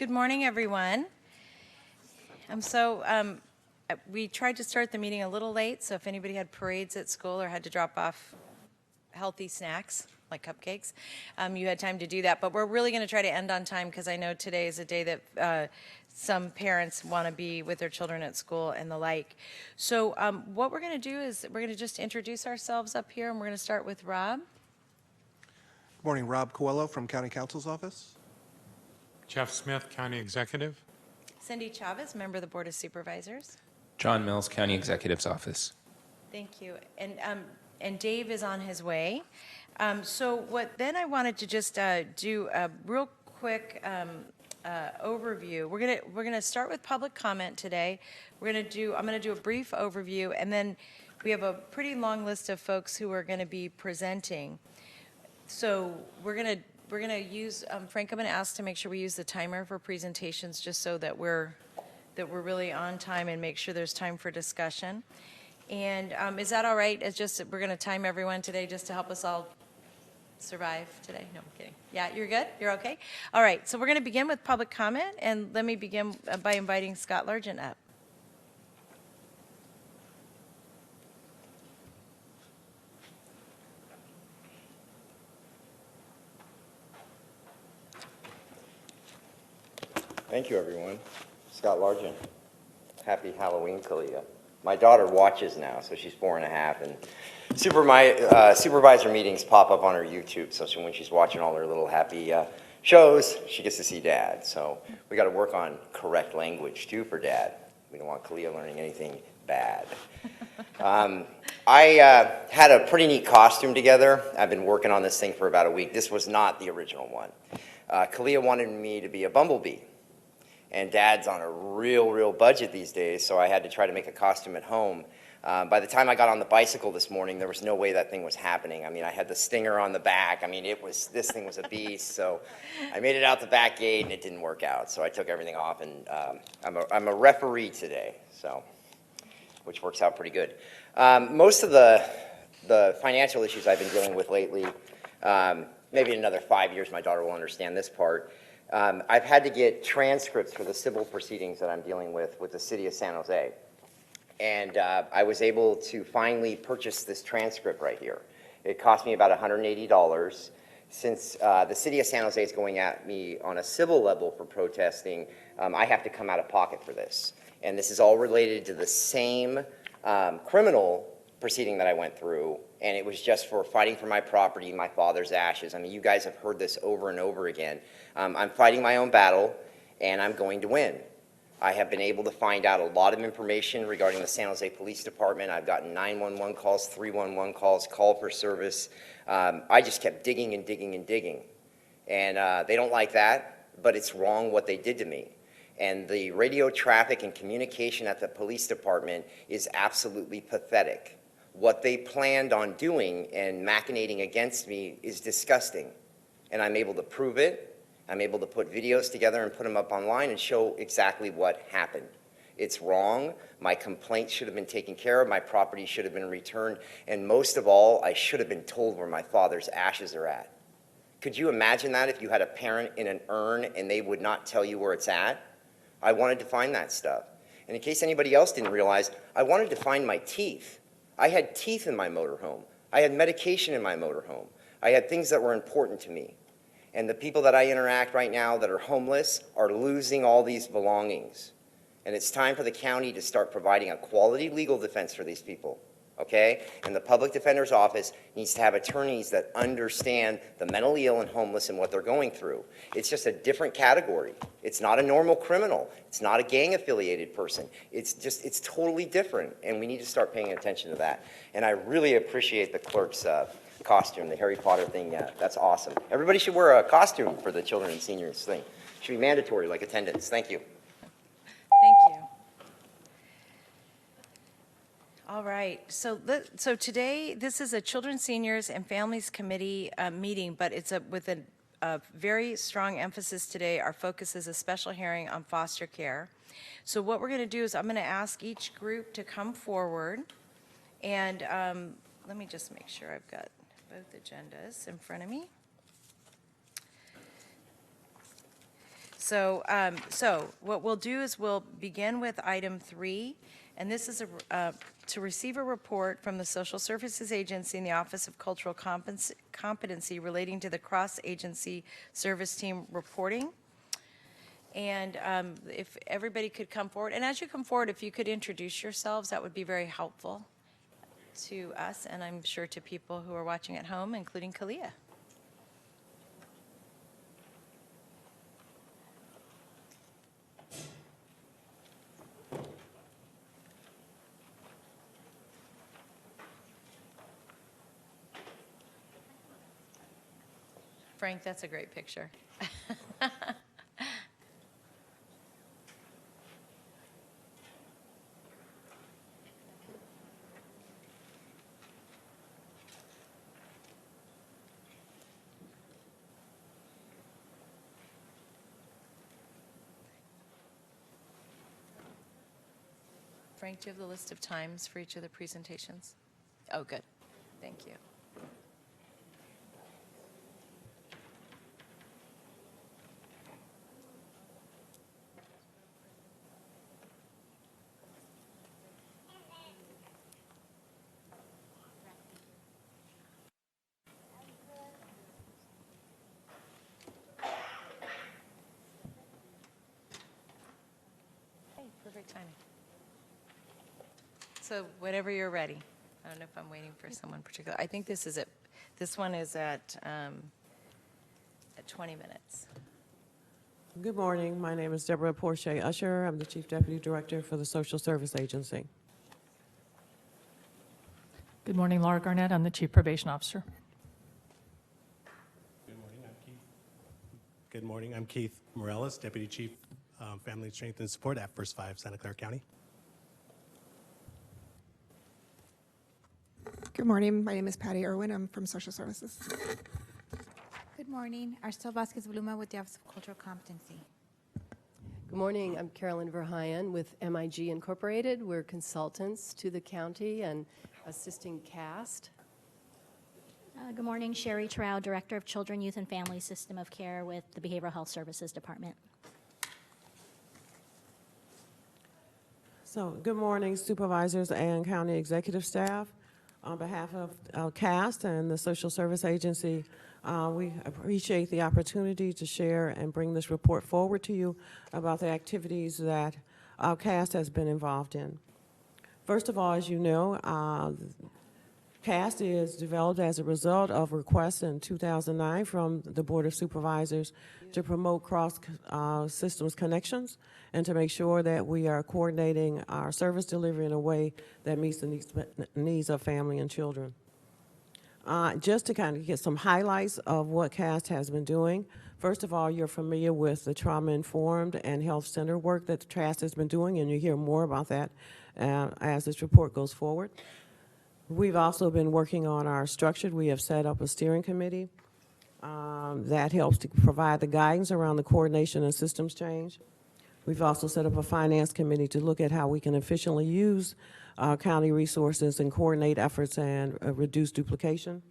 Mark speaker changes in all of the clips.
Speaker 1: Good morning, everyone. We tried to start the meeting a little late, so if anybody had parades at school or had to drop off healthy snacks, like cupcakes, you had time to do that. But we're really going to try to end on time because I know today is a day that some parents want to be with their children at school and the like. So what we're going to do is we're going to just introduce ourselves up here, and we're going to start with Rob.
Speaker 2: Good morning, Rob Coelho from County Counsel's Office.
Speaker 3: Jeff Smith, County Executive.
Speaker 1: Cindy Chavez, member of the Board of Supervisors.
Speaker 4: John Mills, County Executive's Office.
Speaker 1: Thank you. And Dave is on his way. Then I wanted to just do a real quick overview. We're gonna start with public comment today. I'm gonna do a brief overview, and then we have a pretty long list of folks who are gonna be presenting. So we're gonna use, Frank, I'm gonna ask to make sure we use the timer for presentations just so that we're really on time and make sure there's time for discussion. And is that all right? It's just that we're gonna time everyone today just to help us all survive today? No, I'm kidding. Yeah, you're good? You're okay? All right, so we're gonna begin with public comment, and let me begin by inviting Scott Largent up.
Speaker 5: Thank you, everyone. Scott Largent. Happy Halloween, Kalia. My daughter watches now, so she's 4.5, and supervisor meetings pop up on her YouTube, so when she's watching all her little happy shows, she gets to see Dad. So we got to work on correct language, too, for Dad. We don't want Kalia learning anything bad. I had a pretty neat costume together. I've been working on this thing for about a week. This was not the original one. Kalia wanted me to be a bumblebee. And Dad's on a real budget these days, so I had to try to make a costume at home. By the time I got on the bicycle this morning, there was no way that thing was happening. I mean, I had the stinger on the back. I mean, this thing was a beast. So I made it out the back gate, and it didn't work out. So I took everything off, and I'm a referee today, so which works out pretty good. Most of the financial issues I've been dealing with lately, maybe in another 5 years, my daughter will understand this part. I've had to get transcripts for the civil proceedings that I'm dealing with the city of San Jose. And I was able to finally purchase this transcript right here. It cost me about $180. Since the city of San Jose is going at me on a civil level for protesting, I have to come out of pocket for this. And this is all related to the same criminal proceeding that I went through, and it was just for fighting for my property, my father's ashes. I mean, you guys have heard this over and over again. I'm fighting my own battle, and I'm going to win. I have been able to find out a lot of information regarding the San Jose Police Department. I've gotten 911 calls, 311 calls, call for service. I just kept digging and digging and digging. And they don't like that, but it's wrong what they did to me. And the radio traffic and communication at the police department is absolutely pathetic. What they planned on doing and machinating against me is disgusting. And I'm able to prove it. I'm able to put videos together and put them up online and show exactly what happened. It's wrong. My complaint should have been taken care of. My property should have been returned. And most of all, I should have been told where my father's ashes are at. Could you imagine that if you had a parent in an urn and they would not tell you where it's at? I wanted to find that stuff. And in case anybody else didn't realize, I wanted to find my teeth. I had teeth in my motorhome. I had medication in my motorhome. I had things that were important to me. And the people that I interact right now that are homeless are losing all these belongings. And it's time for the county to start providing a quality legal defense for these people, okay? And the public defender's office needs to have attorneys that understand the mentally ill and homeless and what they're going through. It's just a different category. It's not a normal criminal. It's not a gang-affiliated person. It's totally different, and we need to start paying attention to that. And I really appreciate the clerk's costume, the Harry Potter thing. That's awesome. Everybody should wear a costume for the children and seniors thing. It should be mandatory, like attendance. Thank you.
Speaker 1: Thank you. All right, so today, this is a Children, Seniors, and Families Committee meeting, but it's with a very strong emphasis today. Our focus is a special hearing on foster care. So what we're going to do is I'm going to ask each group to come forward, and let me just make sure I've got both agendas in front of me. So what we'll do is we'll begin with item 3, and this is to receive a report from the Social Services Agency in the Office of Cultural Competency relating to the cross-agency service team reporting. And if everybody could come forward, and as you come forward, if you could introduce yourselves, that would be very helpful to us, and I'm sure to people who are watching at home, including Kalia. Frank, that's a great picture. Frank, do you have the list of times for each of the presentations? Oh, good. Thank you. Hey, perfect timing. So whenever you're ready. I don't know if I'm waiting for someone particular. I think this is it. This one is at 20 minutes.
Speaker 6: Good morning. My name is Deborah Porche Usher. I'm the Chief Deputy Director for the Social Service Agency.
Speaker 7: Good morning, Laura Garnett. I'm the Chief Probation Officer.
Speaker 8: Good morning. Good morning. I'm Keith Morales, Deputy Chief Family Strength and Support at First 5 Santa Clara County.
Speaker 9: Good morning. My name is Patty Irwin. I'm from Social Services.
Speaker 10: Good morning. Arcel Vasquez Bluma with the Office of Cultural Competency.
Speaker 11: Good morning. I'm Carolyn Verheyen with MIG Incorporated. We're consultants to the county and assisting CAST.
Speaker 12: Good morning. Sherry Trow, Director of Children, Youth, and Family System of Care with the Behavioral Health Services Department.
Speaker 6: So, good morning, supervisors and county executive staff. On behalf of CAST and the Social Service Agency, we appreciate the opportunity to share and bring this report forward to you about the activities that CAST has been involved in. First of all, as you know, CAST is developed as a result of requests in 2009 from the Board of Supervisors to promote cross-systems connections and to make sure that we are coordinating our service delivery in a way that meets the needs of family and children. Just to kind of get some highlights of what CAST has been doing, first of all, you're familiar with the trauma-informed and health center work that CAST has been doing, and you'll hear more about that as this report goes forward. We've also been working on our structure. We have set up a steering committee that helps to provide the guidance around the coordination and systems change. We've also set up a finance committee to look at how we can efficiently use county resources and coordinate efforts and reduce duplication.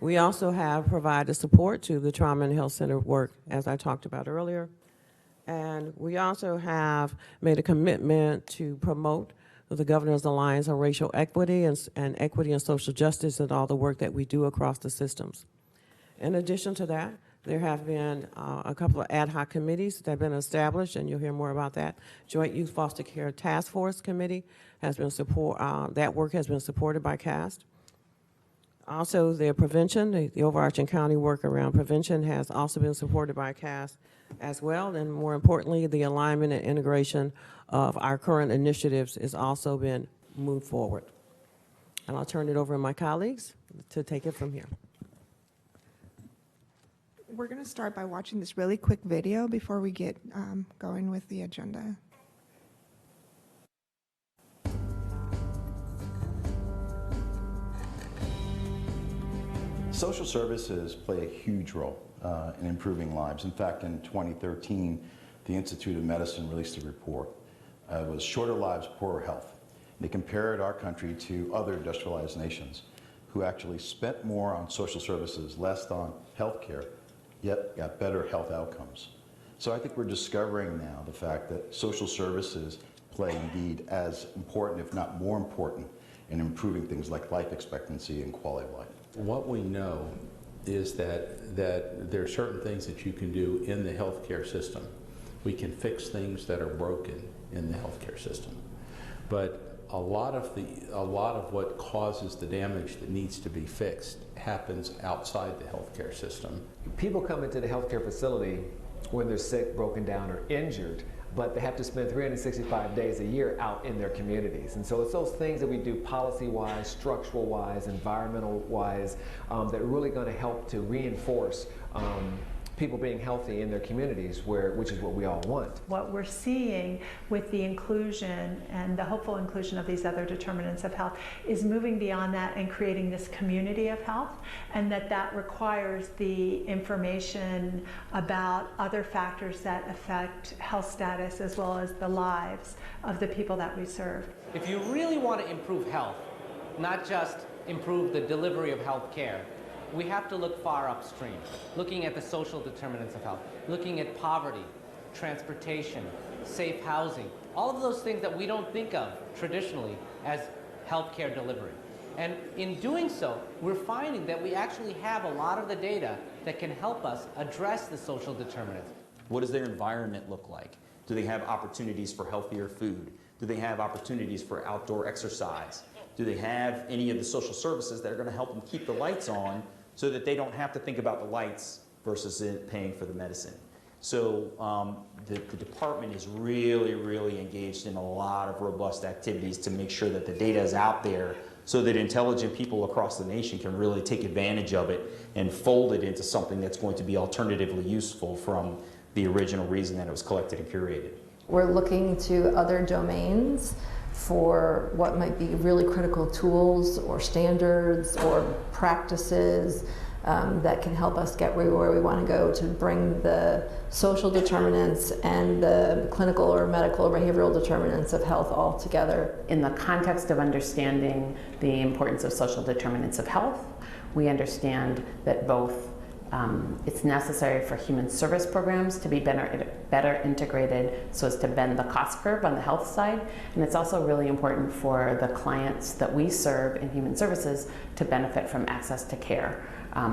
Speaker 6: We also have provided support to the Trauma and Health Center work, as I talked about earlier. And we also have made a commitment to promote the Governor's Alliance on Racial Equity and Equity and Social Justice and all the work that we do across the systems. In addition to that, there have been a couple of ad hoc committees that have been established, and you'll hear more about that. Joint Youth Foster Care Task Force Committee has been that work has been supported by CAST. Also, the prevention, the overarching county work around prevention has also been supported by CAST as well, and more importantly, the alignment and integration of our current initiatives has also been moved forward. And I'll turn it over to my colleagues to take it from here.
Speaker 9: We're going to start by watching this really quick video before we get going with the agenda.
Speaker 13: Social services play a huge role in improving lives. In fact, in 2013, the Institute of Medicine released a report. It was Shorter Lives, Poorer Health. They compared our country to other industrialized nations who actually spent more on social services, less on health care, yet got better health outcomes. So I think we're discovering now the fact that social services play indeed as important, if not more important, in improving things like life expectancy and quality of life.
Speaker 14: What we know is that there are certain things that you can do in the healthcare system. We can fix things that are broken in the healthcare system. But a lot of what causes the damage that needs to be fixed happens outside the healthcare system.
Speaker 15: People come into the healthcare facility when they're sick, broken down, or injured, but they have to spend 365 days a year out in their communities. And so it's those things that we do policy-wise, structural-wise, environmental-wise, that are really going to help to reinforce people being healthy in their communities, which is what we all want.
Speaker 16: What we're seeing with the inclusion and the hopeful inclusion of these other determinants of health is moving beyond that and creating this community of health, and that requires the information about other factors that affect health status as well as the lives of the people that we serve.
Speaker 17: If you really want to improve health, not just improve the delivery of health care, we have to look far upstream, looking at the social determinants of health, looking at poverty, transportation, safe housing, all of those things that we don't think of traditionally as healthcare delivery. And in doing so, we're finding that we actually have a lot of the data that can help us address the social determinants.
Speaker 18: What does their environment look like? Do they have opportunities for healthier food? Do they have opportunities for outdoor exercise? Do they have any of the social services that are going to help them keep the lights on so that they don't have to think about the lights versus paying for the medicine? So the department is really engaged in a lot of robust activities to make sure that the data is out there so that intelligent people across the nation can really take advantage of it and fold it into something that's going to be alternatively useful from the original reason that it was collected and curated.
Speaker 19: We're looking to other domains for what might be really critical tools or standards or practices that can help us get where we want to go to bring the social determinants and the clinical or medical or behavioral determinants of health all together.
Speaker 20: In the context of understanding the importance of social determinants of health, we understand that both it's necessary for human service programs to be better integrated so as to bend the cost curve on the health side, and it's also really important for the clients that we serve in human services to benefit from access to care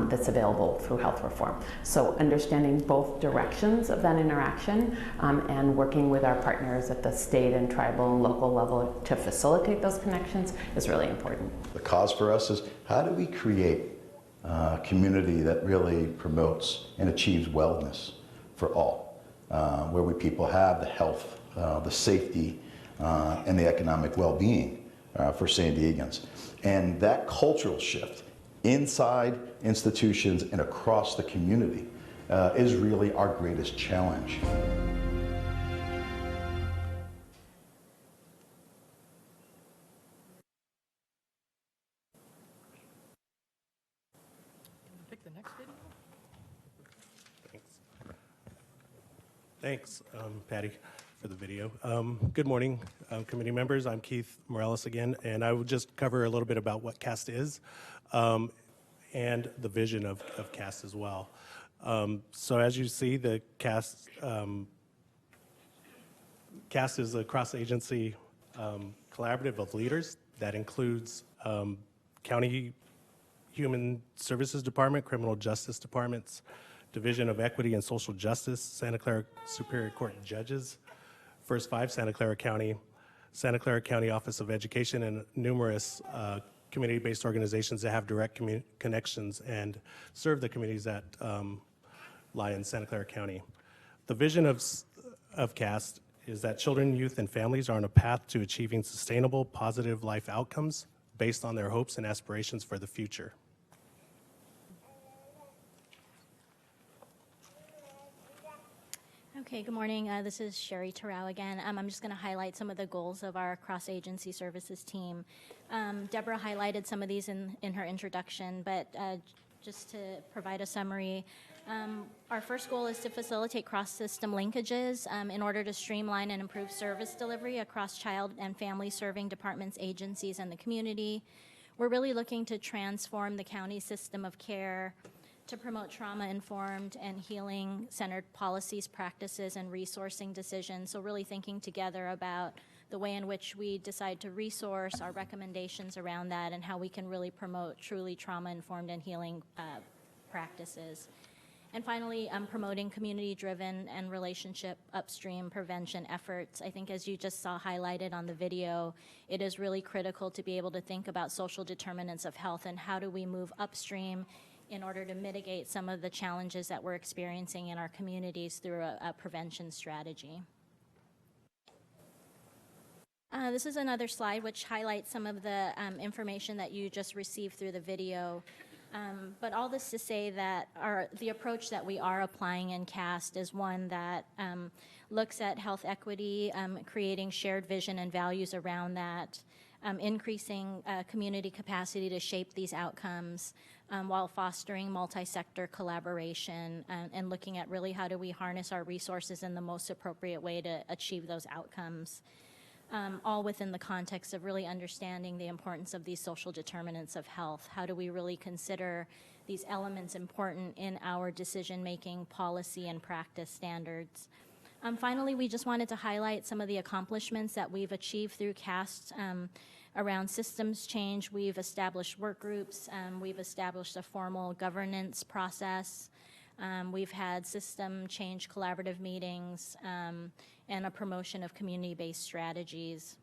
Speaker 20: that's available through health reform. So understanding both directions of that interaction and working with our partners at the state and tribal and local level to facilitate those connections is really important.
Speaker 13: The cause for us is how do we create a community that really promotes and achieves wellness for all, where people have the health, the safety, and the economic well-being for San Diegans. And that cultural shift inside institutions and across the community is really our greatest challenge.
Speaker 7: Pick the next video.
Speaker 8: Thanks, Patty, for the video. Good morning, committee members. I'm Keith Morales again, and I will just cover a little bit about what CAST is and the vision of CAST as well. So as you see, the CAST is a cross-agency collaborative of leaders that includes county Human Services Department, Criminal Justice Departments, Division of Equity and Social Justice, Santa Clara Superior Court judges, First Five, Santa Clara County Office of Education, and numerous community-based organizations that have direct connections and serve the communities that lie in Santa Clara County. The vision of CAST is that children, youth, and families are on a path to achieving sustainable, positive life outcomes based on their hopes and aspirations for the future.
Speaker 12: Okay, good morning. This is Sherry Terrell again. I'm just going to highlight some of the goals of our cross-agency services team. Deborah highlighted some of these in her introduction, but just to provide a summary, our first goal is to facilitate cross-system linkages in order to streamline and improve service delivery across child and family serving departments, agencies, and the community. We're really looking to transform the county system of care to promote trauma-informed and healing-centered policies, practices, and resourcing decisions. So really thinking together about the way in which we decide to resource, our recommendations around that, and how we can really promote truly trauma-informed and healing practices. And finally, promoting community-driven and relationship upstream prevention efforts. I think as you just saw highlighted on the video, it is really critical to be able to think about social determinants of health and how do we move upstream in order to mitigate some of the challenges that we're experiencing in our communities through a prevention strategy. This is another slide which highlights some of the information that you just received through the video. But all this to say that the approach that we are applying in CAST is one that looks at health equity, creating shared vision and values around that, increasing community capacity to shape these outcomes while fostering multi-sector collaboration and looking at really how do we harness our resources in the most appropriate way to achieve those outcomes. All within the context of really understanding the importance of these social determinants of health. How do we really consider these elements important in our decision-making, policy, and practice standards? Finally, we just wanted to highlight some of the accomplishments that we've achieved through CAST around systems change. We've established work groups. We've established a formal governance process. We've had system change collaborative meetings and a promotion of community-based strategies.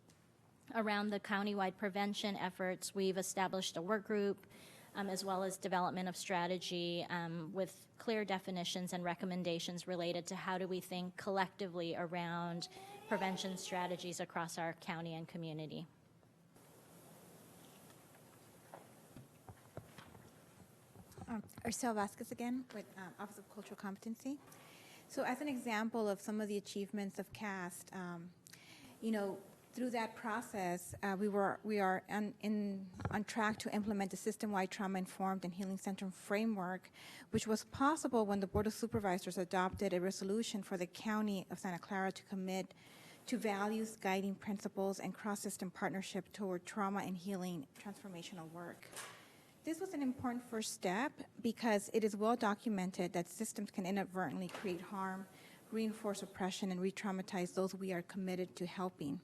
Speaker 12: Around the countywide prevention efforts, we've established a work group as well as development of strategy with clear definitions and recommendations related to how do we think collectively around prevention strategies across our county and community.
Speaker 10: Ursula Vasquez again with Office of Cultural Competency. So as an example of some of the achievements of CAST, through that process, we are on track to implement the system-wide trauma-informed and healing center framework, which was possible when the Board of Supervisors adopted a resolution for the County of Santa Clara to commit to values, guiding principles, and cross-system partnership toward trauma and healing transformational work. This was an important first step because it is well documented that systems can inadvertently create harm, reinforce oppression, and re-traumatize those we are committed to helping.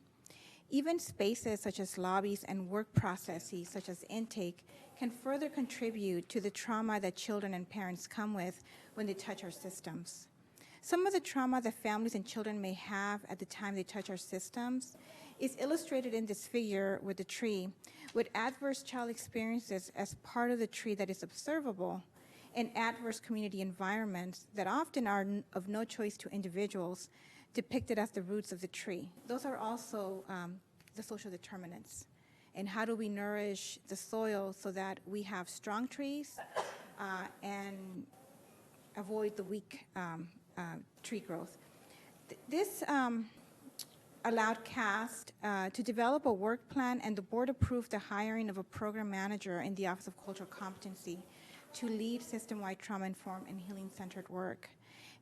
Speaker 10: Even spaces such as lobbies and work processes such as intake can further contribute to the trauma that children and parents come with when they touch our systems. Some of the trauma that families and children may have at the time they touch our systems is illustrated in this figure with the tree, with adverse child experiences as part of the tree that is observable, and adverse community environments that often are of no choice to individuals, depicted as the roots of the tree. Those are also the social determinants. And how do we nourish the soil so that we have strong trees and avoid the weak tree growth? This allowed CAST to develop a work plan, and the board approved the hiring of a program manager in the Office of Cultural Competency to lead system-wide trauma-informed and healing-centered work,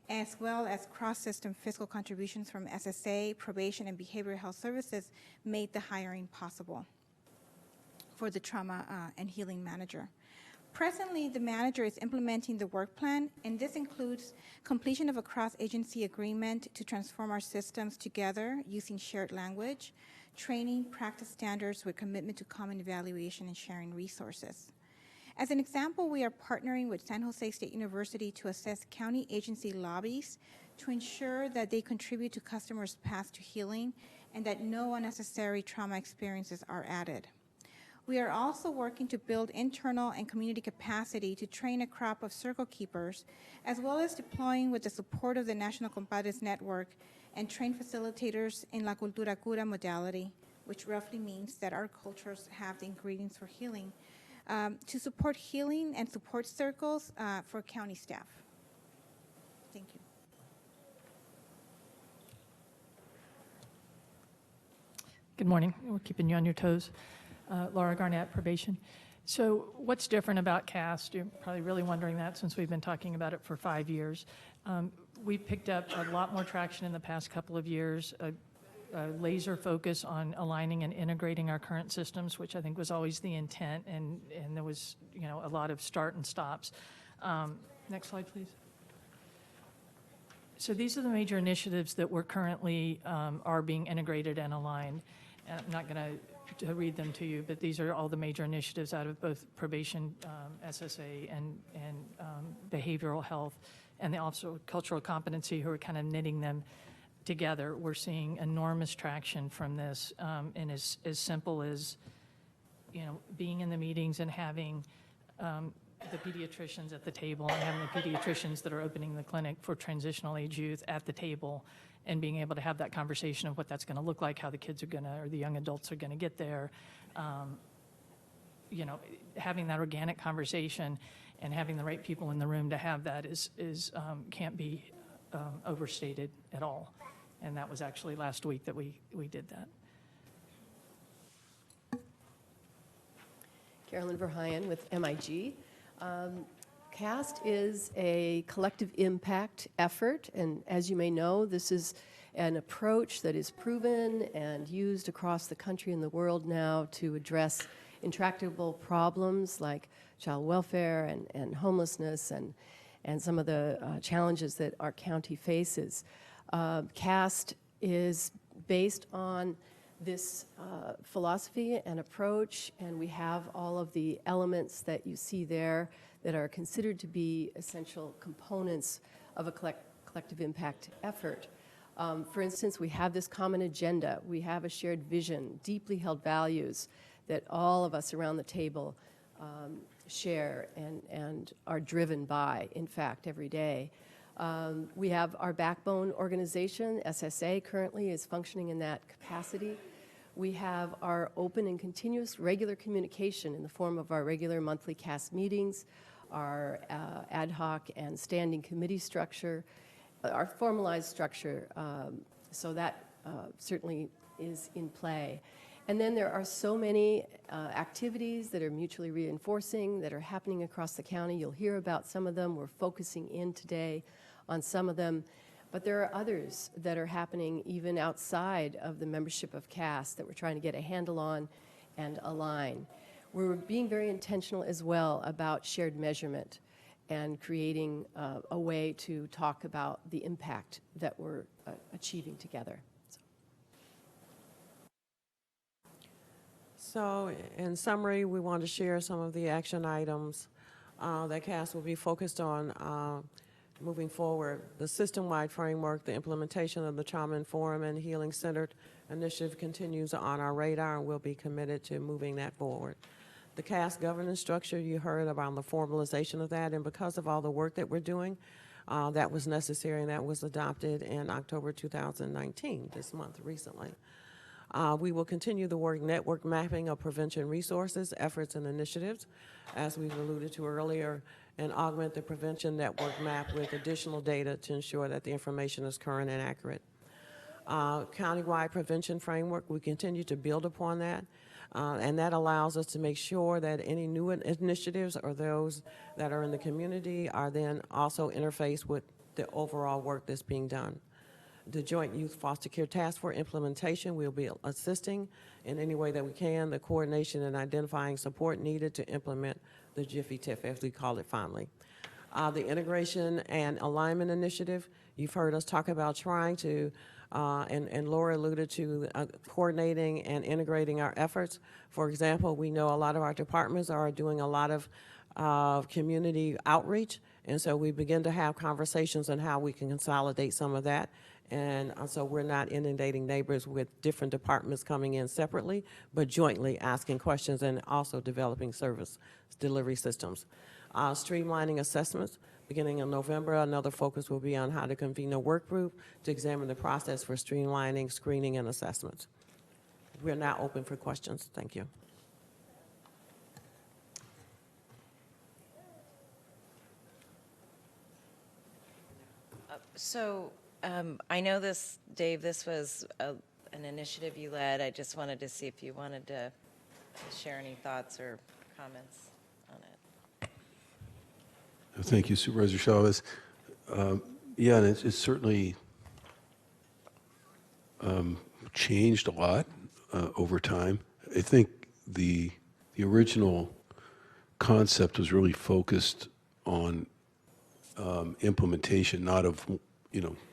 Speaker 10: as well as cross-system fiscal contributions from SSA, probation, and behavioral health services made the hiring possible for the trauma and healing manager. Presently, the manager is implementing the work plan, and this includes completion of a cross-agency agreement to transform our systems together using shared language, training, practice standards with commitment to common evaluation and sharing resources. As an example, we are partnering with San Jose State University to assess county agency lobbies to ensure that they contribute to customers' path to healing and that no unnecessary trauma experiences are added. We are also working to build internal and community capacity to train a crop of circle keepers, as well as deploying with the support of the National Compadres Network and train facilitators in La Cultura Cura modality, which roughly means that our cultures have the ingredients for healing, to support healing and support circles for county staff. Thank you.
Speaker 7: Good morning. We're keeping you on your toes. Laura Garnett, probation. So what's different about CAST? You're probably really wondering that since we've been talking about it for 5 years. We picked up a lot more traction in the past couple of years, a laser focus on aligning and integrating our current systems, which I think was always the intent, and there was a lot of start and stops. Next slide, please. So these are the major initiatives that we're currently are being integrated and aligned. And I'm not going to read them to you, but these are all the major initiatives out of both probation, SSA, and behavioral health, and the Office of Cultural Competency, who are kind of knitting them together. We're seeing enormous traction from this, and as simple as, being in the meetings and having the pediatricians at the table and having the pediatricians that are opening the clinic for transitional age youth at the table, and being able to have that conversation of what that's going to look like, how the kids are going to, or the young adults are going to get there. Having that organic conversation and having the right people in the room to have that is can't be overstated at all. And that was actually last week that we did that.
Speaker 11: Carolyn Verheyen with MIG. CAST is a collective impact effort, and as you may know, this is an approach that is proven and used across the country and the world now to address intractable problems like child welfare and homelessness and some of the challenges that our county faces. CAST is based on this philosophy and approach, and we have all of the elements that you see there that are considered to be essential components of a collective impact effort. For instance, we have this common agenda, we have a shared vision, deeply held values that all of us around the table share and are driven by, in fact, every day. We have our backbone organization, SSA, currently is functioning in that capacity. We have our open and continuous regular communication in the form of our regular monthly CAST meetings, our ad hoc and standing committee structure, our formalized structure, so that certainly is in play. And then there are so many activities that are mutually reinforcing that are happening across the county. You'll hear about some of them. We're focusing in today on some of them. But there are others that are happening even outside of the membership of CAST that we're trying to get a handle on and align. We're being very intentional as well about shared measurement and creating a way to talk about the impact that we're achieving together.
Speaker 6: So in summary, we want to share some of the action items that CAST will be focused on moving forward. The system-wide framework, the implementation of the Trauma-Informed and Healing-Centered initiative continues on our radar, and we'll be committed to moving that forward. The CAST governance structure, you heard about the formalization of that, and because of all the work that we're doing, that was necessary, and that was adopted in October 2019, this month, recently. We will continue the network mapping of prevention resources, efforts, and initiatives, as we've alluded to earlier, and augment the prevention network map with additional data to ensure that the information is current and accurate. Countywide prevention framework, we continue to build upon that, and that allows us to make sure that any new initiatives or those that are in the community are then also interfaced with the overall work that's being done. The Joint Youth Foster Care Task Force implementation, we'll be assisting in any way that we can, the coordination and identifying support needed to implement the Jiffy TIF, as we call it fondly. The Integration and Alignment Initiative, you've heard us talk about trying to, and Laura alluded to, coordinating and integrating our efforts. For example, we know a lot of our departments are doing a lot of community outreach, and so we begin to have conversations on how we can consolidate some of that. And so we're not inundating neighbors with different departments coming in separately, but jointly asking questions and also developing service delivery systems. Streamlining assessments. Beginning in November, another focus will be on how to convene a work group to examine the process for streamlining, screening, and assessments. We're now open for questions. Thank you.
Speaker 1: So I know this, Dave, this was an initiative you led. I just wanted to see if you wanted to share any thoughts or comments on it.
Speaker 21: Thank you, Supervisor Chavez. Yeah, and it's certainly changed a lot over time. I think the original concept was really focused on implementation, not of,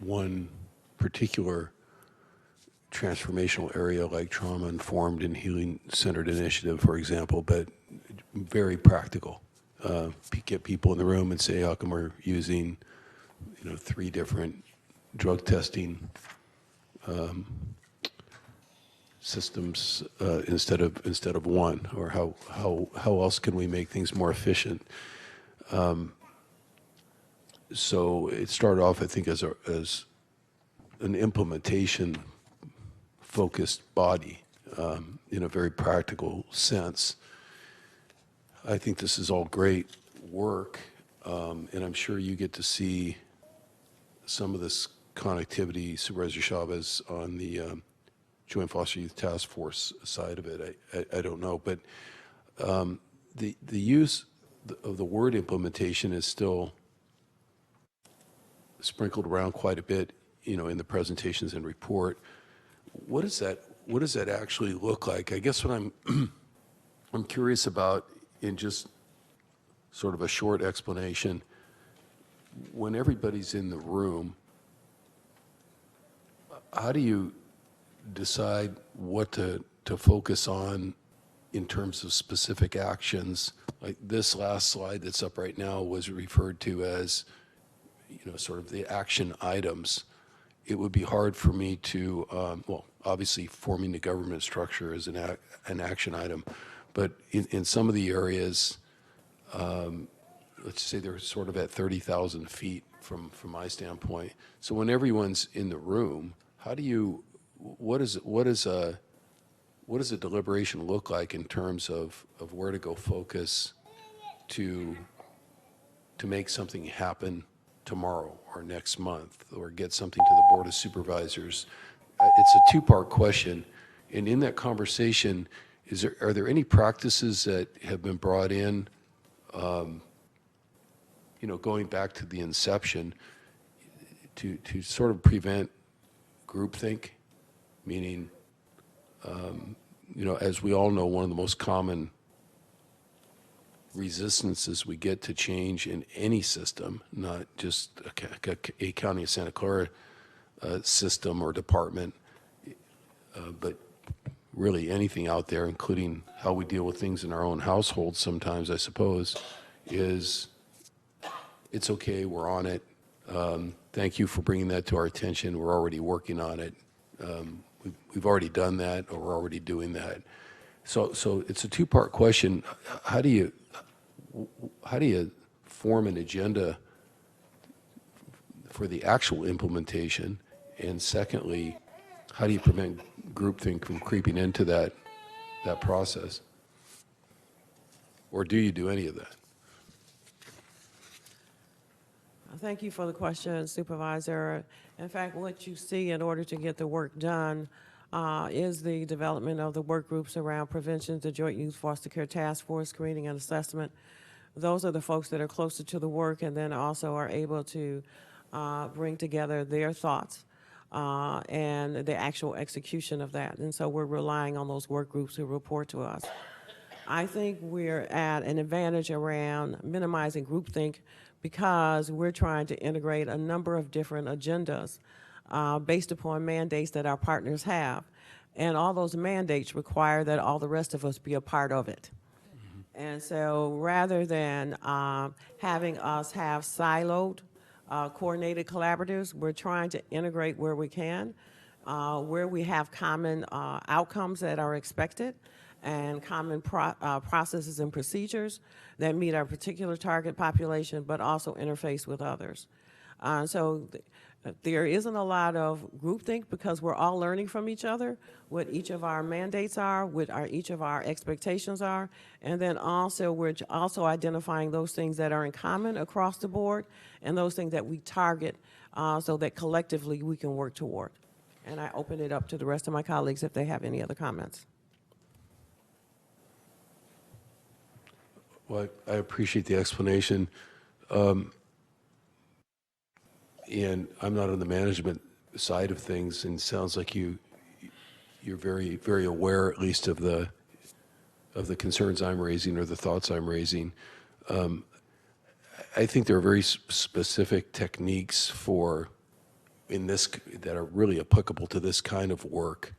Speaker 21: one particular transformational area like trauma-informed and healing-centered initiative, for example, but very practical. Get people in the room and say, how come we're using, 3 different drug testing systems instead of one, or how else can we make things more efficient? So it started off, I think, as an implementation focused body in a very practical sense. I think this is all great work, and I'm sure you get to see some of this connectivity, Supervisor Chavez, on the Joint Foster Youth Task Force side of it. I don't know, but the use of the word implementation is still sprinkled around quite a bit, in the presentations and report. What does that actually look like? I guess what I'm curious about, in just sort of a short explanation, when everybody's in the room, how do you decide what to focus on in terms of specific actions? Like this last slide that's up right now was referred to as, sort of the action items. It would be hard for me to, well, obviously forming the government structure is an action item, but in some of the areas, let's say they're sort of at 30,000 feet from my standpoint. So when everyone's in the room, how do you, what does a deliberation look like in terms of where to go focus to make something happen tomorrow or next month, or get something to the Board of Supervisors? It's a two-part question, and in that conversation, are there any practices that have been brought in, going back to the inception, to sort of prevent groupthink? Meaning, as we all know, one of the most common resistances we get to change in any system, not just a County of Santa Clara system or department, but really anything out there, including how we deal with things in our own households sometimes, I suppose, is it's okay, we're on it. Thank you for bringing that to our attention. We're already working on it. We've already done that, or we're already doing that. So it's a two-part question. How do you form an agenda for the actual implementation? And secondly, how do you prevent groupthink from creeping into that process? Or do you do any of that?
Speaker 6: Thank you for the question, Supervisor. In fact, what you see in order to get the work done is the development of the work groups around prevention, the Joint Youth Foster Care Task Force, screening and assessment. Those are the folks that are closer to the work and then also are able to bring together their thoughts and the actual execution of that. And so we're relying on those work groups to report to us. I think we're at an advantage around minimizing groupthink because we're trying to integrate a number of different agendas based upon mandates that our partners have. And all those mandates require that all the rest of us be a part of it. And so rather than having us have siloed, coordinated collaboratives, we're trying to integrate where we can, where we have common outcomes that are expected and common processes and procedures that meet our particular target population, but also interface with others. So there isn't a lot of groupthink because we're all learning from each other, what each of our mandates are, what each of our expectations are, and then also we're also identifying those things that are in common across the board and those things that we target so that collectively we can work toward. And I open it up to the rest of my colleagues if they have any other comments.
Speaker 21: Well, I appreciate the explanation. And I'm not on the management side of things, and it sounds like you're very, very aware, at least, of the I think there are very specific techniques in this that are really applicable to this kind of work.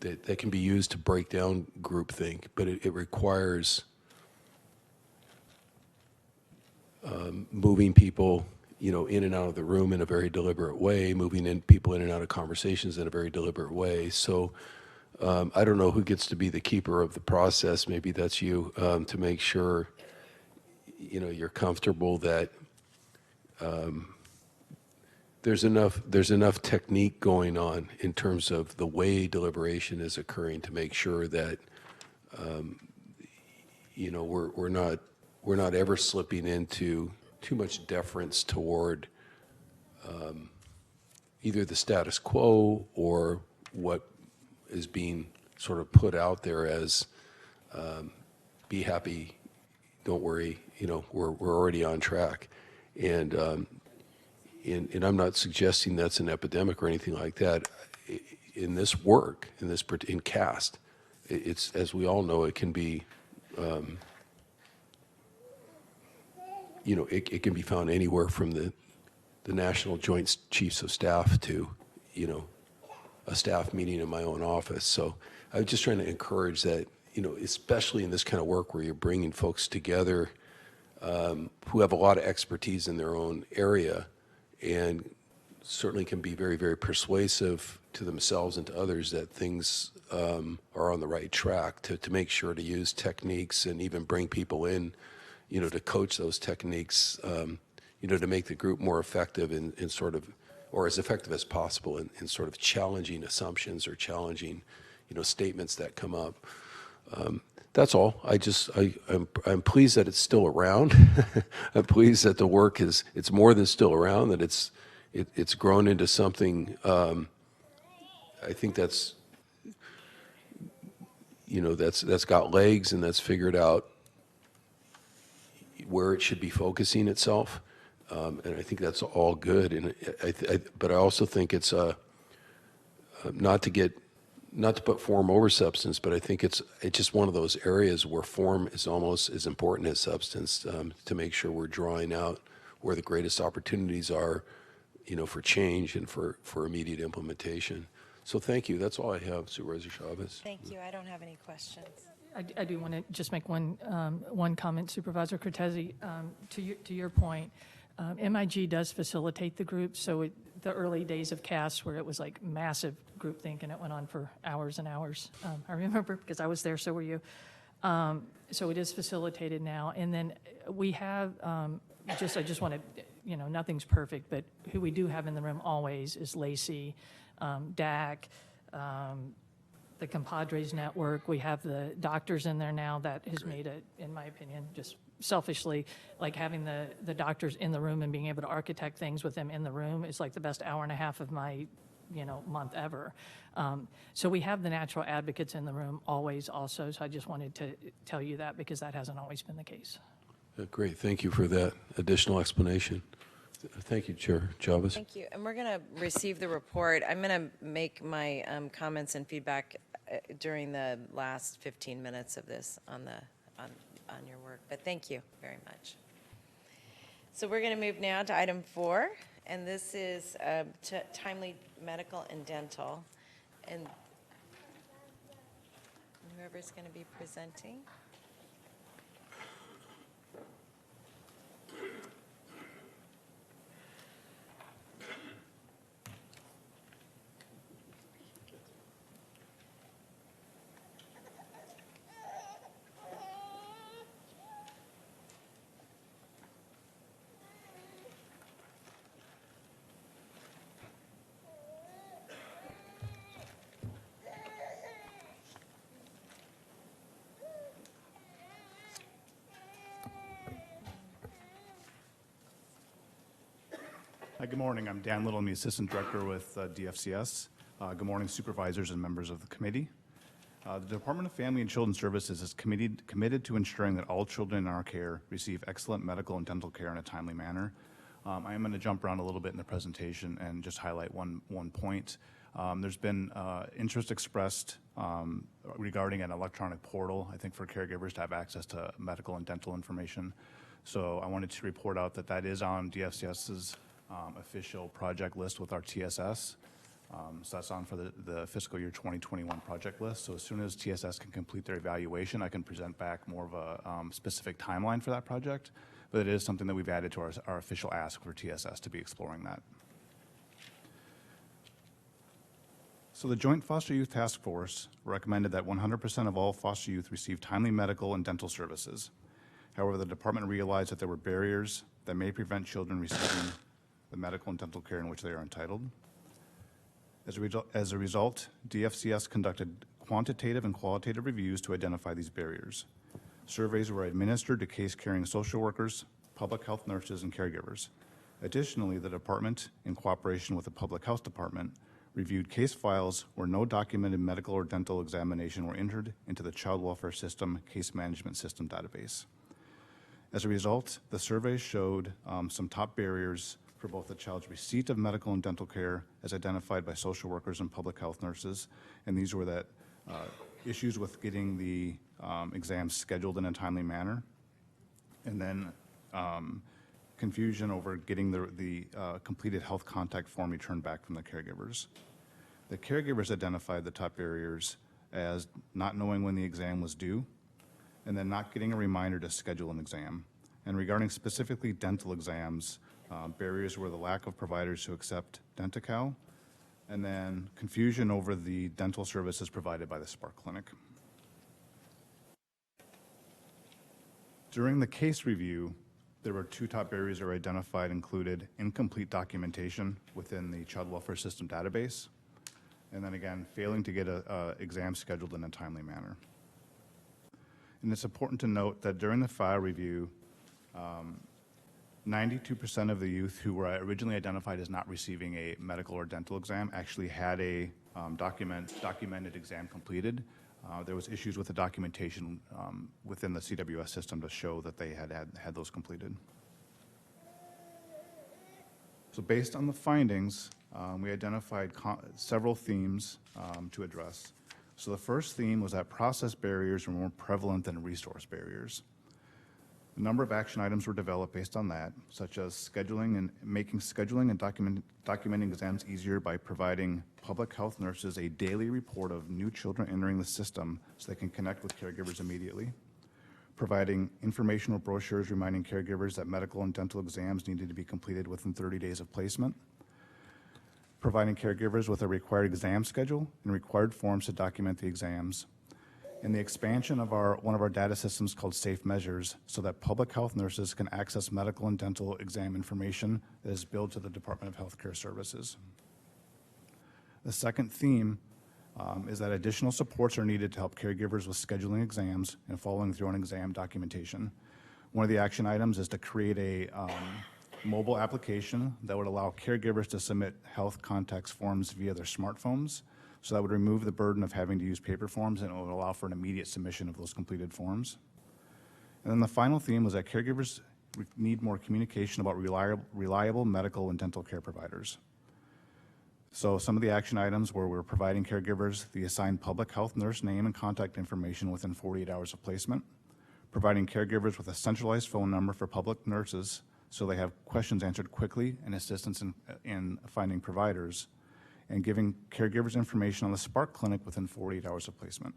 Speaker 21: That can be used to break down groupthink, but it requires moving people, in and out of the room in a very deliberate way, moving people in and out of conversations in a very deliberate way. So I don't know who gets to be the keeper of the process. Maybe that's you, to make sure, you're comfortable that there's enough technique going on in terms of the way deliberation is occurring to make sure that we're not ever slipping into too much deference toward either the status quo or what is being sort of put out there as be happy, don't worry, we're already on track. And I'm not suggesting that's an epidemic or anything like that. In this work, in CAST, it's, as we all know, it can be, it can be found anywhere from the National Joint Chiefs of Staff to, a staff meeting in my own office. So I was just trying to encourage that, especially in this kind of work where you're bringing folks together who have a lot of expertise in their own area, and certainly can be very, very persuasive to themselves and to others that things are on the right track, to make sure to use techniques and even bring people in, to coach those techniques, to make the group more effective in sort of, or as effective as possible in sort of challenging assumptions or challenging, statements that come up. That's all. I'm pleased that it's still around. I'm pleased that the work it's more than still around, that it's grown into something, I think that's got legs and that's figured out where it should be focusing itself. And I think that's all good. And but I also think it's not to put form over substance, but I think it's just one of those areas where form is almost as important as substance, to make sure we're drawing out where the greatest opportunities are, for change and for immediate implementation. So thank you. That's all I have, Supervisor Chavez.
Speaker 1: Thank you. I don't have any questions.
Speaker 7: I do want to just make one comment, Supervisor Cortese. To your point, MIG does facilitate the group. So the early days of CAST, where it was like massive groupthink and it went on for hours and hours. I remember because I was there, so were you. So it is facilitated now. And then we have, I just want to, nothing's perfect, but who we do have in the room always is Lacey, DAC, the Compadres Network. We have the doctors in there now. That has made it, in my opinion, just selfishly, like having the doctors in the room and being able to architect things with them in the room is like the best hour and a half of my month ever. So we have the natural advocates in the room always also. So I just wanted to tell you that because that hasn't always been the case.
Speaker 21: Great. Thank you for that additional explanation. Thank you, Chair Chavez.
Speaker 1: Thank you. And we're going to receive the report. I'm going to make my comments and feedback during the last 15 minutes of this on your work. But thank you very much. So we're going to move now to item 4, and this is timely medical and dental. And whoever's going to be presenting.
Speaker 2: Hi, good morning. I'm Dan Little. I'm the Assistant Director with DFCS. Good morning, supervisors and members of the committee. The Department of Family and Children's Services is committed to ensuring that all children in our care receive excellent medical and dental care in a timely manner. I am going to jump around a little bit in the presentation and just highlight one point. There's been interest expressed regarding an electronic portal, I think, for caregivers to have access to medical and dental information. So I wanted to report out that that is on DFCS's official project list with our TSS. So that's on for the fiscal year 2021 project list. So as soon as TSS can complete their evaluation, I can present back more of a specific timeline for that project. But it is something that we've added to our official ask for TSS to be exploring that. So the Joint Foster Youth Task Force recommended that 100% of all foster youth receive timely medical and dental services. However, the department realized that there were barriers that may prevent children receiving the medical and dental care in which they are entitled. As a result, DFCS conducted quantitative and qualitative reviews to identify these barriers. Surveys were administered to case-carrying social workers, public health nurses, and caregivers. Additionally, the department, in cooperation with the Public Health Department, reviewed case files where no documented medical or dental examination were entered into the Child Welfare System Case Management System database. As a result, the survey showed some top barriers for both the child's receipt of medical and dental care as identified by social workers and public health nurses, and these were that issues with getting the exams scheduled in a timely manner, and then confusion over getting the completed health contact form returned back from the caregivers. The caregivers identified the top barriers as not knowing when the exam was due, and then not getting a reminder to schedule an exam. And regarding specifically dental exams, barriers were the lack of providers who accept Denti-Cal, and then confusion over the dental services provided by the Spark Clinic. During the case review, there were two top barriers that were identified, included incomplete documentation within the Child Welfare System database, and then again, failing to get an exam scheduled in a timely manner. And it's important to note that during the file review, 92% of the youth who were originally identified as not receiving a medical or dental exam actually had a documented exam completed. There was issues with the documentation within the CWS system to show that they had those completed. So based on the findings, we identified several themes to address. So the first theme was that process barriers were more prevalent than resource barriers. A number of action items were developed based on that, such as scheduling and making scheduling and documenting exams easier by providing public health nurses a daily report of new children entering the system so they can connect with caregivers immediately. Providing informational brochures reminding caregivers that medical and dental exams needed to be completed within 30 days of placement. Providing caregivers with a required exam schedule and required forms to document the exams. And the expansion of one of our data systems called Safe Measures so that public health nurses can access medical and dental exam information that is billed to the Department of Health Care Services. The second theme is that additional supports are needed to help caregivers with scheduling exams and following through on exam documentation. One of the action items is to create a mobile application that would allow caregivers to submit health context forms via their smartphones. So that would remove the burden of having to use paper forms, and it would allow for an immediate submission of those completed forms. And then the final theme was that caregivers need more communication about reliable medical and dental care providers. So some of the action items were we're providing caregivers the assigned public health nurse name and contact information within 48 hours of placement, providing caregivers with a centralized phone number for public nurses so they have questions answered quickly and assistance in finding providers, and giving caregivers information on the Spark Clinic within 48 hours of placement.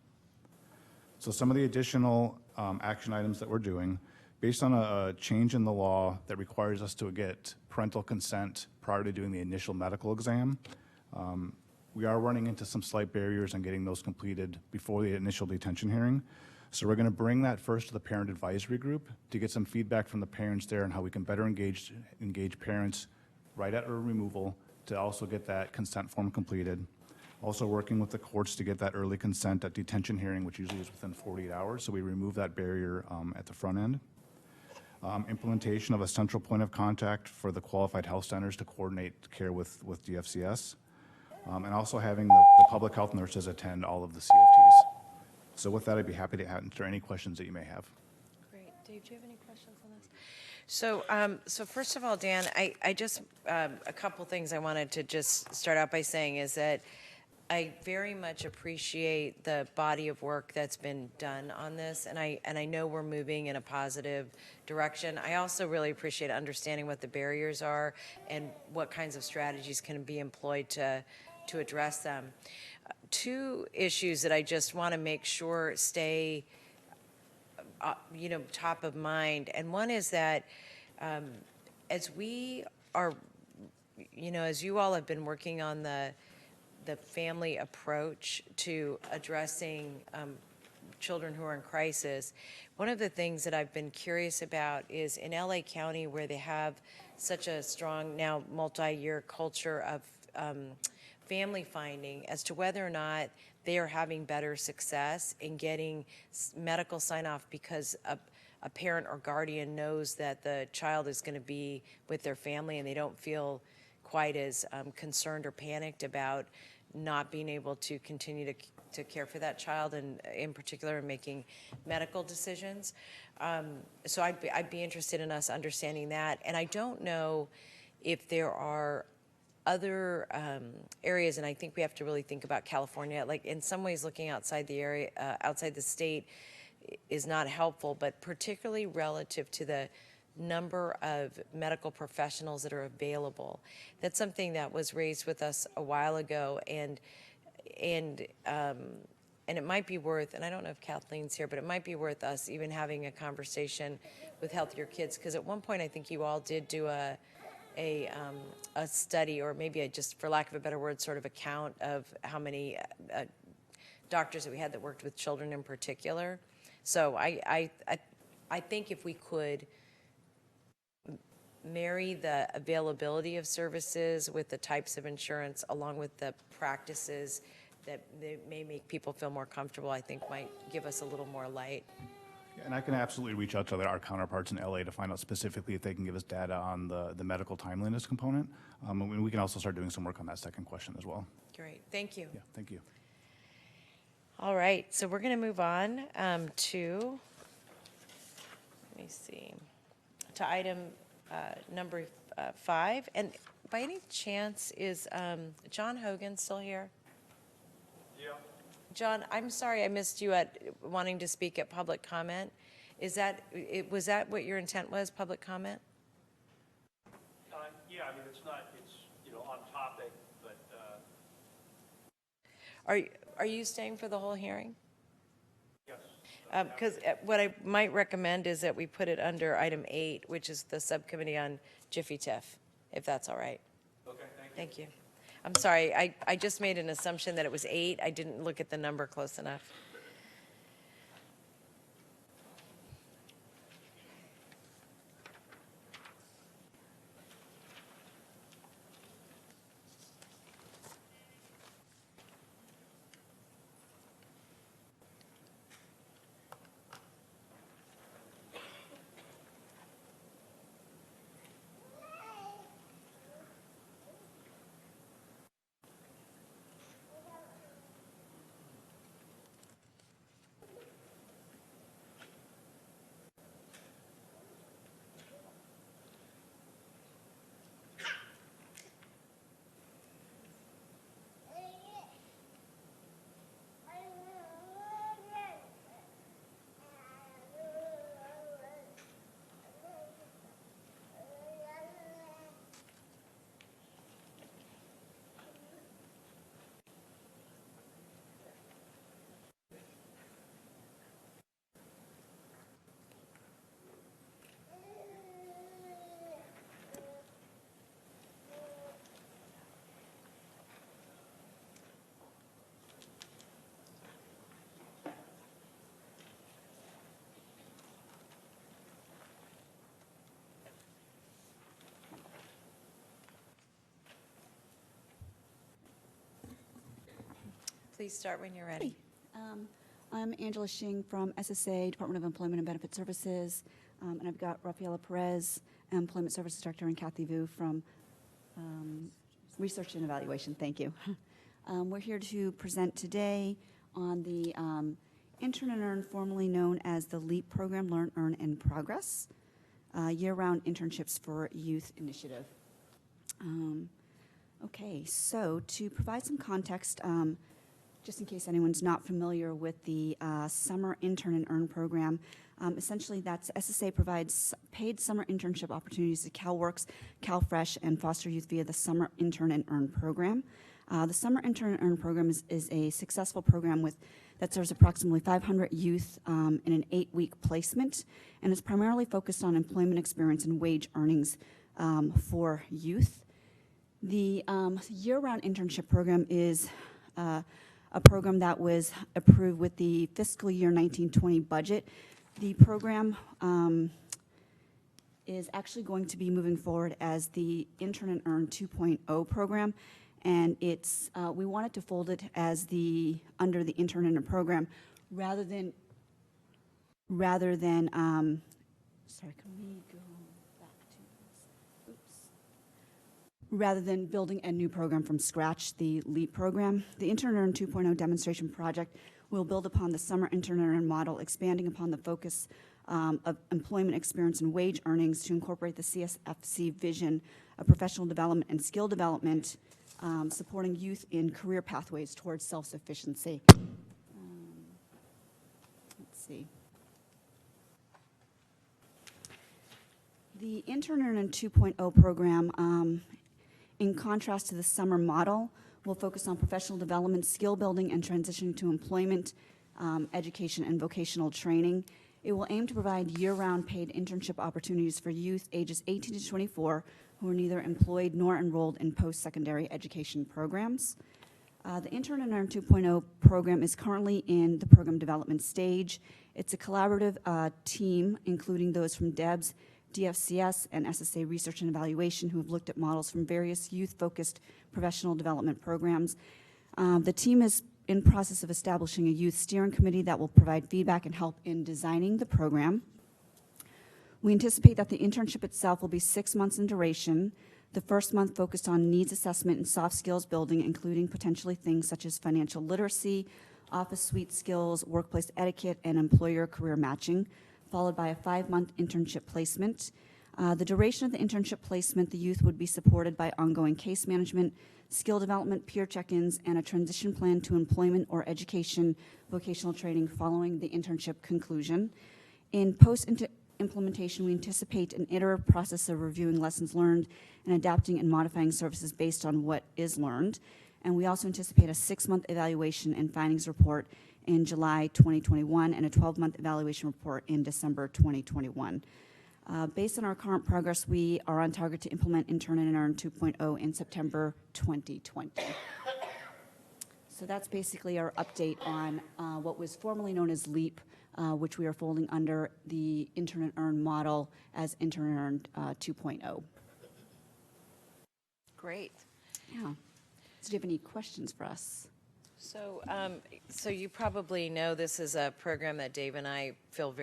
Speaker 2: So some of the additional action items that we're doing, based on a change in the law that requires us to get parental consent prior to doing the initial medical exam, we are running into some slight barriers in getting those completed before the initial detention hearing. So we're going to bring that first to the parent advisory group to get some feedback from the parents there on how we can better engage parents right at removal to also get that consent form completed. Also working with the courts to get that early consent at detention hearing, which usually is within 48 hours, so we remove that barrier at the front end. Implementation of a central point of contact for the qualified health centers to coordinate care with DFCS, and also having the public health nurses attend all of the CFTs. So with that, I'd be happy to answer any questions that you may have.
Speaker 1: Great. Dave, do you have any questions on this? So, so first of all, Dan, I just, a couple things I wanted to just start out by saying is that I very much appreciate the body of work that's been done on this, and I know we're moving in a positive direction. I also really appreciate understanding what the barriers are and what kinds of strategies can be employed to address them. Two issues that I just want to make sure stay, top of mind, and one is that as we are, as you all have been working on the family approach to addressing children who are in crisis, one of the things that I've been curious about is in LA County, where they have such a strong now multi-year culture of family finding, as to whether or not they are having better success in getting medical sign-off because a parent or guardian knows that the child is going to be with their family and they don't feel quite as concerned or panicked about not being able to continue to care for that child, and in particular in making medical decisions. So I'd be interested in us understanding that. And I don't know if there are other areas, and I think we have to really think about California. Like in some ways, looking outside the area, outside the state, is not helpful, but particularly relative to the number of medical professionals that are available. That's something that was raised with us a while ago, and it might be worth, and I don't know if Kathleen's here, but it might be worth us even having a conversation with Healthier Kids, because at one point I think you all did do a study, or maybe just, for lack of a better word, sort of a count of how many doctors that we had that worked with children in particular. So I think if we could marry the availability of services with the types of insurance, along with the practices that may make people feel more comfortable, I think might give us a little more light.
Speaker 2: And I can absolutely reach out to our counterparts in LA to find out specifically if they can give us data on the medical timeliness component. And we can also start doing some work on that second question as well.
Speaker 1: Great, thank you.
Speaker 2: Yeah, thank you.
Speaker 1: All right, so we're going to move on to, let me see, to item number 5. And by any chance, is John Hogan still here?
Speaker 3: Yeah.
Speaker 1: John, I'm sorry I missed you at wanting to speak at public comment. Was that what your intent was, public comment?
Speaker 3: Yeah, I mean, it's on topic, but.
Speaker 1: Are you staying for the whole hearing?
Speaker 3: Yes.
Speaker 1: Because what I might recommend is that we put it under item 8, which is the subcommittee on Jiffy Tiff, if that's all right.
Speaker 3: Okay, thank you.
Speaker 1: Thank you. I'm sorry, I just made an assumption that it was 8. I didn't look at the number close enough. Please start when you're ready.
Speaker 22: I'm Angela Shing from SSA, Department of Employment and Benefit Services, and I've got Rafaela Perez, Employment Services Director, and Kathy Vu from Research and Evaluation. Thank you. We're here to present today on the Intern and Earn, formerly known as the LEAP program, Learn, Earn, and Progress, year-round internships for youth initiative. Okay, so to provide some context, just in case anyone's not familiar with the Summer Intern and Earn program, essentially that's SSA provides paid summer internship opportunities to CalWorks, CalFresh, and Foster Youth via the Summer Intern and Earn program. The Summer Intern and Earn program is a successful program that serves approximately 500 youth in an 8-week placement, and is primarily focused on employment experience and wage earnings for youth. The year-round internship program is a program that was approved with the fiscal year 1920 budget. The program is actually going to be moving forward as the Intern and Earn 2.0 program, and it's we wanted to fold it as under the Intern and Earn program rather than sorry, can we go back to this? Oops. Rather than building a new program from scratch, the LEAP program. The Intern and Earn 2.0 demonstration project will build upon the Summer Intern and Earn model, expanding upon the focus of employment experience and wage earnings to incorporate the CSFC vision of professional development and skill development, supporting youth in career pathways towards self-sufficiency. Let's see. The Intern and Earn 2.0 program, in contrast to the summer model, will focus on professional development, skill building, and transitioning to employment, education, and vocational training. It will aim to provide year-round paid internship opportunities for youth ages 18 to 24 who are neither employed nor enrolled in post-secondary education programs. The Intern and Earn 2.0 program is currently in the program development stage. It's a collaborative team, including those from DEBS, DFCS, and SSA Research and Evaluation, who have looked at models from various youth-focused professional development programs. The team is in process of establishing a youth steering committee that will provide feedback and help in designing the program. We anticipate that the internship itself will be 6 months in duration. The first month focused on needs assessment and soft skills building, including potentially things such as financial literacy, office suite skills, workplace etiquette, and employer career matching, followed by a 5-month internship placement. The duration of the internship placement, the youth would be supported by ongoing case management, skill development, peer check-ins, and a transition plan to employment or education vocational training following the internship conclusion. In post-implementation, we anticipate an iterative process of reviewing lessons learned and adapting and modifying services based on what is learned. And we also anticipate a 6-month evaluation and findings report in July 2021 and a 12-month evaluation report in December 2021. Based on our current progress, we are on target to implement Intern and Earn 2.0 in September 2020. So that's basically our update on what was formerly known as LEAP, which we are folding under the Intern and Earn model as Intern and Earn 2.0.
Speaker 1: Great.
Speaker 22: Yeah. So do you have any questions for us?
Speaker 1: So, so you probably know this is a program that Dave and I feel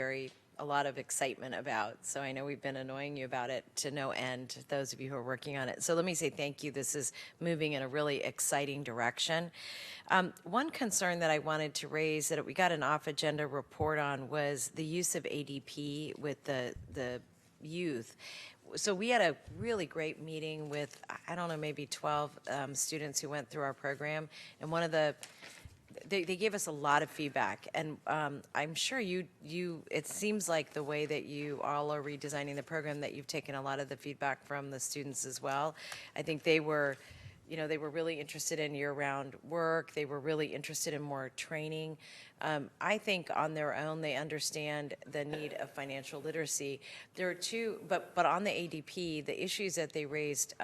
Speaker 1: a lot of excitement about. So I know we've been annoying you about it to no end, those of you who are working on it. So let me say thank you. This is moving in a really exciting direction. One concern that I wanted to raise that we got an off-agenda report on was the use of ADP with the youth. So we had a really great meeting with, I don't know, maybe 12 students who went through our program, and one of the they gave us a lot of feedback, and I'm sure it seems like the way that you all are redesigning the program that you've taken a lot of the feedback from the students as well. I think they were really interested in year-round work. They were really interested in more training. I think on their own they understand the need of financial literacy. There are two, but on the ADP, the issues that they raised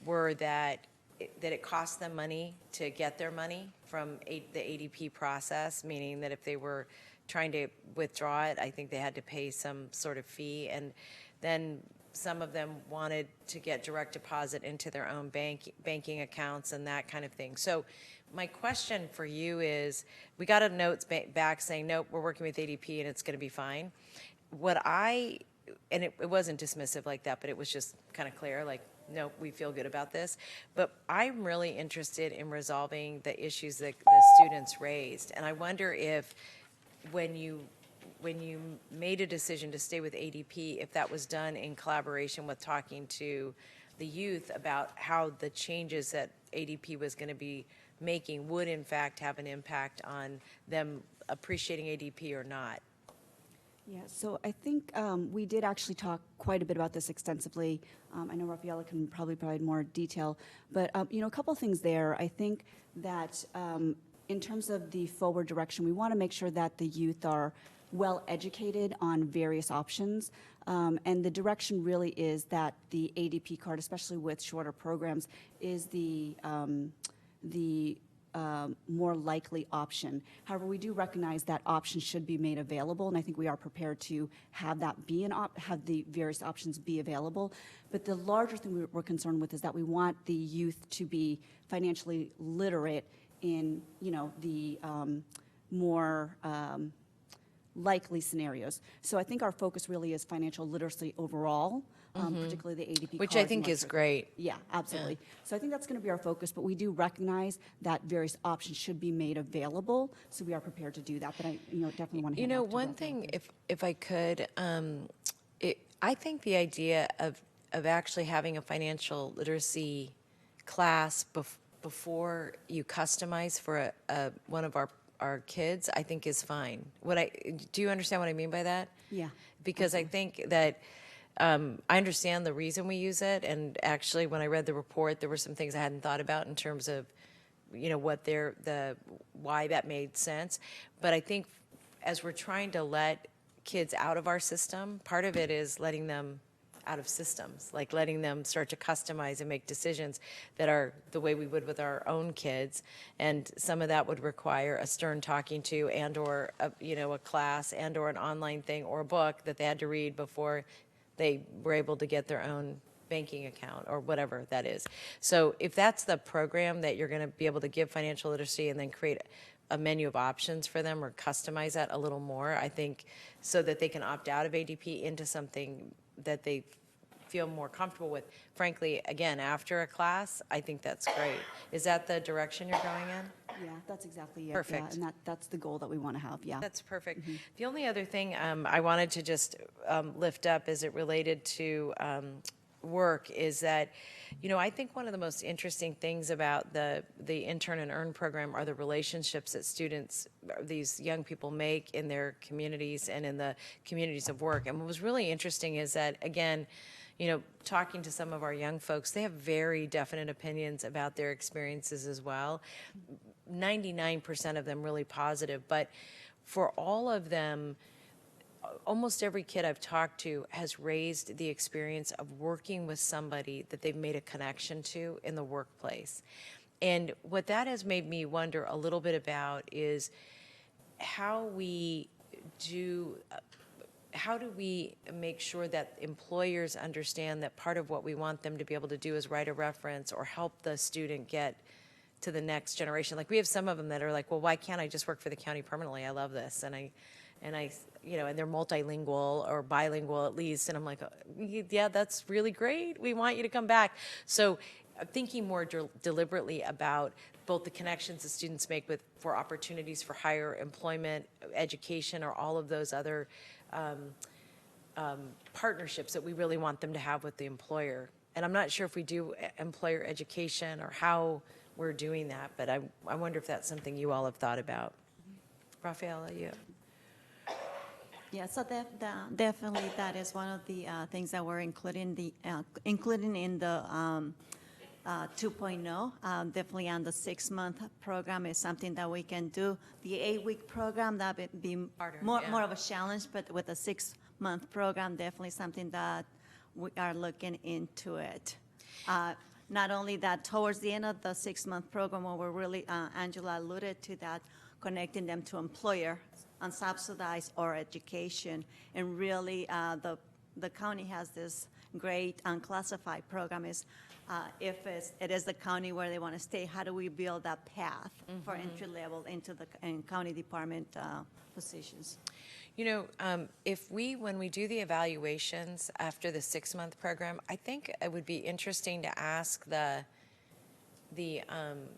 Speaker 1: were that it costs them money to get their money from the ADP process, meaning that if they were trying to withdraw it, I think they had to pay some sort of fee. And then some of them wanted to get direct deposit into their own banking accounts and that kind of thing. So my question for you is, we got a note back saying, nope, we're working with ADP and it's going to be fine. And it wasn't dismissive like that, but it was just kind of clear, like, no, we feel good about this. But I'm really interested in resolving the issues that the students raised. And I wonder if when you made a decision to stay with ADP, if that was done in collaboration with talking to the youth about how the changes that ADP was going to be making would in fact have an impact on them appreciating ADP or not.
Speaker 22: Yeah, so I think we did actually talk quite a bit about this extensively. I know Rafaela can probably provide more detail, but you know, a couple of things there. I think that in terms of the forward direction, we want to make sure that the youth are well educated on various options. And the direction really is that the ADP card, especially with shorter programs, is the more likely option. However, we do recognize that options should be made available, and I think we are prepared to have that be have the various options be available. But the larger thing we're concerned with is that we want the youth to be financially literate in, you know, the more likely scenarios. So I think our focus really is financial literacy overall, particularly the ADP
Speaker 1: Which
Speaker 22: cards
Speaker 1: I think is great.
Speaker 22: Yeah, absolutely.
Speaker 1: Yeah.
Speaker 22: So I think that's going to be our focus, but we do recognize that various options should be made available, so we are prepared to do that. But I, you know, definitely want to.
Speaker 1: You know, one thing, if I could, I think the idea of actually having a financial literacy class before you customize for one of our kids, I think is fine. Do you understand what I mean by that?
Speaker 22: Yeah.
Speaker 1: Because I think that I understand the reason we use it, and actually when I read the report, there were some things I hadn't thought about in terms of, you know, why that made sense. But I think as we're trying to let kids out of our system, part of it is letting them out of systems, like letting them start to customize and make decisions that are the way we would with our own kids. And some of that would require a stern talking to and or a class and or an online thing or a book that they had to read before they were able to get their own banking account or whatever that is. So if that's the program that you're going to be able to give financial literacy and then create a menu of options for them or customize that a little more, I think, so that they can opt out of ADP into something that they feel more comfortable with. Frankly, again, after a class, I think that's great. Is that the direction you're going in?
Speaker 22: Yeah, that's exactly it.
Speaker 1: Perfect.
Speaker 22: Yeah, and that's the goal that we want to have, yeah.
Speaker 1: That's perfect. The only other thing I wanted to just lift up as it related to work is that, you know, I think one of the most interesting things about the Intern and Earn program are the relationships that students, these young people make in their communities and in the communities of work. And what was really interesting is that, again, you know, talking to some of our young folks, they have very definite opinions about their experiences as well. 99% of them really positive, but for all of them, almost every kid I've talked to has raised the experience of working with somebody that they've made a connection to in the workplace. And what that has made me wonder a little bit about is how we make sure that employers understand that part of what we want them to be able to do is write a reference or help the student get to the next generation. Like we have some of them that are like, well, why can't I just work for the county permanently? I love this. And they're multilingual or bilingual at least. And I'm like, yeah, that's really great. We want you to come back. So thinking more deliberately about both the connections the students make for opportunities for higher employment, education, or all of those other partnerships that we really want them to have with the employer. And I'm not sure if we do employer education or how we're doing that, but I wonder if that's something you all have thought about. Rafaela, you?
Speaker 4: Yeah, so definitely that is one of the things that we're including in the 2.0. Definitely on the 6-month program is something that we can do. The 8-week program, that would be more of a challenge, but with a 6-month program, definitely something that we are looking into it. Not only that, towards the end of the 6-month program, when we're really, Angela alluded to that, connecting them to employer, unsubsidized or education, and really the county has this great unclassified program. Is if it is the county where they want to stay, how do we build that path for entry level into the county department positions?
Speaker 1: You know, when we do the evaluations after the 6-month program, I think it would be interesting to ask the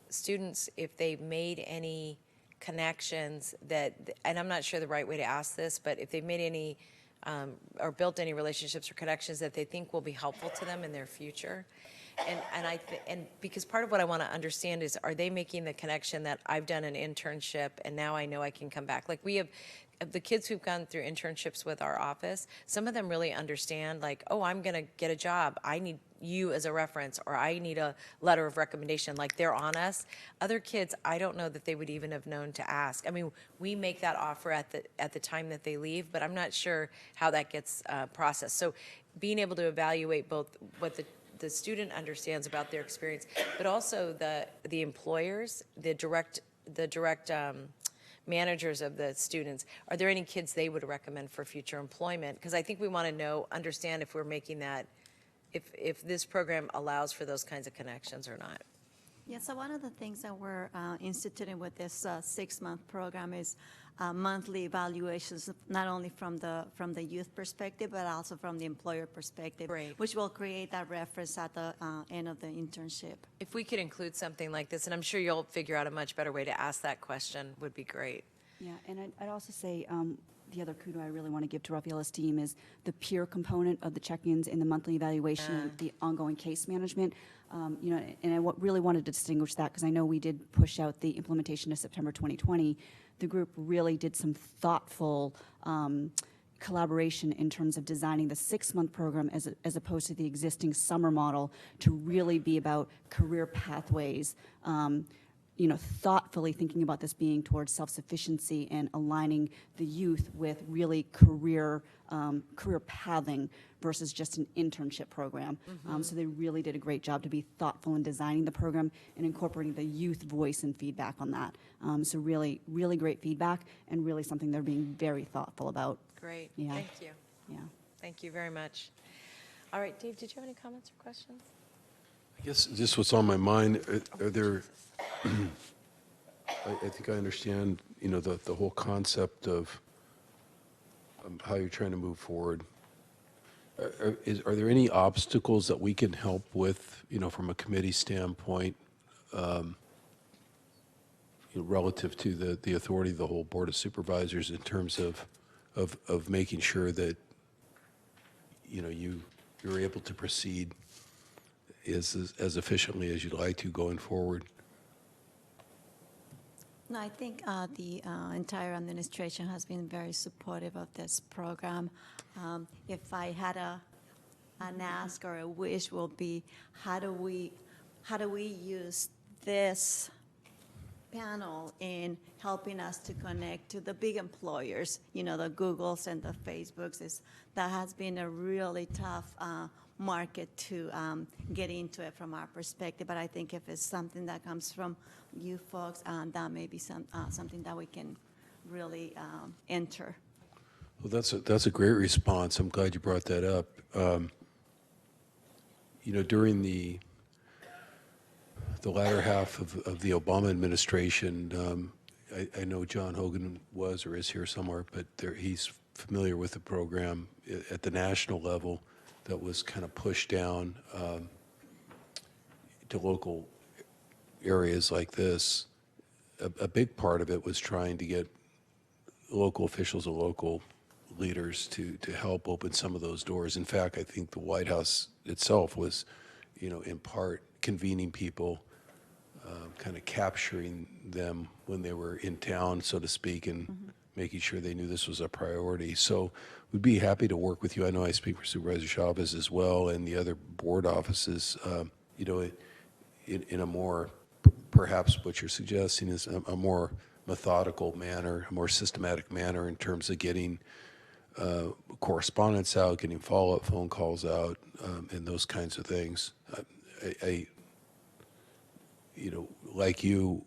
Speaker 1: students if they've made any connections and I'm not sure the right way to ask this, but if they've made any or built any relationships or connections that they think will be helpful to them in their future. And because part of what I want to understand is, are they making the connection that I've done an internship and now I know I can come back? Like, we have the kids who've gone through internships with our office, some of them really understand, like, oh, I'm going to get a job. I need you as a reference, or I need a letter of recommendation. Like, they're on us. Other kids, I don't know that they would even have known to ask. I mean, we make that offer at the time that they leave, but I'm not sure how that gets processed. So being able to evaluate both what the student understands about their experience, but also the employers, the direct managers of the students. Are there any kids they would recommend for future employment? Because I think we want to understand if we're making that, if this program allows for those kinds of connections or not.
Speaker 4: Yeah, so one of the things that we're instituting with this 6-month program is monthly evaluations, not only from the youth perspective, but also from the employer perspective, which will create that reference at the end of the internship.
Speaker 1: If we could include something like this, and I'm sure you'll figure out a much better way to ask that question, would be great.
Speaker 22: Yeah, and I'd also say the other kudo I really want to give to Rafaela's team is the peer component of the check-ins and the monthly evaluation and the ongoing case management. You know, and I really wanted to distinguish that because I know we did push out the implementation of September 2020. The group really did some thoughtful collaboration in terms of designing the 6-month program as opposed to the existing summer model to really be about career pathways. You know, thoughtfully thinking about this being towards self-sufficiency and aligning the youth with really career pathing versus just an internship program. So they really did a great job to be thoughtful in designing the program and incorporating the youth voice and feedback on that. So really, really great feedback and really something they're being very thoughtful about.
Speaker 1: Great,
Speaker 22: Yeah.
Speaker 1: thank you.
Speaker 22: Yeah.
Speaker 1: Thank you very much. All right, Dave, did you have any comments or questions?
Speaker 21: I guess just what's on my mind, are there, I think I understand, you know, the whole concept of how you're trying to move forward. Are there any obstacles that we can help with, you know, from a committee standpoint, you know, relative to the authority of the whole Board of Supervisors in terms of making sure that, you know, you're able to proceed as efficiently as you'd like to going forward?
Speaker 4: No, I think the entire administration has been very supportive of this program. If I had an ask or a wish, will be how do we use this panel in helping us to connect to the big employers, you know, the Googles and the Facebooks. That has been a really tough market to get into it from our perspective. But I think if it's something that comes from you folks, that may be something that we can really enter.
Speaker 21: Well, that's a great response. I'm glad you brought that up. You know, during the latter half of the Obama administration, I know John Hogan was or is here somewhere, but he's familiar with the program at the national level that was kind of pushed down to local areas like this. A big part of it was trying to get local officials or local leaders to help open some of those doors. In fact, I think the White House itself was, you know, in part convening people, kind of capturing them when they were in town, so to speak, and making sure they knew this was a priority. So we'd be happy to work with you. I know I speak for Supervisor Chavez as well and the other board offices, you know, in a more, perhaps what you're suggesting is a more methodical manner, a more systematic manner in terms of getting correspondence out, getting follow-up phone calls out, and those kinds of things. You know, like you,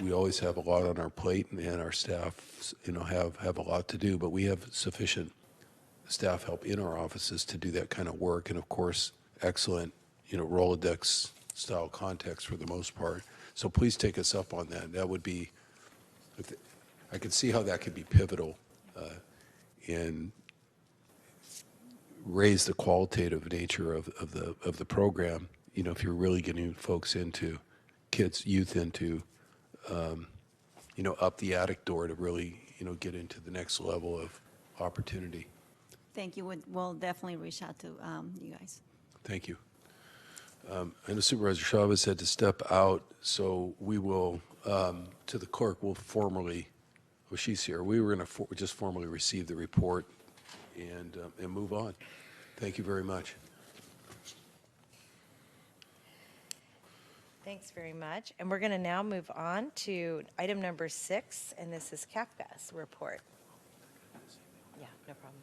Speaker 21: we always have a lot on our plate, and our staff, you know, have a lot to do, but we have sufficient staff help in our offices to do that kind of work, and of course, excellent, you know, Rolodex-style context for the most part. So please take us up on that. That would be, I could see how that could be pivotal and raise the qualitative nature of the program. You know, if you're really getting folks into youth into, you know, up the attic door to really, you know, get into the next level of opportunity.
Speaker 4: Thank you. We'll definitely reach out to you guys.
Speaker 21: Thank you. I know Supervisor Chavez had to step out, so we will, to the clerk, we'll formally, oh, she's here. We were going to just formally receive the report and move on. Thank you very much.
Speaker 1: Thanks very much. And we're going to now move on to item number 6, and this is CAFCAS report. Yeah, no problem.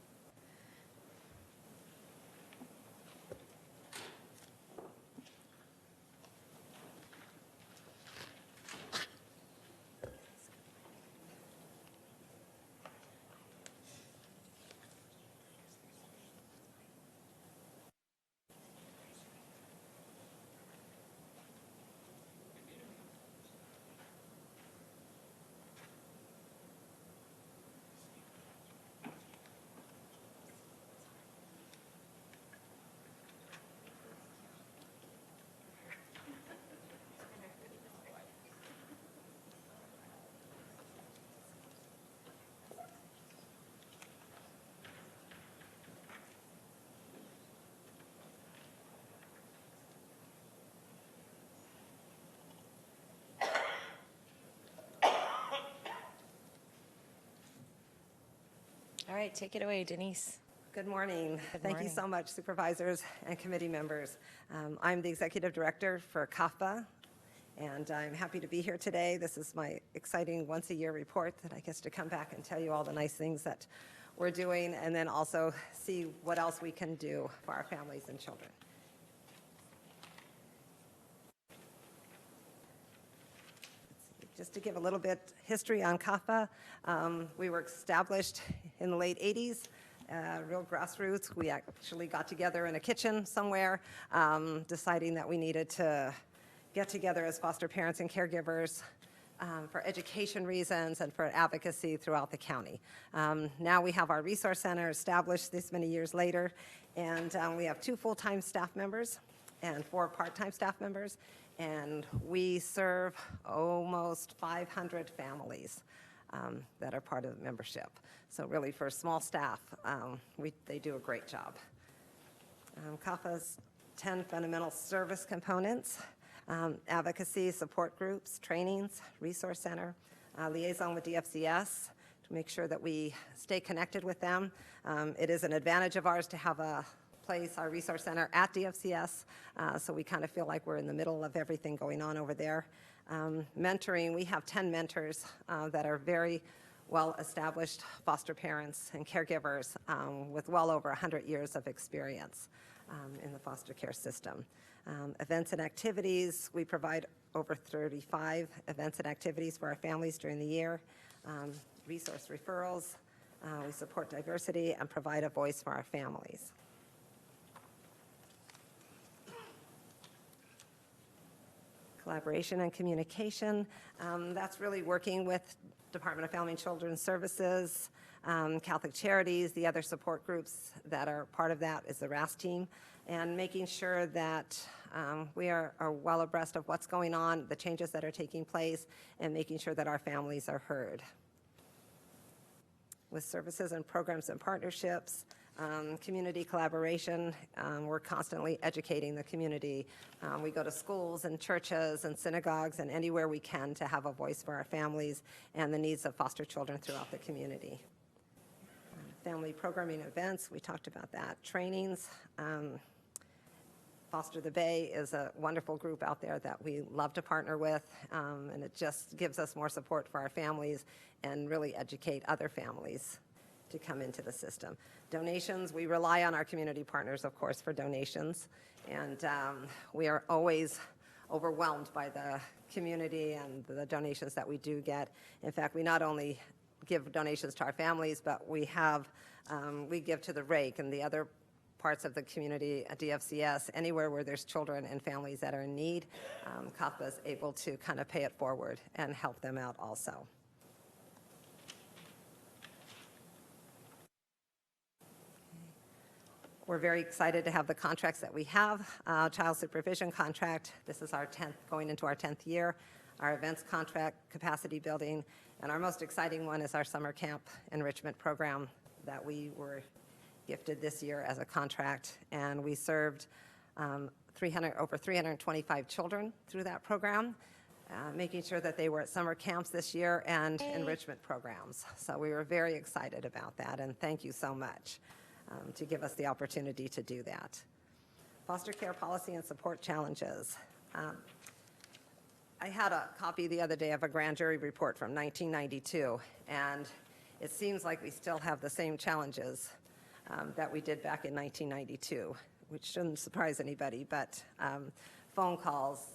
Speaker 1: All right, take it away, Denise.
Speaker 5: Good morning.
Speaker 1: Good
Speaker 5: Thank you
Speaker 1: morning.
Speaker 5: so much, supervisors and committee members. I'm the executive director for CAFA, and I'm happy to be here today. This is my exciting once-a-year report that I get to come back and tell you all the nice things that we're doing, and then also see what else we can do for our families and children. Just to give a little bit history on CAFA, we were established in the late 80s, real grassroots. We actually got together in a kitchen somewhere, deciding that we needed to get together as foster parents and caregivers for education reasons and for advocacy throughout the county. Now we have our resource center established this many years later, and we have 2 full-time staff members and 4 part-time staff members, and we serve almost 500 families that are part of the membership. So really, for small staff, they do a great job. CAFA's 10 fundamental service components: advocacy, support groups, trainings, resource center, liaison with DFCS to make sure that we stay connected with them. It is an advantage of ours to have a place, our resource center, at DFCS, so we kind of feel like we're in the middle of everything going on over there. Mentoring, we have 10 mentors that are very well-established foster parents and caregivers with well over 100 years of experience in the foster care system. Events and activities, we provide over 35 events and activities for our families during the year. Resource referrals, we support diversity and provide a voice for our families. Collaboration and communication, that's really working with Department of Family and Children's Services, Catholic Charities, the other support groups that are part of that is the RAS team, and making sure that we are well abreast of what's going on, the changes that are taking place, and making sure that our families are heard. With services and programs and partnerships, community collaboration, we're constantly educating the community. We go to schools and churches and synagogues and anywhere we can to have a voice for our families and the needs of foster children throughout the community. Family programming events, we talked about that. Trainings, Foster the Bay is a wonderful group out there that we love to partner with, and it just gives us more support for our families and really educate other families to come into the system. Donations, we rely on our community partners, of course, for donations, and we are always overwhelmed by the community and the donations that we do get. In fact, we not only give donations to our families, but we give to the rake and the other parts of the community at DFCS. Anywhere where there's children and families that are in need, CAFA is able to kind of pay it forward and help them out also. We're very excited to have the contracts that we have. Child supervision contract, this is our 10th, going into our 10th year. Our events contract, capacity building, and our most exciting one is our summer camp enrichment program that we were gifted this year as a contract, and we served over 325 children through that program, making sure that they were at summer camps this year and enrichment programs. So we were very excited about that, and thank you so much to give us the opportunity to do that. Foster care policy and support challenges. I had a copy the other day of a grand jury report from 1992, and it seems like we still have the same challenges that we did back in 1992, which shouldn't surprise anybody, but phone calls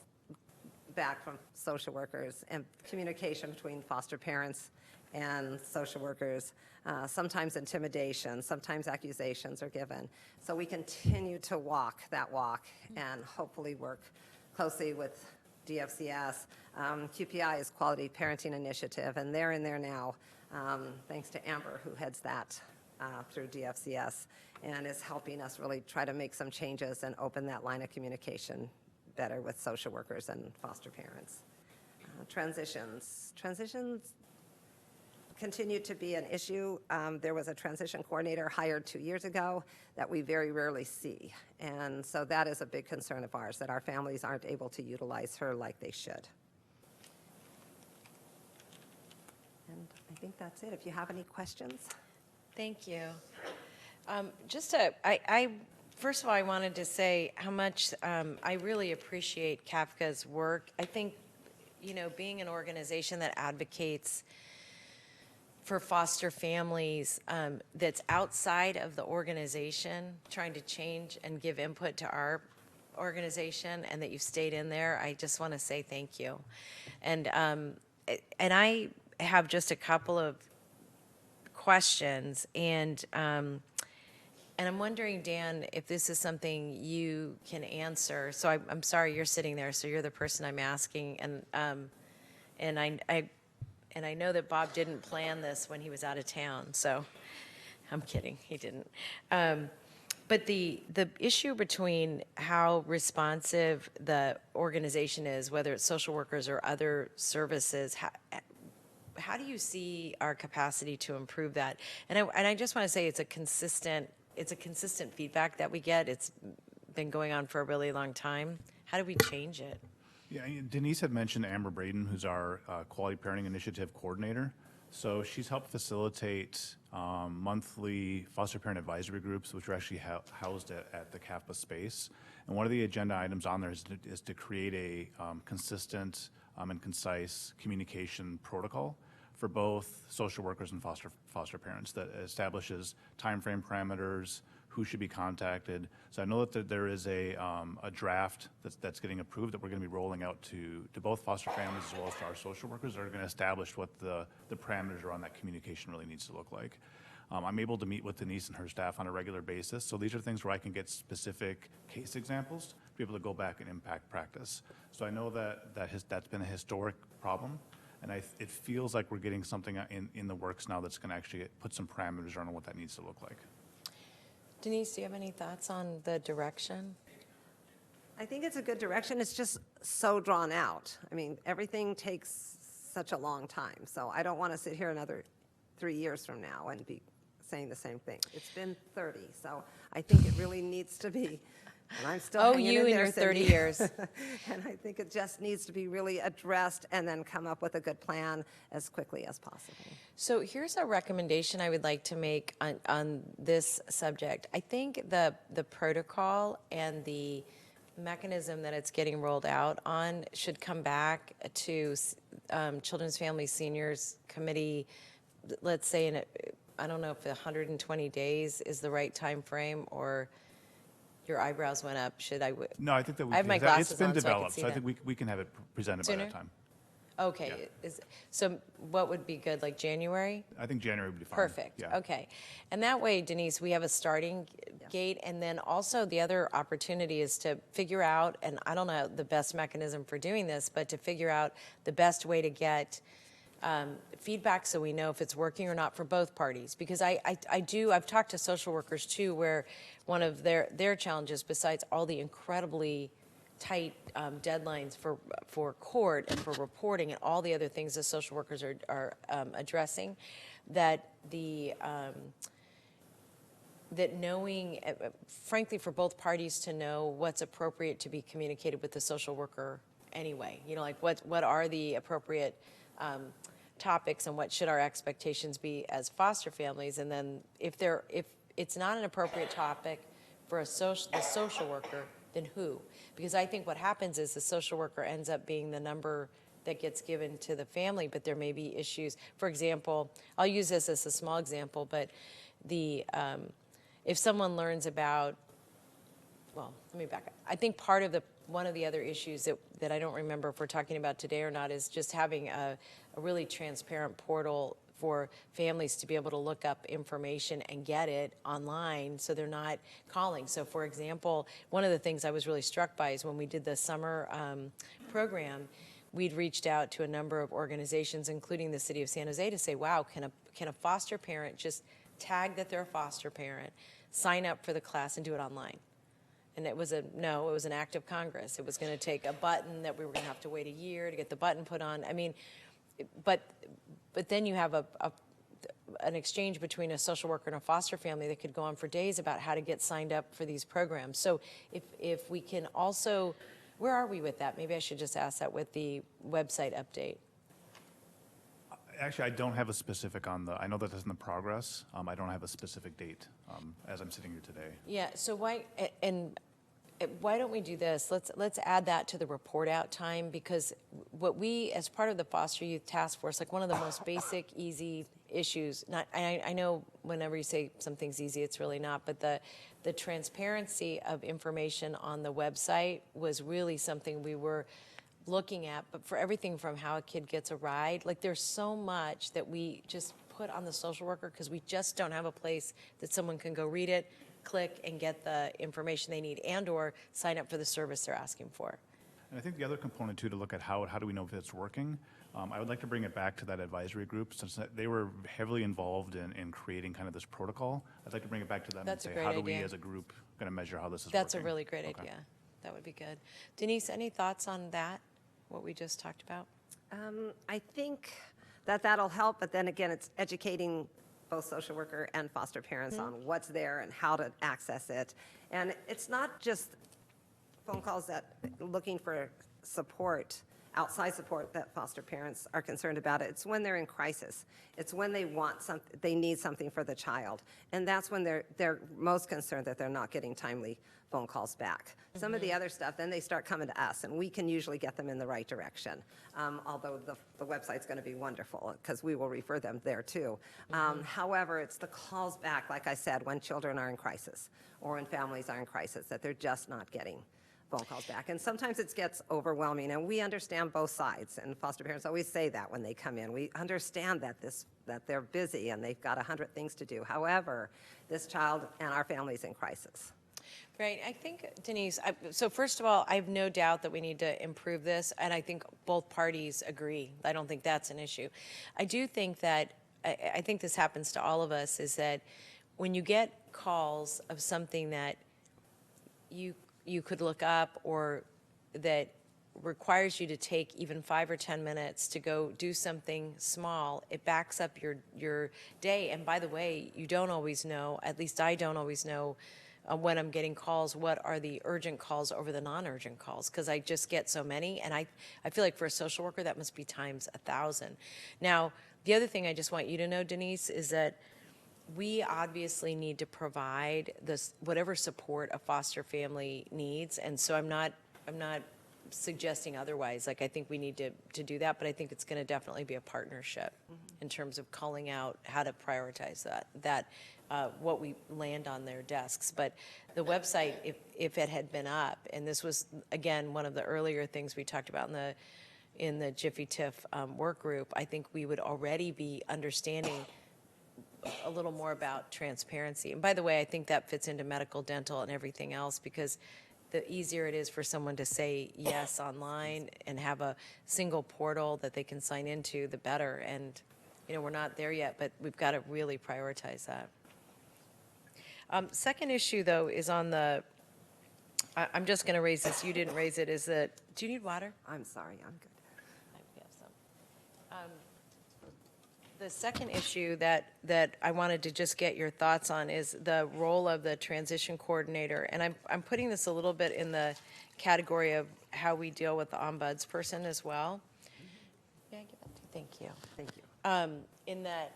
Speaker 5: back from social workers and communication between foster parents and social workers, sometimes intimidation, sometimes accusations are given. So we continue to walk that walk and hopefully work closely with DFCS. QPI is Quality Parenting Initiative, and they're in there now, thanks to Amber, who heads that through DFCS, and is helping us really try to make some changes and open that line of communication better with social workers and foster parents. Transitions continue to be an issue. There was a transition coordinator hired 2 years ago that we very rarely see, and so that is a big concern of ours, that our families aren't able to utilize her like they should. And I think that's it. If you have any questions.
Speaker 1: Thank you. First of all, I wanted to say how much I really appreciate Kafka's work. I think, being an organization that advocates for foster families that's outside of the organization, trying to change and give input to our organization, and that you've stayed in there, I just want to say thank you. And I have just a couple of questions, and I'm wondering, Dan, if this is something you can answer. So I'm sorry you're sitting there, so you're the person I'm asking, and I know that Bob didn't plan this when he was out of town, so I'm kidding, he didn't. But the issue between how responsive the organization is, whether it's social workers or other services, how do you see our capacity to improve that? And I just want to say it's a consistent feedback that we get. It's been going on for a really long time. How do we change it?
Speaker 2: Yeah, Denise had mentioned Amber Braden, who's our Quality Parenting Initiative coordinator. So she's helped facilitate monthly foster parent advisory groups, which are actually housed at the CAFPA space. And one of the agenda items on there is to create a consistent and concise communication protocol for both social workers and foster parents that establishes timeframe parameters, who should be contacted. So I know that there is a draft that's getting approved that we're going to be rolling out to both foster families as well as to our social workers that are going to establish what the parameters around that communication really needs to look like. I'm able to meet with Denise and her staff on a regular basis. So these are things where I can get specific case examples to be able to go back and impact practice. So I know that's been a historic problem. And it feels like we're getting something in the works now that's going to actually put some parameters around what that needs to look like.
Speaker 1: Denise, do you have any thoughts on the direction?
Speaker 5: I think it's a good direction. It's just so drawn out. I mean, everything takes such a long time. So I don't want to sit here another 3 years from now and be saying the same thing. It's been 30, so I think it really needs to be. And I'm still hanging in there,
Speaker 1: you and your 30
Speaker 5: Cindy.
Speaker 1: years.
Speaker 5: And I think it just needs to be really addressed and then come up with a good plan as quickly as possible.
Speaker 1: So here's a recommendation I would like to make on this subject. I think the protocol and the mechanism that it's getting rolled out on should come back to Children's Family Seniors Committee, let's say I don't know if 120 days is the right time frame, or your eyebrows went up.
Speaker 2: No, I think that
Speaker 1: I have my glasses
Speaker 2: it's been
Speaker 1: on,
Speaker 2: developed,
Speaker 1: so
Speaker 2: so
Speaker 1: I
Speaker 2: I think we can have it presented by
Speaker 1: Sooner?
Speaker 2: that time.
Speaker 1: Okay.
Speaker 2: Yeah.
Speaker 1: So what would be good, like January?
Speaker 2: I think January would be fine.
Speaker 1: Perfect.
Speaker 2: Yeah.
Speaker 1: Okay. And that way, Denise, we have a starting gate, and then also the other opportunity is to figure out, and I don't know the best mechanism for doing this, but to figure out the best way to get feedback so we know if it's working or not for both parties. Because I've talked to social workers too, where one of their challenges, besides all the incredibly tight deadlines for court and for reporting and all the other things the social workers are addressing, that that knowing, frankly, for both parties to know what's appropriate to be communicated with the social worker anyway. You know, like what are the appropriate topics and what should our expectations be as foster families? And then if it's not an appropriate topic for the social worker, then who? Because I think what happens is the social worker ends up being the number that gets given to the family, but there may be issues. For example, I'll use this as a small example, but if someone learns about, well, let me back up. I think one of the other issues that I don't remember if we're talking about today or not is just having a really transparent portal for families to be able to look up information and get it online so they're not calling. So for example, one of the things I was really struck by is when we did the summer program, we'd reached out to a number of organizations, including the city of San Jose, to say, wow, can a foster parent just tag that they're a foster parent, sign up for the class and do it online? And it was no, it was an act of Congress. It was going to take a button that we were going to have to wait a year to get the button put on. I mean, but then you have an exchange between a social worker and a foster family that could go on for days about how to get signed up for these programs. So if we can also, where are we with that? Maybe I should just ask that with the website update.
Speaker 2: Actually, I don't have a specific on I know that that's in the progress. I don't have a specific date as I'm sitting here today.
Speaker 1: Yeah, so why don't we do this? Let's add that to the report out time, because what we, as part of the Foster Youth Task Force, like one of the most basic, easy issues, I know whenever you say something's easy, it's really not, but the transparency of information on the website was really something we were looking at. But for everything from how a kid gets a ride, like there's so much that we just put on the social worker because we just don't have a place that someone can go read it, click, and get the information they need, and or sign up for the service they're asking for.
Speaker 2: And I think the other component too, to look at how do we know if it's working, I would like to bring it back to that advisory group, since they were heavily involved in creating kind of this protocol. I'd like to bring it back to them
Speaker 1: That's
Speaker 2: and
Speaker 1: a
Speaker 2: say,
Speaker 1: great
Speaker 2: how do we
Speaker 1: idea.
Speaker 2: as a group going to measure how this is
Speaker 1: That's
Speaker 2: working?
Speaker 1: a really great idea. That would be good. Denise, any thoughts on that, what we just talked about?
Speaker 5: I think that'll help, but then again, it's educating both social worker and foster parents on what's there and how to access it. And it's not just phone calls that looking for support, outside support, that foster parents are concerned about it. It's when they're in crisis. It's when they want something, they need something for the child. And that's when they're most concerned that they're not getting timely phone calls back. Some of the other stuff, then they start coming to us, and we can usually get them in the right direction. Although the website's going to be wonderful, because we will refer them there too. However, it's the calls back, like I said, when children are in crisis or when families are in crisis, that they're just not getting phone calls back. And sometimes it gets overwhelming, and we understand both sides, and foster parents always say that when they come in. We understand that they're busy and they've got 100 things to do. However, this child and our family's in crisis.
Speaker 1: Right. I think, Denise, so first of all, I have no doubt that we need to improve this, and I think both parties agree. I don't think that's an issue. I do think that, I think this happens to all of us, is that when you get calls of something that you could look up or that requires you to take even 5 or 10 minutes to go do something small, it backs up your day. And by the way, you don't always know, at least I don't always know, when I'm getting calls, what are the urgent calls over the non-urgent calls, because I just get so many, and I feel like for a social worker that must be times 1,000. Now, the other thing I just want you to know, Denise, is that we obviously need to provide this whatever support a foster family needs, and so I'm not suggesting otherwise. Like, I think we need to do that, but I think it's going to definitely be a partnership in terms of calling out how to prioritize that what we land on their desks. But the website, if it had been up, and this was again one of the earlier things we talked about in the Jiffy Tiff work group, I think we would already be understanding a little more about transparency. And by the way, I think that fits into medical, dental, and everything else, because the easier it is for someone to say yes online and have a single portal that they can sign into, the better. And, you know, we're not there yet, but we've got to really prioritize that. Second issue, though, is on the, I'm just going to raise this, you didn't raise it, is that, do you need water?
Speaker 5: I'm sorry, I'm good.
Speaker 1: I have some. The second issue that I wanted to just get your thoughts on is the role of the transition coordinator. And I'm putting this a little bit in the category of how we deal with the ombudsperson as well. May I give that to you? Thank you.
Speaker 5: Thank you.
Speaker 1: In that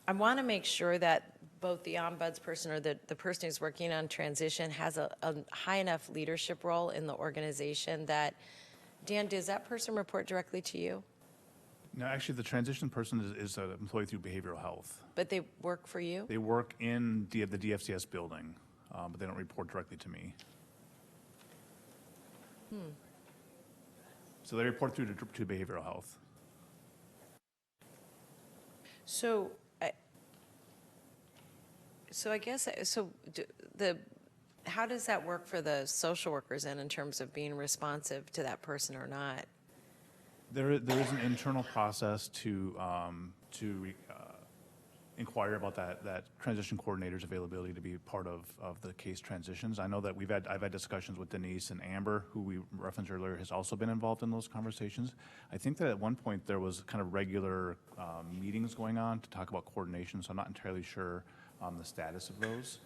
Speaker 1: I want to make sure that both the ombudsperson or the person who's working on transition has a high enough leadership role in the organization that, Dan, does that person report directly to you?
Speaker 2: No, actually, the transition person is an employee through behavioral health.
Speaker 1: But they work for you?
Speaker 2: They work in the DFCS building, but they don't report directly to me. So they report through to behavioral health.
Speaker 1: So I guess, how does that work for the social workers then in terms of being responsive to that person or not?
Speaker 2: There is an internal process to inquire about that transition coordinator's availability to be part of the case transitions. I know that I've had discussions with Denise, and Amber, who we referenced earlier, has also been involved in those conversations. I think that at one point there was kind of regular meetings going on to talk about coordination, so I'm not entirely sure on the status of those.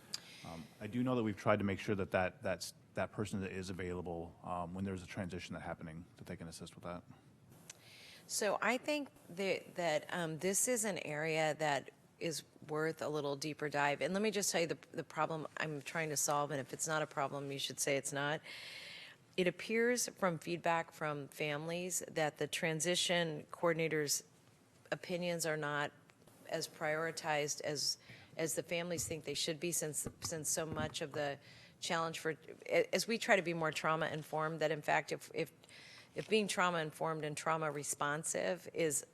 Speaker 2: I do know that we've tried to make sure that person is available when there's a transition happening, that they can assist with that.
Speaker 1: So I think that this is an area that is worth a little deeper dive. And let me just tell you the problem I'm trying to solve, and if it's not a problem, you should say it's not. It appears from feedback from families that the transition coordinator's opinions are not as prioritized as the families think they should be, since so much of the challenge as we try to be more trauma informed, that in fact if being trauma informed and trauma responsive is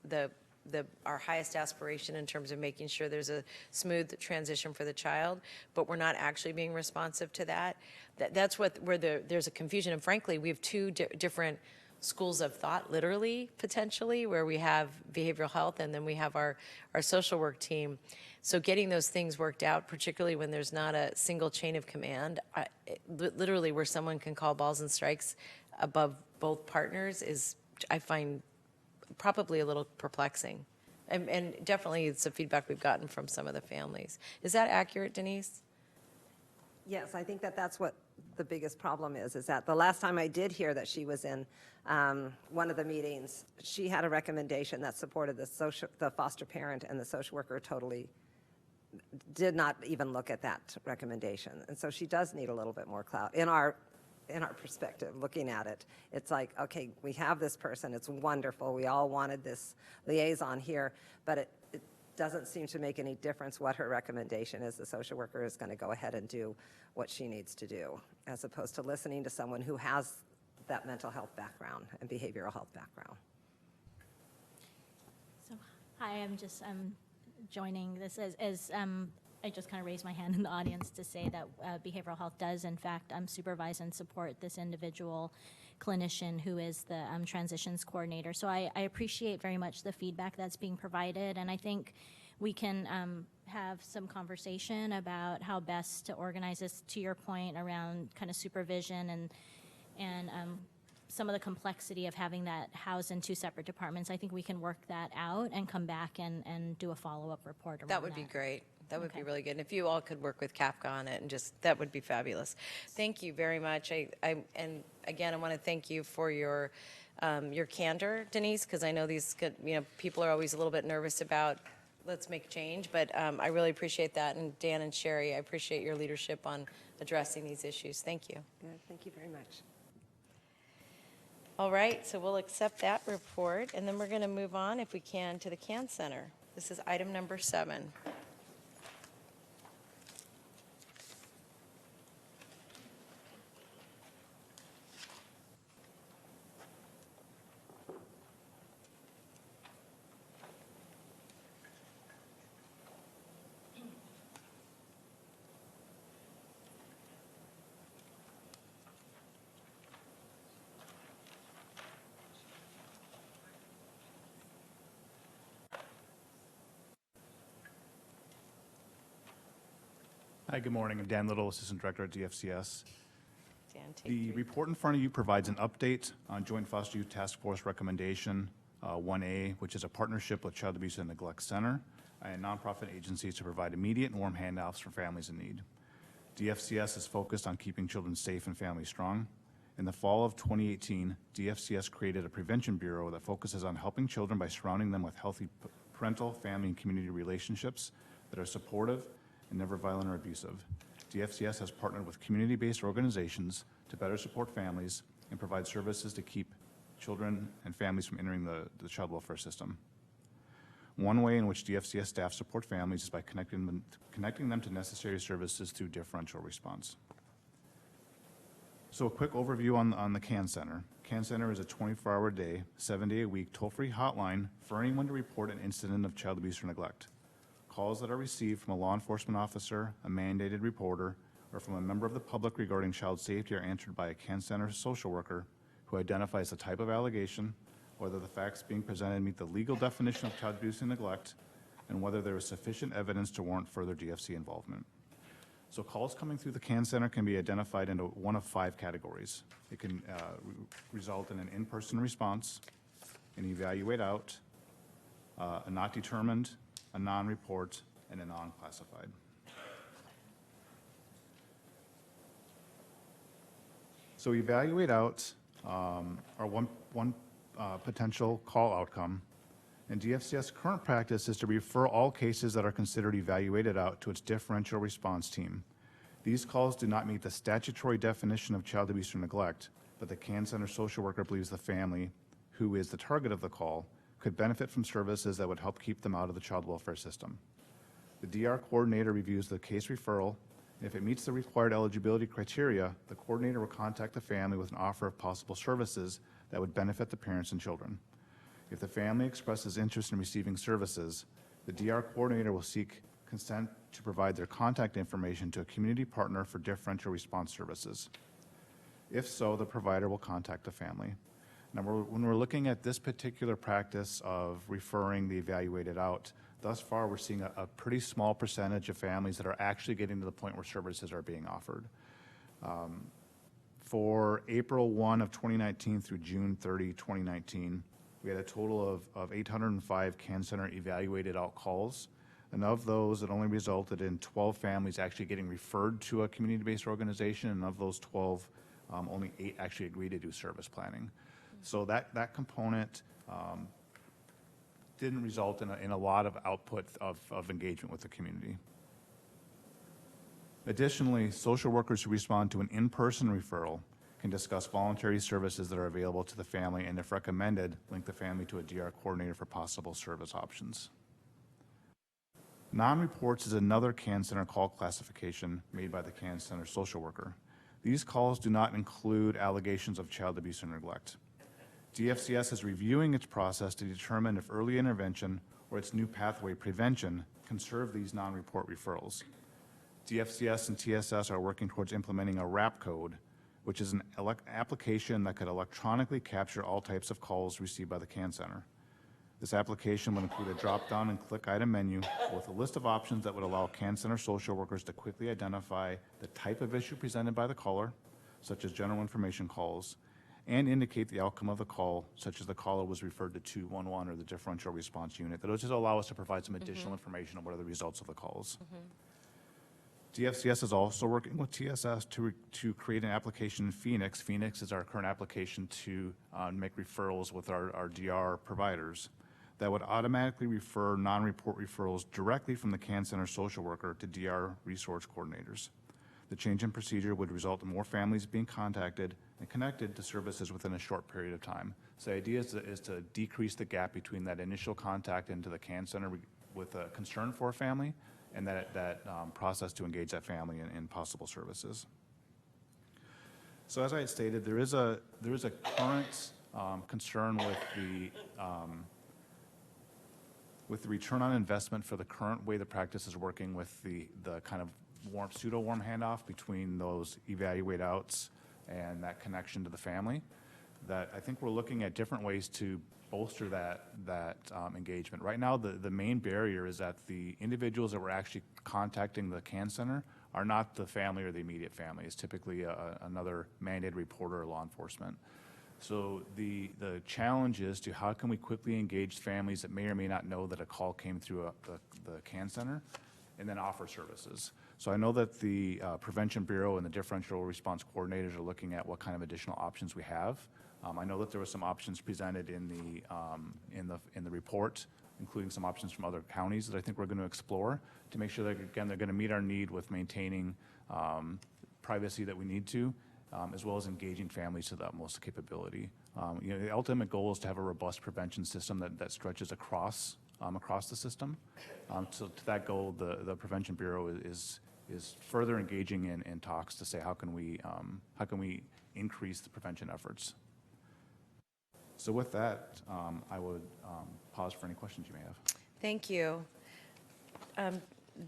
Speaker 1: our highest aspiration in terms of making sure there's a smooth transition for the child, but we're not actually being responsive to that's where there's a confusion. And frankly, we have two different schools of thought, literally, potentially, where we have behavioral health and then we have our social work team. So getting those things worked out, particularly when there's not a single chain of command, literally where someone can call balls and strikes above both partners, is, I find, probably a little perplexing. And definitely it's the feedback we've gotten from some of the families. Is that accurate, Denise?
Speaker 5: Yes, I think that's what the biggest problem is that the last time I did hear that she was in one of the meetings, she had a recommendation that supported the foster parent, and the social worker totally did not even look at that recommendation. And so she does need a little bit more clout in our perspective, looking at it. It's like, okay, we have this person, it's wonderful, we all wanted this liaison here, but it doesn't seem to make any difference what her recommendation is. The social worker is going to go ahead and do what she needs to do, as opposed to listening to someone who has that mental health background and behavioral health background.
Speaker 12: So, hi, I'm just joining this as I just kind of raised my hand in the audience to say that behavioral health does, in fact, supervise and support this individual clinician who is the transitions coordinator. So I appreciate very much the feedback that's being provided, and I think we can have some conversation about how best to organize this, to your point, around kind of supervision and some of the complexity of having that housed in two separate departments. I think we can work that out and come back and do a follow-up report around that.
Speaker 1: That would be great. That would be really good. And if you all could work with CAFCA on it, and that would be fabulous. Thank you very much. And again, I want to thank you for your candor, Denise, because I know people are always a little bit nervous about let's make change, but I really appreciate that. And Dan and Sherry, I appreciate your leadership on addressing these issues. Thank you.
Speaker 5: Good. Thank you very much.
Speaker 1: All right, so we'll accept that report, and then we're going to move on, if we can, to the CAN Center. This is item number 7.
Speaker 2: Hi, good morning. I'm Dan Little, Assistant Director at DFCS. The report in front of you provides an update on Joint Foster Youth Task Force Recommendation 1A, which is a partnership with Child Abuse and Neglect Center and nonprofit agencies to provide immediate and warm handouts for families in need. DFCS is focused on keeping children safe and families strong. In the fall of 2018, DFCS created a prevention bureau that focuses on helping children by surrounding them with healthy parental, family, and community relationships that are supportive and never violent or abusive. DFCS has partnered with community-based organizations to better support families and provide services to keep children and families from entering the child welfare system. One way in which DFCS staff support families is by connecting them to necessary services through differential response. So a quick overview on the CAN Center. CAN Center is a 24-hour-a-day, 7-day-a-week toll-free hotline for anyone to report an incident of child abuse or neglect. Calls that are received from a law enforcement officer, a mandated reporter, or from a member of the public regarding child safety are answered by a CAN Center social worker who identifies the type of allegation, whether the facts being presented meet the legal definition of child abuse and neglect, and whether there is sufficient evidence to warrant further DFC involvement. So calls coming through the CAN Center can be identified into one of 5 categories. It can result in an in-person response, an evaluate out, a not determined, a non-report, and a non-classified. So evaluate out are one potential call outcome. And DFCS current practice is to refer all cases that are considered evaluated out to its differential response team. These calls do not meet the statutory definition of child abuse or neglect, but the CAN Center social worker believes the family, who is the target of the call, could benefit from services that would help keep them out of the child welfare system. The DR coordinator reviews the case referral. If it meets the required eligibility criteria, the coordinator will contact the family with an offer of possible services that would benefit the parents and children. If the family expresses interest in receiving services, the DR coordinator will seek consent to provide their contact information to a community partner for differential response services. If so, the provider will contact the family. Now, when we're looking at this particular practice of referring the evaluated out, thus far we're seeing a pretty small percentage of families that are actually getting to the point where services are being offered. For April 1 of 2019 through June 30, 2019, we had a total of 805 CAN Center evaluated out calls. And of those, it only resulted in 12 families actually getting referred to a community-based organization. And of those 12, only 8 actually agreed to do service planning. So that component didn't result in a lot of output of engagement with the community. Additionally, social workers who respond to an in-person referral can discuss voluntary services that are available to the family, and if recommended, link the family to a DR coordinator for possible service options. Non-reports is another CAN Center call classification made by the CAN Center social worker. These calls do not include allegations of child abuse or neglect. DFCS is reviewing its process to determine if early intervention or its new pathway prevention can serve these non-report referrals. DFCS and TSS are working towards implementing a RAP code, which is an application that could electronically capture all types of calls received by the CAN Center. This application would include a drop-down and click item menu with a list of options that would allow CAN Center social workers to quickly identify the type of issue presented by the caller, such as general information calls, and indicate the outcome of the call, such as the caller was referred to 211 or the differential response unit. That will just allow us to provide some additional information on what are the results of the calls. DFCS is also working with TSS to create an application in Phoenix. Phoenix is our current application to make referrals with our DR providers that would automatically refer non-report referrals directly from the CAN Center social worker to DR resource coordinators. The change in procedure would result in more families being contacted and connected to services within a short period of time. So the idea is to decrease the gap between that initial contact into the CAN Center with a concern for a family and that process to engage that family in possible services. So as I had stated, there is a current concern with the return on investment for the current way the practice is working with the kind of pseudo-warm handoff between those evaluate outs and that connection to the family, that I think we're looking at different ways to bolster that engagement. Right now, the main barrier is that the individuals that were actually contacting the CAN Center are not the family or the immediate family. It's typically another mandated reporter or law enforcement. So the challenge is to how can we quickly engage families that may or may not know that a call came through the CAN Center, and then offer services. So I know that the Prevention Bureau and the Differential Response Coordinators are looking at what kind of additional options we have. I know that there were some options presented in the report, including some options from other counties that I think we're going to explore to make sure that, again, they're going to meet our need with maintaining privacy that we need to, as well as engaging families to the utmost capability. The ultimate goal is to have a robust prevention system that stretches across the system. So to that goal, the Prevention Bureau is further engaging in talks to say how can we increase the prevention efforts. So with that, I would pause for any questions you may have.
Speaker 1: Thank you.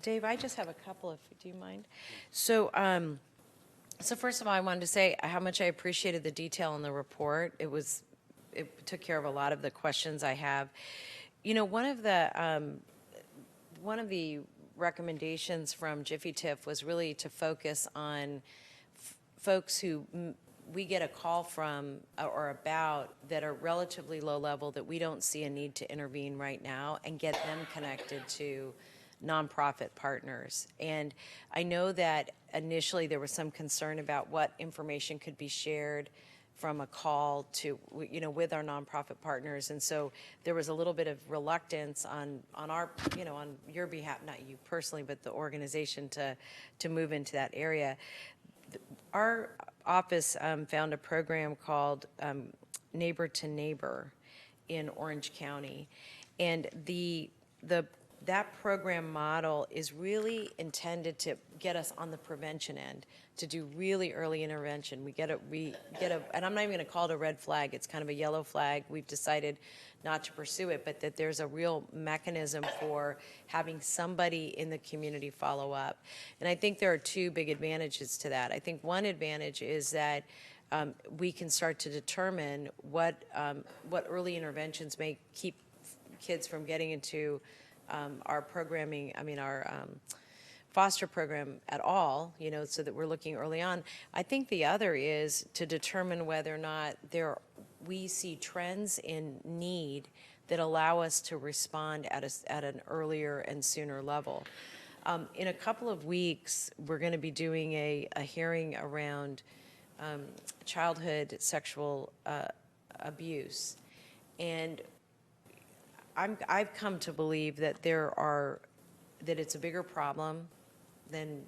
Speaker 1: Dave, I just have a couple if do you mind? So first of all, I wanted to say how much I appreciated the detail in the report. It took care of a lot of the questions I have. One of the recommendations from Jiffy TIF was really to focus on folks who we get a call from or about that are relatively low level that we don't see a need to intervene right now, and get them connected to nonprofit partners. And I know that initially there was some concern about what information could be shared from a call to, with our nonprofit partners. And so there was a little bit of reluctance on our, on your behalf, not you personally, but the organization to move into that area. Our office found a program called Neighbor to Neighbor in Orange County. And that program model is really intended to get us on the prevention end, to do really early intervention. We get a, and I'm not even going to call it a red flag. It's kind of a yellow flag. We've decided not to pursue it, but that there's a real mechanism for having somebody in the community follow up. And I think there are two big advantages to that. I think one advantage is that we can start to determine what early interventions may keep kids from getting into our programming, our foster program at all, so that we're looking early on. I think the other is to determine whether or not we see trends in need that allow us to respond at an earlier and sooner level. In a couple of weeks, we're going to be doing a hearing around childhood sexual abuse. And I've come to believe that that it's a bigger problem than,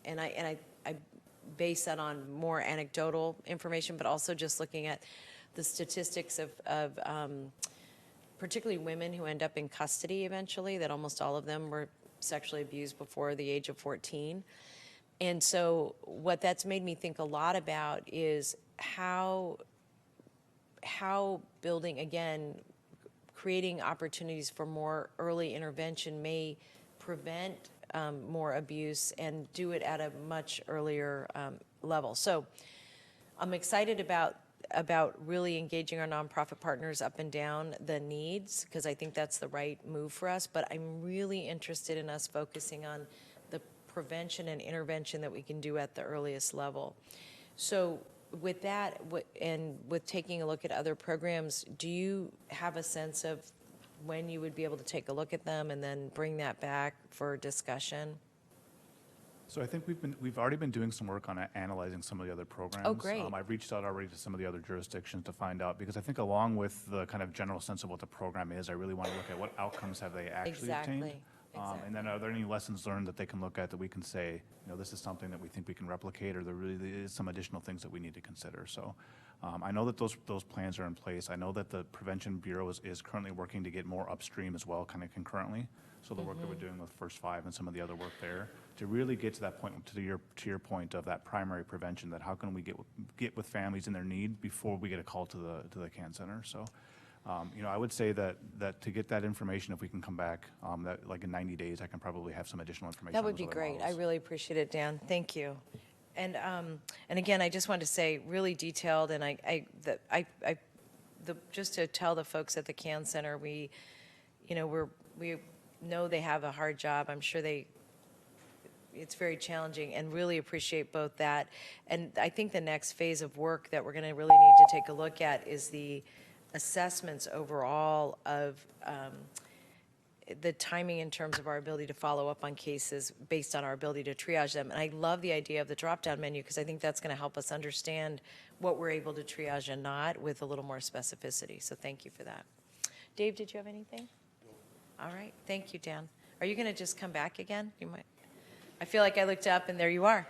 Speaker 1: and I base that on more anecdotal information, but also just looking at the statistics of particularly women who end up in custody eventually, that almost all of them were sexually abused before the age of 14. And so what that's made me think a lot about is how building, again, creating opportunities for more early intervention may prevent more abuse and do it at a much earlier level. So I'm excited about really engaging our nonprofit partners up and down the needs, because I think that's the right move for us. But I'm really interested in us focusing on the prevention and intervention that we can do at the earliest level. So with that, and with taking a look at other programs, do you have a sense of when you would be able to take a look at them and then bring that back for discussion?
Speaker 2: So I think we've already been doing some work on analyzing some of the other programs.
Speaker 1: Oh, great.
Speaker 2: I've reached out already to some of the other jurisdictions to find out, because I think along with the kind of general sense of what the program is, I really want to look at what outcomes have they actually obtained. And then are there any lessons learned that they can look at that we can say, this is something that we think we can replicate, or there really is some additional things that we need to consider. So I know that those plans are in place. I know that the Prevention Bureau is currently working to get more upstream as well, kind of concurrently. So the work that we're doing with First Five and some of the other work there, to really get to that point, to your point of that primary prevention, that how can we get with families in their need before we get a call to the CAN Center. So I would say that to get that information, if we can come back, that like in 90 days, I can probably have some additional information.
Speaker 1: That would be great. I really appreciate it, Dan. Thank you. And again, I just wanted to say, really detailed, and just to tell the folks at the CAN Center, we know they have a hard job. I'm sure they it's very challenging, and really appreciate both that. And I think the next phase of work that we're going to really need to take a look at is the assessments overall of the timing in terms of our ability to follow up on cases based on our ability to triage them. And I love the idea of the drop-down menu, because I think that's going to help us understand what we're able to triage and not with a little more specificity. So thank you for that. Dave, did you have anything? All right. Thank you, Dan. Are you going to just come back again? You might. I feel like I looked up and there you are.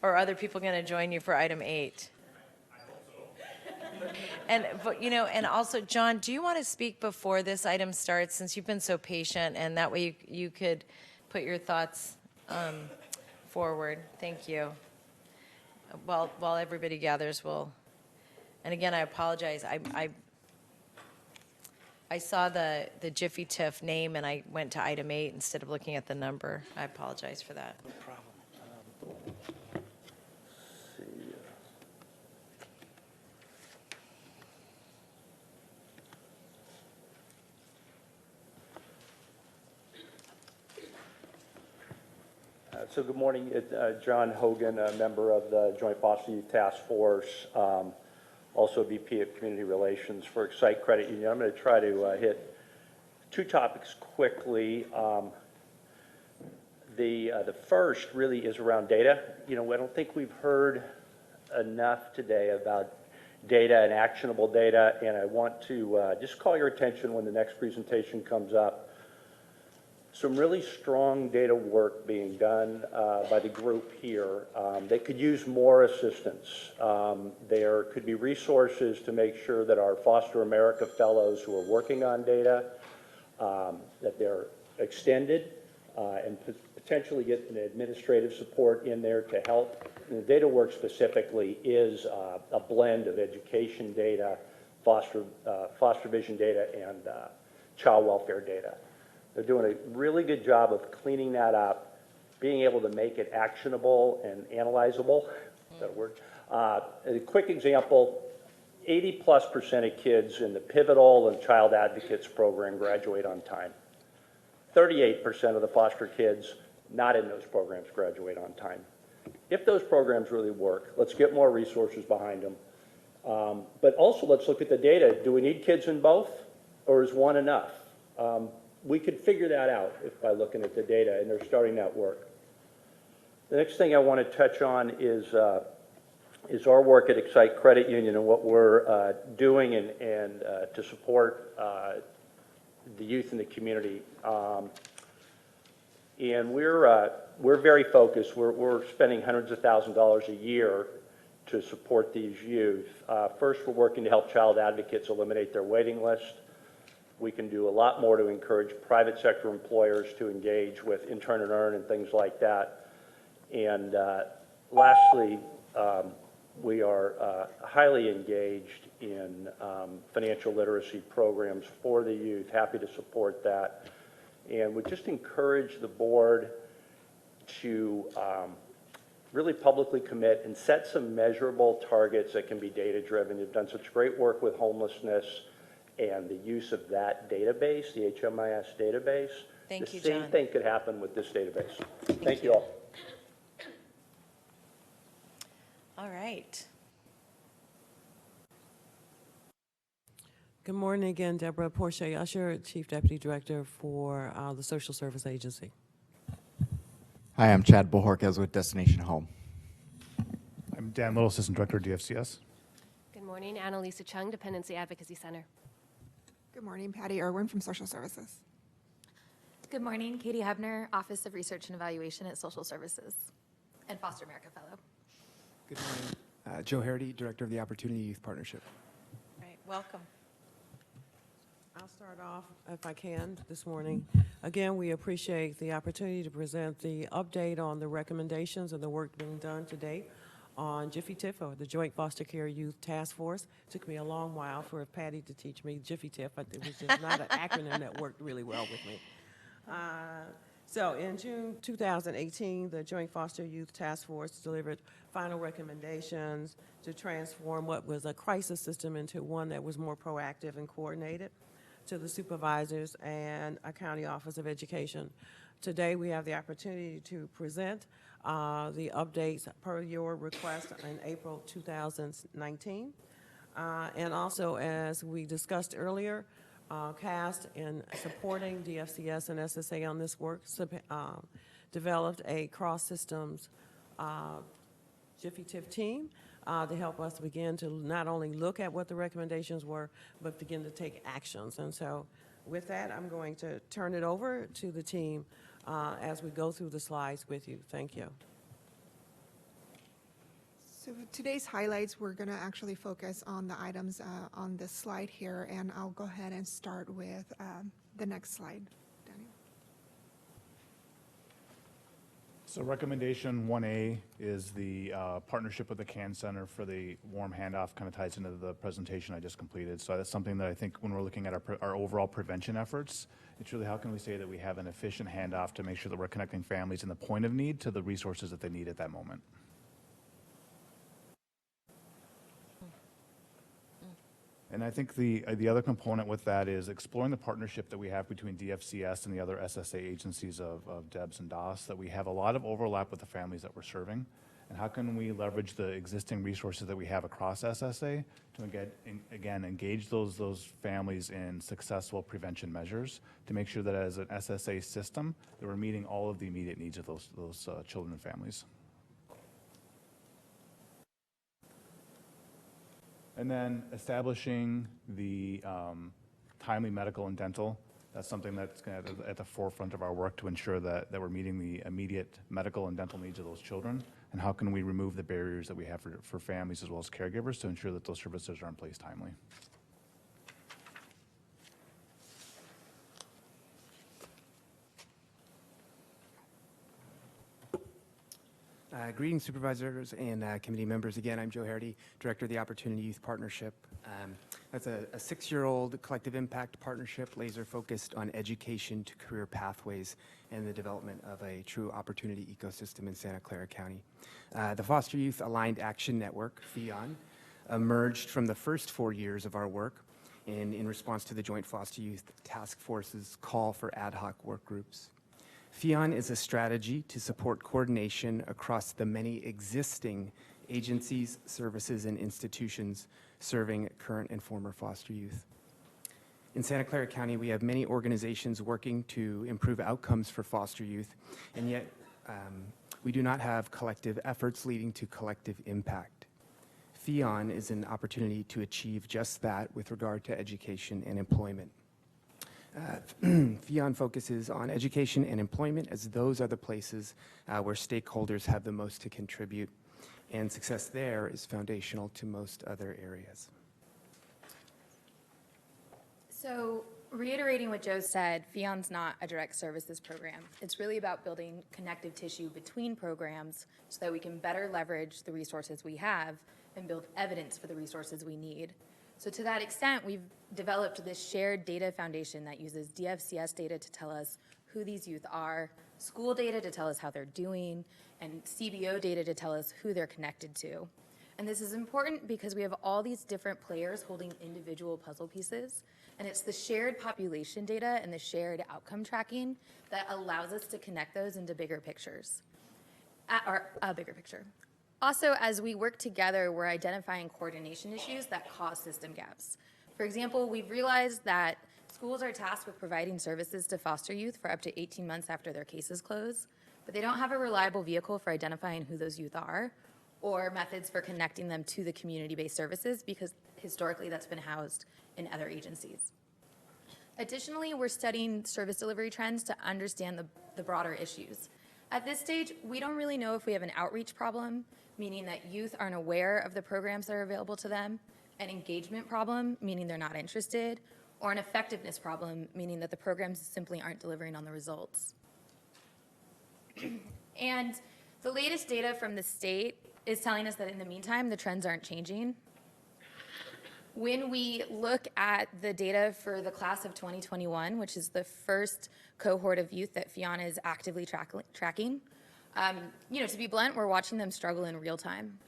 Speaker 1: Or are other people going to join you for item 8? And, but, you know, and also, John, do you want to speak before this item starts, since you've been so patient, and that way you could put your thoughts forward? Thank you. While everybody gathers, and again, I apologize. I saw the Jiffy Tiff name, and I went to item 8 instead of looking at the number. I apologize for that.
Speaker 3: No problem. So good morning, John Hogan, a member of the Joint Foster Youth Task Force, also VP of Community Relations for Excite Credit Union. I'm going to try to hit 2 topics quickly. The first really is around data. You know, I don't think we've heard enough today about data and actionable data, and I want to just call your attention when the next presentation comes up. Some really strong data work being done by the group here. They could use more assistance. There could be resources to make sure that our Foster America fellows who are working on data, that they're extended and potentially get an administrative support in there to help. And the data work specifically is a blend of education data, foster vision data, and child welfare data. They're doing a really good job of cleaning that up, being able to make it actionable and analyzable. Is that a word? A quick example, 80+% of kids in the Pivotal and Child Advocates program graduate on time. 38% of the foster kids not in those programs graduate on time. If those programs really work, let's get more resources behind them. But also let's look at the data. Do we need kids in both, or is one enough? We could figure that out by looking at the data, and they're starting that work. The next thing I want to touch on is our work at Excite Credit Union and what we're doing and to support the youth in the community. And we're very focused. We're spending hundreds of thousands of dollars a year to support these youth. First, we're working to help child advocates eliminate their waiting list. We can do a lot more to encourage private sector employers to engage with intern and earn and things like that. And lastly, we are highly engaged in financial literacy programs for the youth, happy to support that. And would just encourage the board to really publicly commit and set some measurable targets that can be data-driven. You've done such great work with homelessness and the use of that database, the HMIS database.
Speaker 1: Thank you,
Speaker 3: The same
Speaker 1: John.
Speaker 3: thing could happen with this database. Thank you all.
Speaker 1: All right.
Speaker 6: Good morning again, Deborah Porche Usher, Chief Deputy Director for the Social Service Agency.
Speaker 9: Hi, I'm Chad Bohorquez with Destination Home.
Speaker 2: I'm Dan Little, Assistant Director, DFCS.
Speaker 14: Good morning, Annalisa Chung, Dependency Advocacy Center.
Speaker 23: Good morning, Patty Irwin from Social Services.
Speaker 24: Good morning, Katie Hebner, Office of Research and Evaluation at Social Services and Foster America Fellow.
Speaker 25: Good morning, Joe Harity, Director of the Opportunity Youth Partnership.
Speaker 1: All right, welcome.
Speaker 6: I'll start off, if I can, this morning. Again, we appreciate the opportunity to present the update on the recommendations and the work being done today on Jiffy Tiff, or the Joint Foster Care Youth Task Force. It took me a long while for Patty to teach me Jiffy Tiff, but it was just not an acronym that worked really well with me. So in June 2018, the Joint Foster Youth Task Force delivered final recommendations to transform what was a crisis system into one that was more proactive and coordinated to the supervisors and a county office of education Today, we have the opportunity to present the updates per your request in April 2019. And also, as we discussed earlier, CAST, in supporting DFCS and SSA on this work, developed a cross-systems Jiffy TIF team to help us begin to not only look at what the recommendations were, but begin to take actions. And so with that, I'm going to turn it over to the team as we go through the slides with you. Thank you.
Speaker 23: So today's highlights, we're going to actually focus on the items on this slide here, and I'll go ahead and start with the next slide. Daniel.
Speaker 2: So recommendation 1A is the partnership with the CAN Center for the warm handoff, kind of ties into the presentation I just completed. So that's something that I think when we're looking at our overall prevention efforts, it's really how can we say that we have an efficient handoff to make sure that we're connecting families in the point of need to the resources that they need at that moment. And I think the other component with that is exploring the partnership that we have between DFCS and the other SSA agencies of DEBS and DOS, that we have a lot of overlap with the families that we're serving. And how can we leverage the existing resources that we have across SSA to, again, engage those families in successful prevention measures to make sure that as an SSA system, that we're meeting all of the immediate needs of those children and families. And then establishing the timely medical and dental. That's something that's at the forefront of our work to ensure that we're meeting the immediate medical and dental needs of those children. And how can we remove the barriers that we have for families as well as caregivers to ensure that those services are in place timely.
Speaker 25: Greetings, supervisors and committee members. Again, I'm Joe Harity, Director of the Opportunity Youth Partnership. That's a 6-year-old collective impact partnership laser-focused on education to career pathways and the development of a true opportunity ecosystem in Santa Clara County. The Foster Youth Aligned Action Network, FION, emerged from the first 4 years of our work and in response to the Joint Foster Youth Task Force's call for ad hoc work groups. FION is a strategy to support coordination across the many existing agencies, services, and institutions serving current and former foster youth. In Santa Clara County, we have many organizations working to improve outcomes for foster youth, and yet we do not have collective efforts leading to collective impact. FION is an opportunity to achieve just that with regard to education and employment. FION focuses on education and employment as those are the places where stakeholders have the most to contribute, and success there is foundational to most other areas.
Speaker 24: So, reiterating what Joe said, FION's not a direct services program. It's really about building connective tissue between programs so that we can better leverage the resources we have and build evidence for the resources we need. So to that extent, we've developed this shared data foundation that uses DFCS data to tell us who these youth are, school data to tell us how they're doing, and CBO data to tell us who they're connected to. And this is important because we have all these different players holding individual puzzle pieces, and it's the shared population data and the shared outcome tracking that allows us to connect those into bigger pictures, or a bigger picture. Also, as we work together, we're identifying coordination issues that cause system gaps. For example, we've realized that schools are tasked with providing services to foster youth for up to 18 months after their cases close, but they don't have a reliable vehicle for identifying who those youth are or methods for connecting them to the community-based services because historically that's been housed in other agencies. Additionally, we're studying service delivery trends to understand the broader issues. At this stage, we don't really know if we have an outreach problem, meaning that youth aren't aware of the programs that are available to them, an engagement problem, meaning they're not interested, or an effectiveness problem, meaning that the programs simply aren't delivering on the results. And the latest data from the state is telling us that in the meantime, the trends aren't changing. When we look at the data for the class of 2021, which is the first cohort of youth that FION is actively tracking, to be blunt, we're watching them struggle in real time.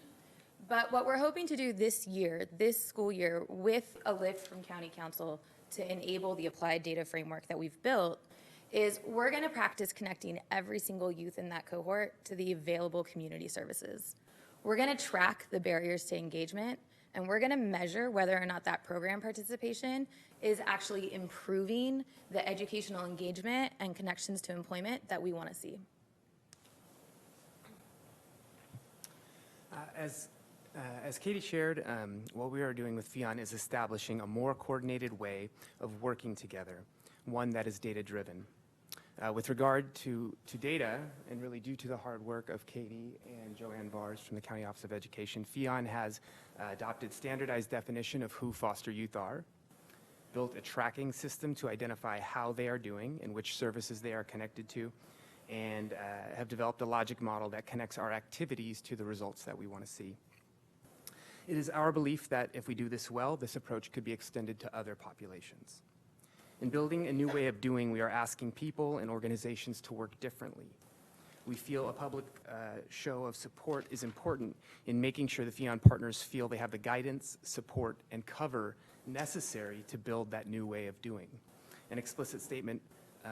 Speaker 24: But what we're hoping to do this year, this school year, with a lift from County Council to enable the applied data framework that we've built, is we're going to practice connecting every single youth in that cohort to the available community services. We're going to track the barriers to engagement, and we're going to measure whether or not that program participation is actually improving the educational engagement and connections to employment that we want to see.
Speaker 25: As Katie shared, what we are doing with FION is establishing a more coordinated way of working together, one that is data-driven. With regard to data, and really due to the hard work of Katie and Joanne Vars from the County Office of Education, FION has adopted standardized definition of who foster youth are, built a tracking system to identify how they are doing and which services they are connected to, and have developed a logic model that connects our activities to the results that we want to see. It is our belief that if we do this well, this approach could be extended to other populations. In building a new way of doing, we are asking people and organizations to work differently. We feel a public show of support is important in making sure the FION partners feel they have the guidance, support, and cover necessary to build that new way of doing. An explicit statement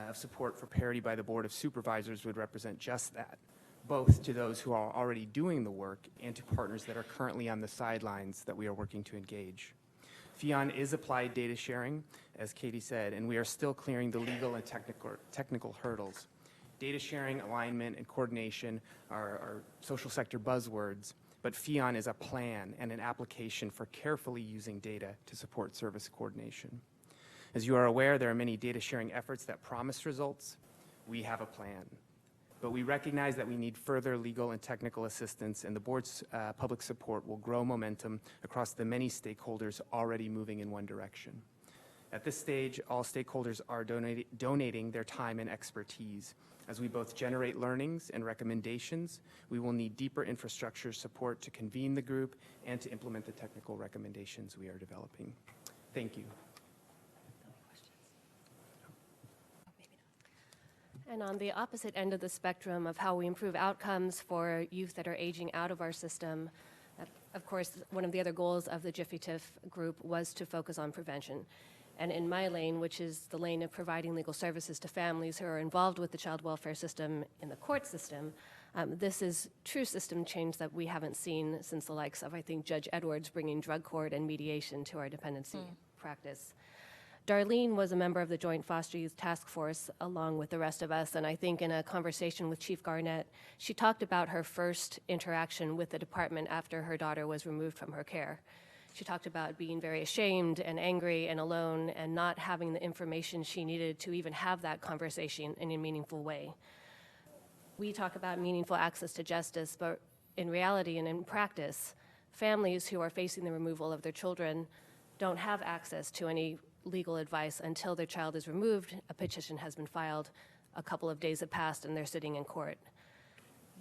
Speaker 25: of support for parity by the Board of Supervisors would represent just that, both to those who are already doing the work and to partners that are currently on the sidelines that we are working to engage. FION is applied data sharing, as Katie said, and we are still clearing the legal and technical hurdles. Data sharing, alignment, and coordination are social sector buzzwords, but FION is a plan and an application for carefully using data to support service coordination. As you are aware, there are many data sharing efforts that promise results. We have a plan. But we recognize that we need further legal and technical assistance, and the board's public support will grow momentum across the many stakeholders already moving in one direction. At this stage, all stakeholders are donating their time and expertise. As we both generate learnings and recommendations, we will need deeper infrastructure support to convene the group and to implement the technical recommendations we are developing. Thank you.
Speaker 14: And on the opposite end of the spectrum of how we improve outcomes for youth that are aging out of our system, of course, one of the other goals of the Jiffy TIF group was to focus on prevention. And in my lane, which is the lane of providing legal services to families who are involved with the child welfare system in the court system, this is true system change that we haven't seen since the likes of, I think, Judge Edwards bringing drug court and mediation to our dependency practice. Darlene was a member of the Joint Foster Youth Task Force along with the rest of us, and I think in a conversation with Chief Garnett, she talked about her first interaction with the department after her daughter was removed from her care. She talked about being very ashamed and angry and alone and not having the information she needed to even have that conversation in a meaningful way. We talk about meaningful access to justice, but in reality and in practice, families who are facing the removal of their children don't have access to any legal advice until their child is removed, a petition has been filed, a couple of days have passed, and they're sitting in court.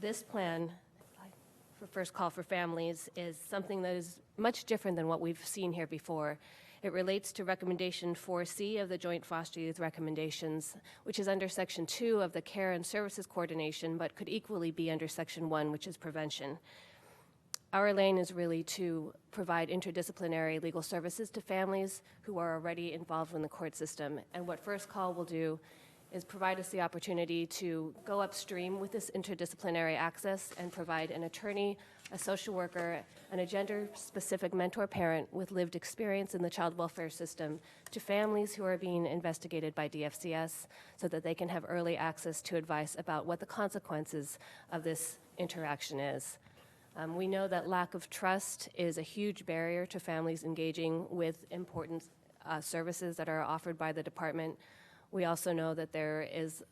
Speaker 14: This plan for First Call for Families is something that is much different than what we've seen here before. It relates to recommendation 4C of the Joint Foster Youth Recommendations, which is under Section 2 of the Care and Services Coordination, but could equally be under Section 1, which is prevention. Our lane is really to provide interdisciplinary legal services to families who are already involved in the court system. And what First Call will do is provide us the opportunity to go upstream with this interdisciplinary access and provide an attorney, a social worker, and a gender-specific mentor parent with lived experience in the child welfare system to families who are being investigated by DFCS so that they can have early access to advice about what the consequences of this interaction is. We know that lack of trust is a huge barrier to families engaging with important services that are offered by the department. We also know that there is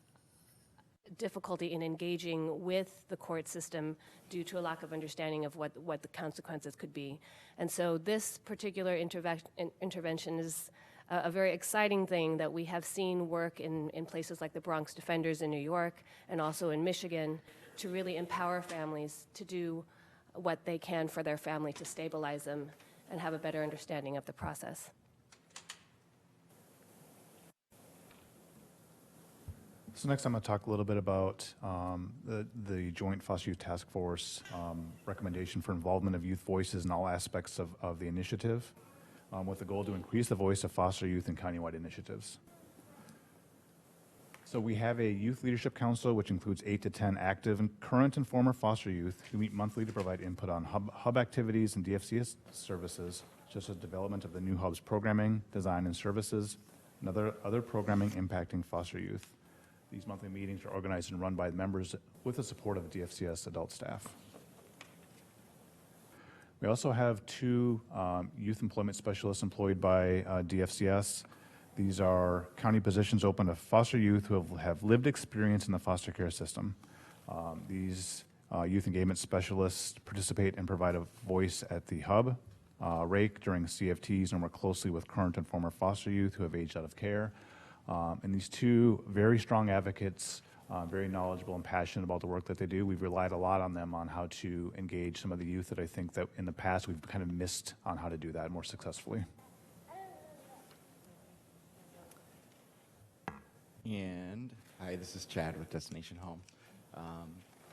Speaker 14: difficulty in engaging with the court system due to a lack of understanding of what the consequences could be. And so this particular intervention is a very exciting thing that we have seen work in places like the Bronx Defenders in New York and also in Michigan to really empower families to do what they can for their family to stabilize them and have a better understanding of the process.
Speaker 2: So next I'm going to talk a little bit about the Joint Foster Youth Task Force recommendation for involvement of youth voices in all aspects of the initiative with the goal to increase the voice of foster youth in countywide initiatives. So we have a youth leadership council, which includes 8 to 10 active and current and former foster youth who meet monthly to provide input on hub activities and DFCS services, such as development of the new hub's programming, design, and services, and other programming impacting foster youth. These monthly meetings are organized and run by members with the support of the DFCS adult staff. We also have 2 youth employment specialists employed by DFCS. These are county positions open to foster youth who have lived experience in the foster care system. These youth engagement specialists participate and provide a voice at the hub, RAKE, during CFTs, and work closely with current and former foster youth who have aged out of care. And these 2 very strong advocates, very knowledgeable and passionate about the work that they do. We've relied a lot on them on how to engage some of the youth that I think that in the past we've kind of missed on how to do that more successfully.
Speaker 9: And hi, this is Chad with Destination Home.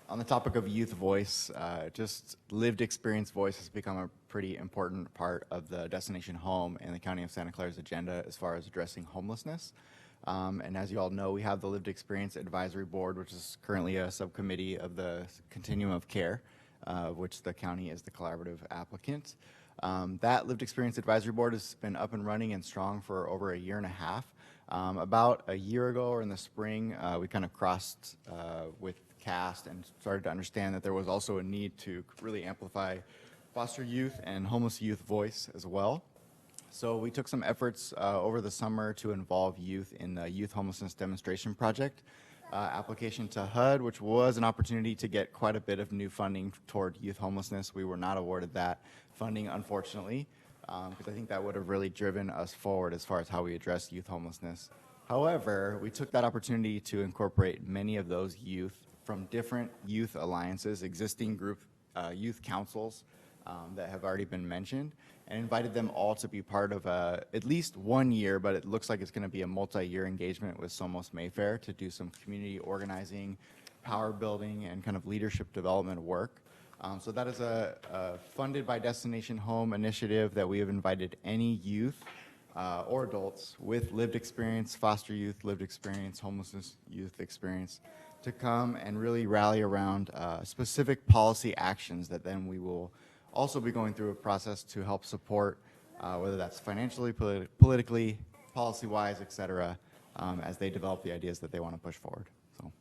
Speaker 9: On the topic of youth voice, just lived experience voice has become a pretty important part of the Destination Home and the County of Santa Clara's agenda as far as addressing homelessness. And as you all know, we have the Lived Experience Advisory Board, which is currently a subcommittee of the Continuum of Care, which the county is the collaborative applicant. That Lived Experience Advisory Board has been up and running and strong for over a year and a half. About a year ago or in the spring, we kind of crossed with CAST and started to understand that there was also a need to really amplify foster youth and homeless youth voice as well. So we took some efforts over the summer to involve youth in the Youth Homelessness Demonstration Project application to HUD, which was an opportunity to get quite a bit of new funding toward youth homelessness. We were not awarded that funding, unfortunately, because I think that would have really driven us forward as far as how we address youth homelessness. However, we took that opportunity to incorporate many of those youth from different youth alliances, existing group youth councils that have already been mentioned, and invited them all to be part of at least 1 year, but it looks like it's going to be a multi-year engagement with Somos Mayfair to do some community organizing, power building, and kind of leadership development work. So that is a funded by Destination Home initiative that we have invited any youth or adults with lived experience, foster youth, lived experience, homelessness youth experience, to come and really rally around specific policy actions that then we will also be going through a process to help support, whether that's financially, politically, policy-wise, et cetera, as they develop the ideas that they want to push forward. So.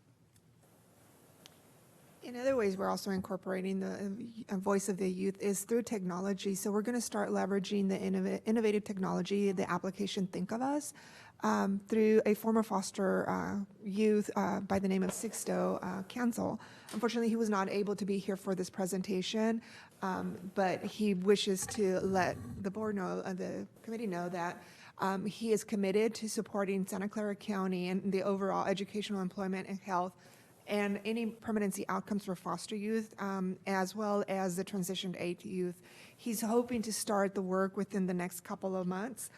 Speaker 23: In other ways, we're also incorporating the voice of the youth is through technology. So we're going to start leveraging the innovative technology, the application Think of Us, through a former foster youth by the name of Sixto Cancel. Unfortunately, he was not able to be here for this presentation, but he wishes to let the board know, the committee know that he is committed to supporting Santa Clara County and the overall educational, employment, and health and any permanency outcomes for foster youth, as well as the transitioned age youth. He's hoping to start the work within the next couple of months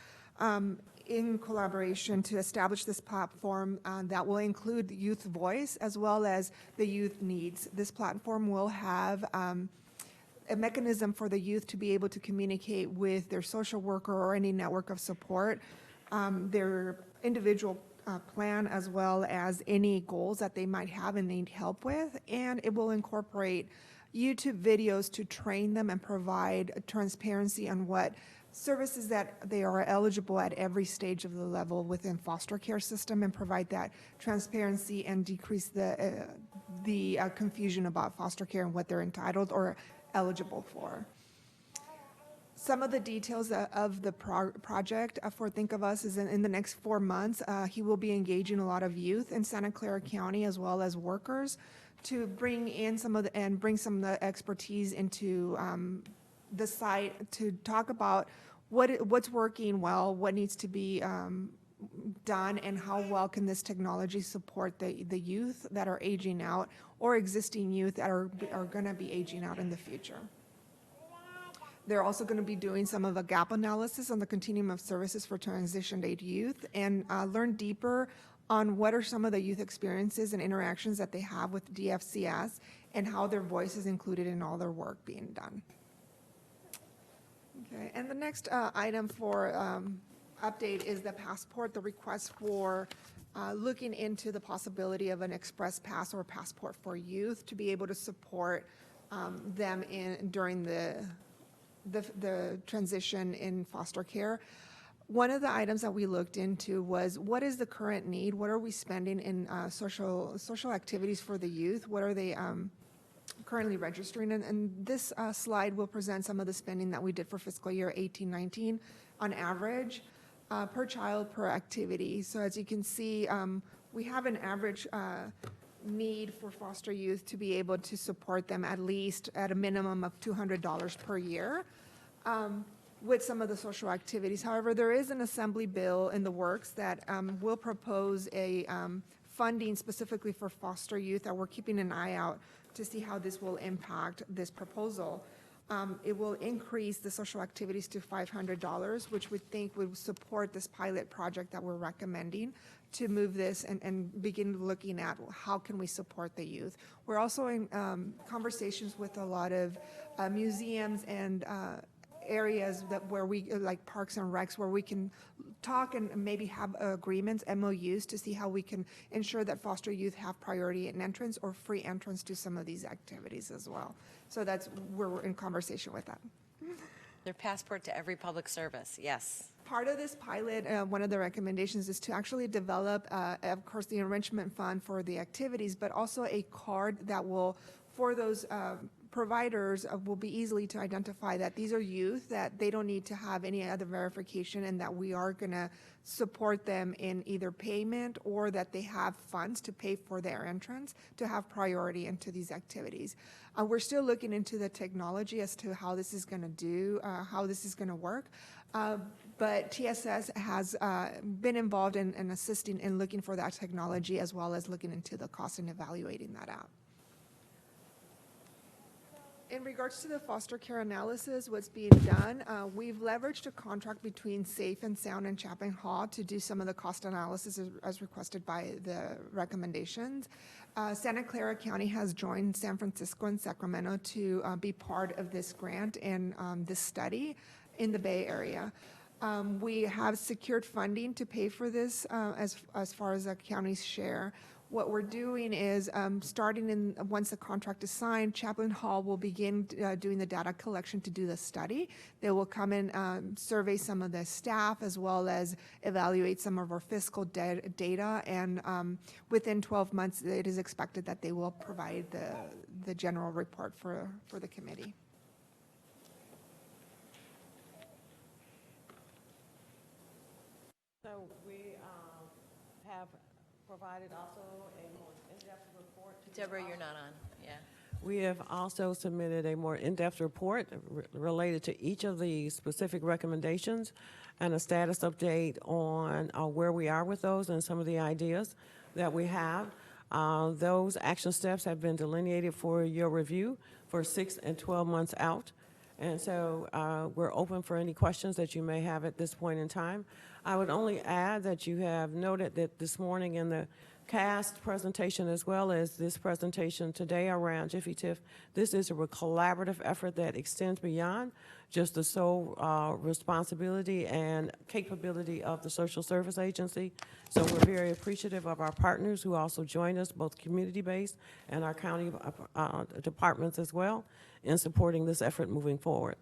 Speaker 23: in collaboration to establish this platform that will include youth voice as well as the youth needs. This platform will have a mechanism for the youth to be able to communicate with their social worker or any network of support, their individual plan, as well as any goals that they might have and need help with. And it will incorporate YouTube videos to train them and provide transparency on what services that they are eligible at every stage of the level within foster care system, and provide that transparency and decrease the confusion about foster care and what they're entitled or eligible for. Some of the details of the project for Think of Us is in the next 4 months. He will be engaging a lot of youth in Santa Clara County as well as workers to bring in some of the expertise into the site to talk about what's working well, what needs to be done, and how well can this technology support the youth that are aging out or existing youth that are going to be aging out in the future. They're also going to be doing some of a gap analysis on the continuum of services for transitioned age youth and learn deeper on what are some of the youth experiences and interactions that they have with DFCS and how their voice is included in all their work being done. Okay, and the next item for update is the passport, the request for looking into the possibility of an express pass or passport for youth to be able to support them during the transition in foster care. One of the items that we looked into was, what is the current need? What are we spending in social activities for the youth? What are they currently registering? And this slide will present some of the spending that we did for fiscal year 18-19 on average per child per activity. So as you can see, we have an average need for foster youth to be able to support them at least at a minimum of $200 per year. With some of the social activities. However, there is an assembly bill in the works that will propose a funding specifically for foster youth that we're keeping an eye out to see how this will impact this proposal. It will increase the social activities to $500, which we think would support this pilot project that we're recommending to move this and begin looking at how can we support the youth. We're also in conversations with a lot of museums and areas where we, like parks and recs, where we can talk and maybe have agreements, MOUs, to see how we can ensure that foster youth have priority in entrance or free entrance to some of these activities as well. So that's where we're in conversation with that.
Speaker 1: Their passport to every public service, yes.
Speaker 23: Part of this pilot, one of the recommendations is to actually develop, of course, the enrichment fund for the activities, but also a card that will, for those providers, will be easily to identify that these are youth, that they don't need to have any other verification, and that we are going to support them in either payment or that they have funds to pay for their entrance to have priority into these activities. We're still looking into the technology as to how this is going to work. But TSS has been involved in assisting in looking for that technology, as well as looking into the cost and evaluating that out. In regards to the foster care analysis, what's being done, we've leveraged a contract between Safe and Sound and Chapin Hall to do some of the cost analysis as requested by the recommendations. Santa Clara County has joined San Francisco and Sacramento to be part of this grant and this study in the Bay Area. We have secured funding to pay for this as far as the county's share. What we're doing is once the contract is signed, Chapin Hall will begin doing the data collection to do the study. They will come and survey some of the staff, as well as evaluate some of our fiscal data. And within 12 months, it is expected that they will provide the general report for the committee.
Speaker 6: So we have provided also a more in-depth report.
Speaker 1: Deborah, you're not on, yeah.
Speaker 6: We have also submitted a more in-depth report related to each of the specific recommendations and a status update on where we are with those and some of the ideas that we have. Those action steps have been delineated for your review for 6 and 12 months out. And so we're open for any questions that you may have at this point in time. I would only add that you have noted that this morning in the CAST presentation, as well as this presentation today around Jiffy TIF, this is a collaborative effort that extends beyond just the sole responsibility and capability of the Social Service Agency. So we're very appreciative of our partners who also join us, both community-based and our county departments as well, in supporting this effort moving forward.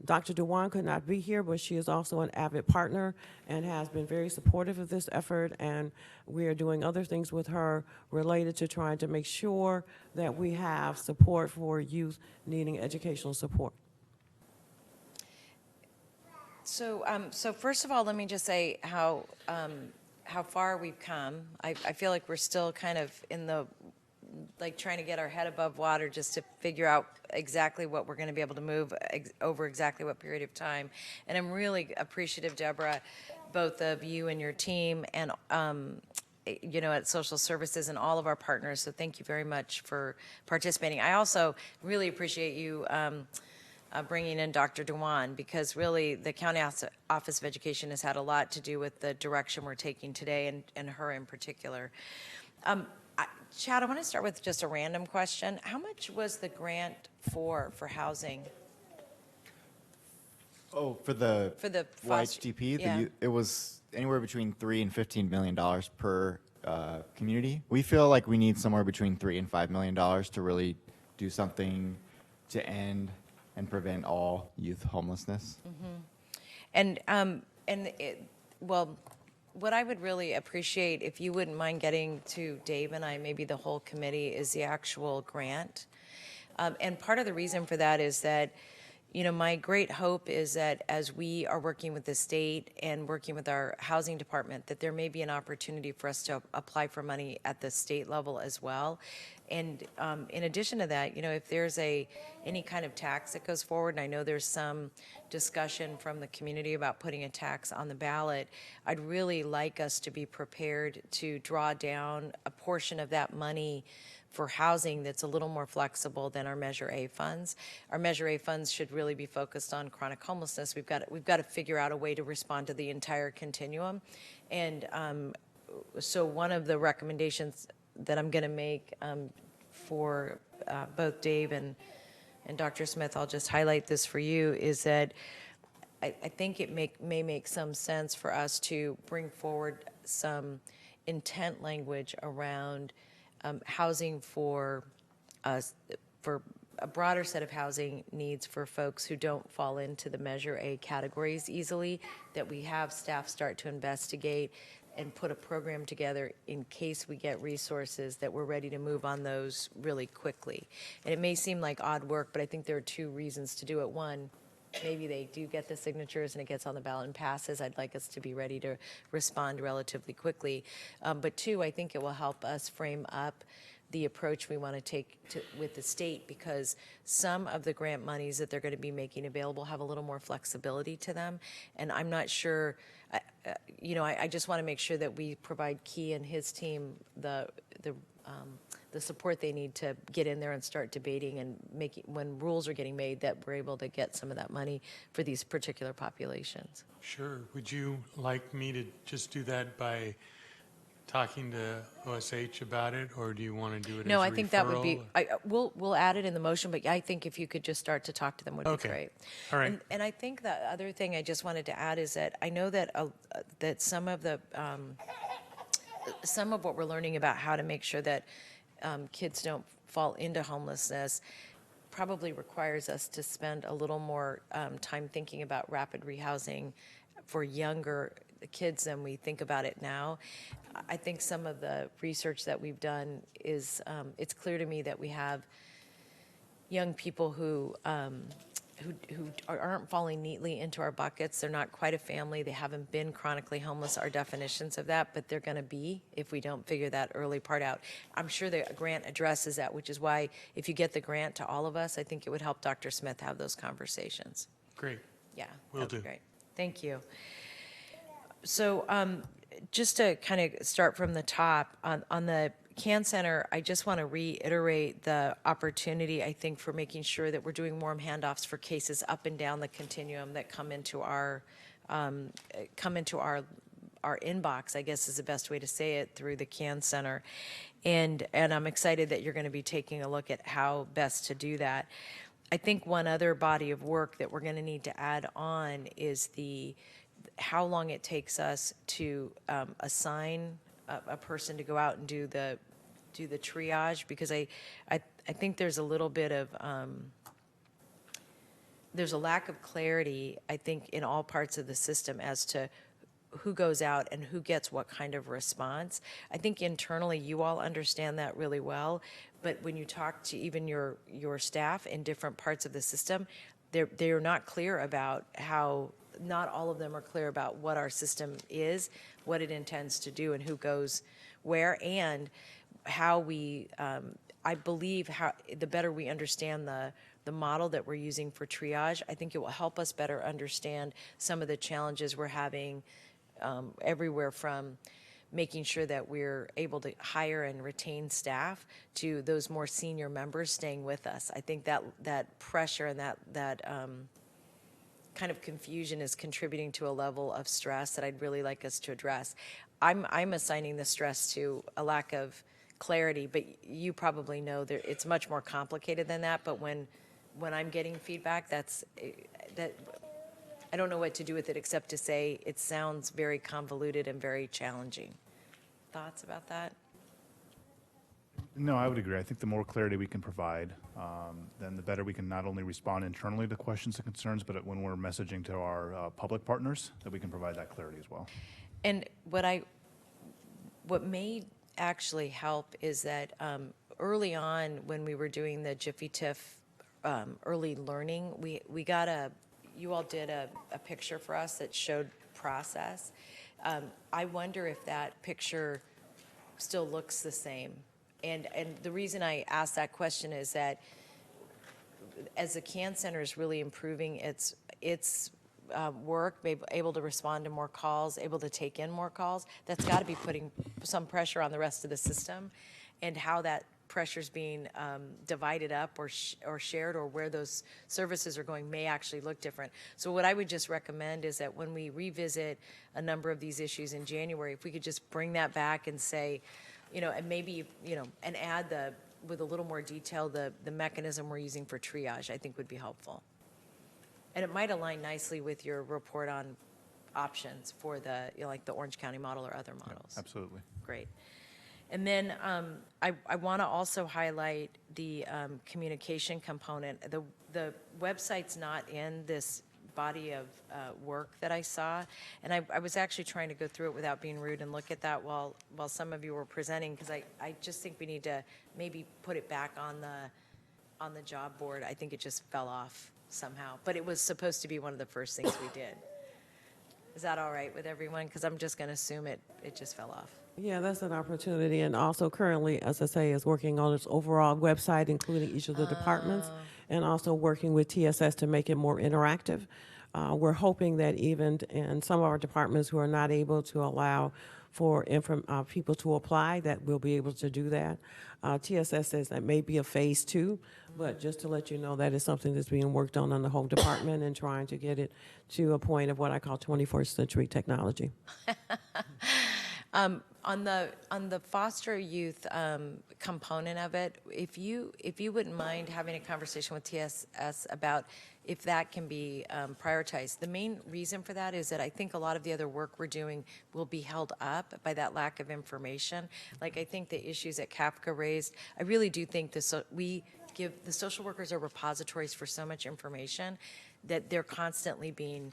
Speaker 6: Dr. Dewan could not be here, but she is also an avid partner and has been very supportive of this effort, and we are doing other things with her related to trying to make sure that we have support for youth needing educational support.
Speaker 1: So, so first of all, let me just say how far we've come. I feel like we're still kind of in the, like, trying to get our head above water just to figure out exactly what we're going to be able to move over exactly what period of time. And I'm really appreciative, Deborah, both of you and your team, and you know, at Social Services and all of our partners. So thank you very much for participating. I also really appreciate you bringing in Dr. Dewan, because really the County Office of Education has had a lot to do with the direction we're taking today, and her in particular. Chad, I want to start with just a random question. How much was the grant for housing?
Speaker 9: Oh, for the YHTP,
Speaker 1: yeah.
Speaker 9: it was anywhere between $3 and $15 million per community. We feel like we need somewhere between $3 and $5 million to really do something to end and prevent all youth homelessness.
Speaker 1: And well, what I would really appreciate, if you wouldn't mind getting to Dave and I, maybe the whole committee, is the actual grant. And part of the reason for that is that, you know, my great hope is that as we are working with the state and working with our housing department, that there may be an opportunity for us to apply for money at the state level as well. And in addition to that, you know, if there's any kind of tax that goes forward, and I know there's some discussion from the community about putting a tax on the ballot, I'd really like us to be prepared to draw down a portion of that money for housing that's a little more flexible than our Measure A funds. Our Measure A funds should really be focused on chronic homelessness. We've got to figure out a way to respond to the entire continuum. And so one of the recommendations that I'm going to make for both Dave and Dr. Smith, I'll just highlight this for you, is that I think it may make some sense for us to bring forward some intent language around housing for a broader set of housing needs for folks who don't fall into the Measure A categories easily, that we have staff start to investigate and put a program together in case we get resources, that we're ready to move on those really quickly. And it may seem like odd work, but I think there are two reasons to do it. One, maybe they do get the signatures and it gets on the ballot and passes. I'd like us to be ready to respond relatively quickly. But two, I think it will help us frame up the approach we want to take with the state, because some of the grant monies that they're going to be making available have a little more flexibility to them. And I'm not sure, you know, I just want to make sure that we provide Key and his team the support they need to get in there and start debating and making, when rules are getting made, that we're able to get some of that money for these particular populations.
Speaker 15: Sure. Would you like me to just do that by talking to OSH about it, or do you want to do it
Speaker 1: No,
Speaker 15: as
Speaker 1: I think that would be,
Speaker 15: referral?
Speaker 1: we'll add it in the motion, but I think if you could just start to talk to them would be
Speaker 15: Okay.
Speaker 1: great.
Speaker 15: All right.
Speaker 1: And I think the other thing I just wanted to add is that I know that that some of what we're learning about how to make sure that kids don't fall into homelessness probably requires us to spend a little more time thinking about rapid rehousing for younger kids than we think about it now. I think some of the research that we've done is, it's clear to me that we have young people who aren't falling neatly into our buckets. They're not quite a family. They haven't been chronically homeless, our definitions of that, but they're going to be if we don't figure that early part out. I'm sure the grant addresses that, which is why if you get the grant to all of us, I think it would help Dr. Smith have those conversations.
Speaker 15: Great.
Speaker 1: Yeah,
Speaker 15: Will
Speaker 1: that'd be
Speaker 15: do.
Speaker 1: great. Thank you. So just to kind of start from the top, on the CAN Center, I just want to reiterate the opportunity, I think, for making sure that we're doing warm handoffs for cases up and down the continuum that come into our inbox, I guess is the best way to say it, through the CAN Center. And I'm excited that you're going to be taking a look at how best to do that. I think one other body of work that we're going to need to add on is how long it takes us to assign a person to go out and do the triage, because I think there's a little bit of there's a lack of clarity, I think, in all parts of the system as to who goes out and who gets what kind of response. I think internally you all understand that really well, but when you talk to even your staff in different parts of the system, they're not clear about how. Not all of them are clear about what our system is, what it intends to do, and who goes where, and how we, I believe, how the better we understand the model that we're using for triage, I think it will help us better understand some of the challenges we're having everywhere from making sure that we're able to hire and retain staff to those more senior members staying with us. I think that pressure and that kind of confusion is contributing to a level of stress that I'd really like us to address. I'm assigning the stress to a lack of clarity, but you probably know it's much more complicated than that. But when I'm getting feedback, I don't know what to do with it except to say it sounds very convoluted and very challenging. Thoughts about that?
Speaker 2: No, I would agree. I think the more clarity we can provide, then the better we can not only respond internally to questions and concerns, but when we're messaging to our public partners, that we can provide that clarity as well.
Speaker 1: And what may actually help is that early on when we were doing the Jiffy TIF early learning, you all did a picture for us that showed process. I wonder if that picture still looks the same. And the reason I ask that question is that as the CAN Center is really improving its work, able to respond to more calls, able to take in more calls, that's got to be putting some pressure on the rest of the system, and how that pressure is being divided up or shared, or where those services are going may actually look different. So what I would just recommend is that when we revisit a number of these issues in January, if we could just bring that back and say, and maybe, and add with a little more detail, the mechanism we're using for triage, I think would be helpful. And it might align nicely with your report on options for like the Orange County model or other models.
Speaker 2: Yeah, absolutely.
Speaker 1: Great. And then I want to also highlight the communication component. The website's not in this body of work that I saw, and I was actually trying to go through it without being rude and look at that while some of you were presenting, because I just think we need to maybe put it back on the job board. I think it just fell off somehow, but it was supposed to be one of the first things we did. Is that all right with everyone? Because I'm just going to assume it just fell off.
Speaker 6: Yeah, that's an opportunity, and also currently, as I say, is working on its overall website, including each of the departments, and also working with TSS to make it more interactive. We're hoping that even in some of our departments who are not able to allow for people to apply, that we'll be able to do that. TSS says that may be a phase 2, but just to let you know, that is something that's being worked on the whole department and trying to get it to a point of what I call 21st century technology.
Speaker 1: On the foster youth component of it, if you wouldn't mind having a conversation with TSS about if that can be prioritized. The main reason for that is that I think a lot of the other work we're doing will be held up by that lack of information. Like, I think the issues that Kafka raised, I really do think we give the social workers are repositories for so much information that they're constantly being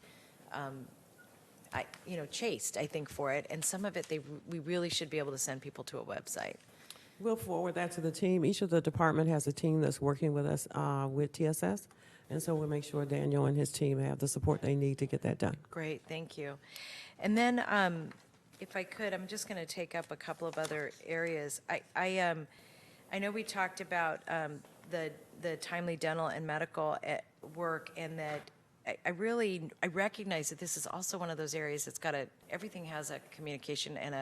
Speaker 1: chased, I think, for it. And some of it, we really should be able to send people to a website.
Speaker 6: We'll forward that to the team. Each of the department has a team that's working with us with TSS. And so we'll make sure Daniel and his team have the support they need to get that done.
Speaker 1: Great, thank you. And then, if I could, I'm just going to take up a couple of other areas. I know we talked about the timely dental and medical work, and that I recognize that this is also one of those areas that's everything has a communication and